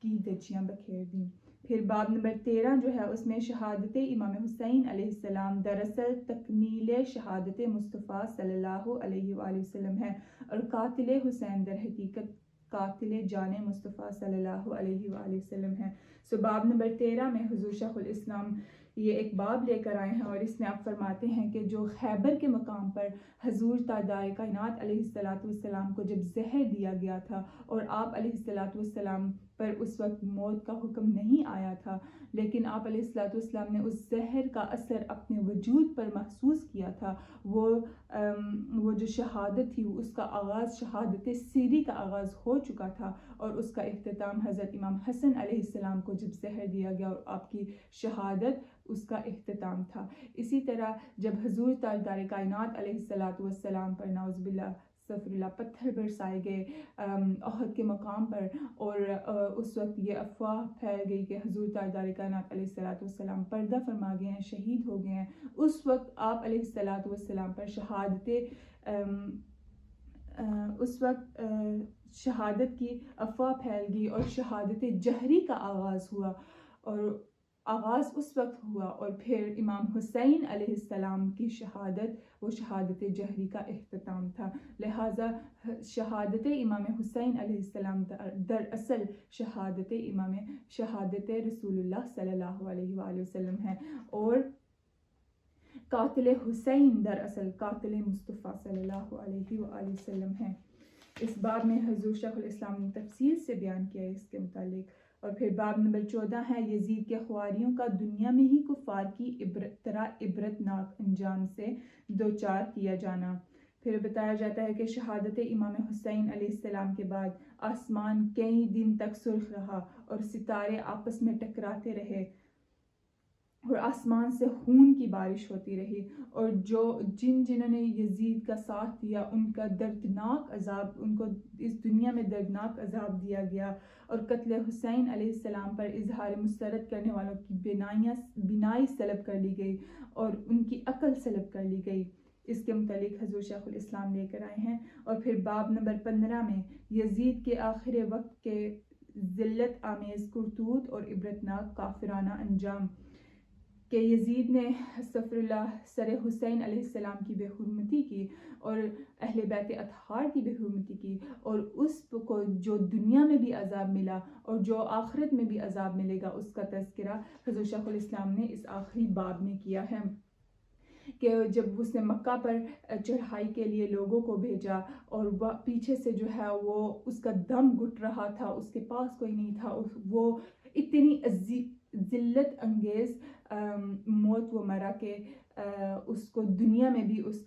کی دھجیاں بکھیر دیں۔ پھر باب نمبر 13 جو ہے اس میں شہادت امام حسین علیہ السلام دراصل تکمیل شہادت مصطفیٰ صلی اللہ علیہ وآلہ وسلم ہے، اور قاتل حسین در حقیقت قاتل جان مصطفیٰ صلی اللہ علیہ وآلہ وسلم ہے۔ سو باب نمبر 13 میں حضور شیخ الاسلام یہ ایک باب لے کر آئے ہیں، اور اس میں آپ فرماتے ہیں کہ جو خیبر کے مقام پر حضور تاجدار کائنات علیہ السلام کو جب زہر دیا گیا تھا اور آپ علیہ السلام پر اس وقت موت کا حکم نہیں آیا تھا، لیکن آپ علیہ السلام نے اس زہر کا اثر اپنے وجود پر محسوس کیا تھا، وہ جو شہادت تھی اس کا آغاز، شہادت سری کا آغاز ہو چکا تھا، اور اس کا اختتام حضرت امام حسن علیہ السلام کو جب زہر دیا گیا اور آپ کی شہادت اس کا اختتام تھا۔ اسی طرح جب حضور تاجدار کائنات علیہ السلام پر نعوذ باللہ استغفر اللہ پتھر برسائے گئے احد کے مقام پر، اور اس وقت یہ افواہ پھیل گئی کہ حضور تاجدار کائنات علیہ السلام پردہ فرما گئے ہیں، شہید ہو گئے ہیں، اس وقت آپ علیہ السلام پر شہادت کی افواہ پھیل گئی اور شہادت جہری کا آغاز ہوا، اور آغاز اس وقت ہوا، اور پھر امام حسین علیہ السلام کی شہادت وہ شہادت جہری کا اختتام تھا۔ لہٰذا شہادت امام حسین علیہ السلام دراصل شہادت رسول اللہ صلی اللہ علیہ وآلہ وسلم ہے، اور قاتل حسین دراصل قاتل مصطفیٰ صلی اللہ علیہ وآلہ وسلم ہے۔ اس باب میں حضور شیخ الاسلام نے تفصیل سے بیان کیا ہے اس کے متعلق۔ اور پھر باب نمبر 14 ہے یزید کے خواریوں کا دنیا میں ہی کفار کی عبرتناک انجام سے دوچار کیا جانا۔ پھر بتایا جاتا ہے کہ شہادت امام حسین علیہ السلام کے بعد آسمان کئی دن تک سرخ رہا اور ستارے آپس میں ٹکراتے رہے اور آسمان سے خون کی بارش ہوتی رہی، اور جنہوں نے یزید کا ساتھ دیا ان کا دردناک عذاب، ان کو اس دنیا میں دردناک عذاب دیا گیا، اور قتل حسین علیہ السلام پر اظہار مسرت کرنے والوں کی بینائی سلب کر لی گئی اور ان کی عقل سلب کر لی گئی۔ اس کے متعلق حضور شیخ الاسلام لے کر آئے ہیں۔ اور پھر باب نمبر 15 میں یزید کے آخر وقت کے ذلت آمیز کرتوت اور عبرتناک کافرانہ انجام، کہ یزید نے استغفر اللہ سر حسین علیہ السلام کی بے حرمتی کی اور اہل بیت اطہار کی بے حرمتی کی، اور اس کو جو دنیا میں بھی عذاب ملا اور جو آخرت میں بھی عذاب ملے گا اس کا تذکرہ حضور شیخ الاسلام نے اس آخری باب میں کیا ہے، کہ جب اس نے مکہ پر چڑھائی کے لیے لوگوں کو بھیجا اور وہ پیچھے سے جو ہے وہ اس کا دم گھٹ رہا تھا، اس کے پاس کوئی نہیں تھا، وہ اتنی ذلت انگیز موت وہ مرا کہ اس کو دنیا میں بھی اس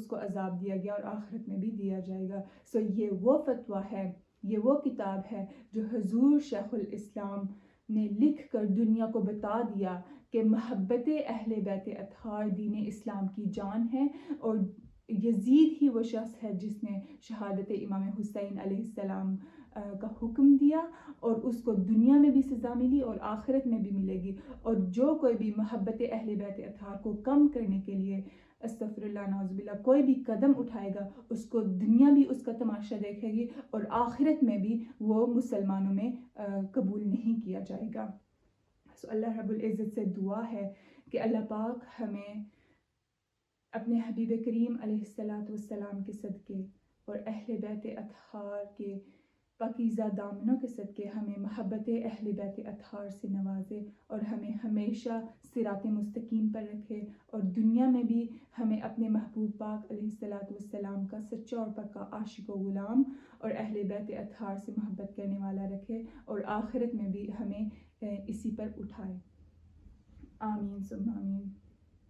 کو عذاب دیا گیا اور آخرت میں بھی دیا جائے گا. سو یہ وہ فتویٰ ہے، یہ وہ کتاب ہے جو حضور شیخ الاسلام نے لکھ کر دنیا کو بتا دیا کہ محبت اہل بیت اطہار دین اسلام کی جان ہے، اور یزید ہی وہ شخص ہے جس نے شہادت امام حسین علیہ السلام کا حکم دیا، اور اس کو دنیا میں بھی سزا ملی اور آخرت میں بھی ملے گی. اور جو کوئی بھی محبت اہل بیت اطہار کو کم کرنے کے لیے استغفر اللہ نعوذ باللہ کوئی بھی قدم اٹھائے گا، اس کو دنیا بھی اس کا تماشا دیکھے گی اور آخرت میں بھی وہ مسلمانوں میں قبول نہیں کیا جائے گا. سو اللہ رب العزت سے دعا ہے کہ اللہ پاک ہمیں اپنے حبیب کریم علیہ السلام کے صدقے اور اہل بیت اطہار کے پاکیزہ دامنوں کے صدقے ہمیں محبت اہل بیت اطہار سے نوازے، اور ہمیں ہمیشہ صراط مستقیم پر رکھے، اور دنیا میں بھی ہمیں اپنے محبوب پاک علیہ السلام کا سچا اور پکا عاشق و غلام اور اہل بیت اطہار سے محبت کرنے والا رکھے، اور آخرت میں بھی ہمیں اسی پر اٹھائے. آمین ثم آمین.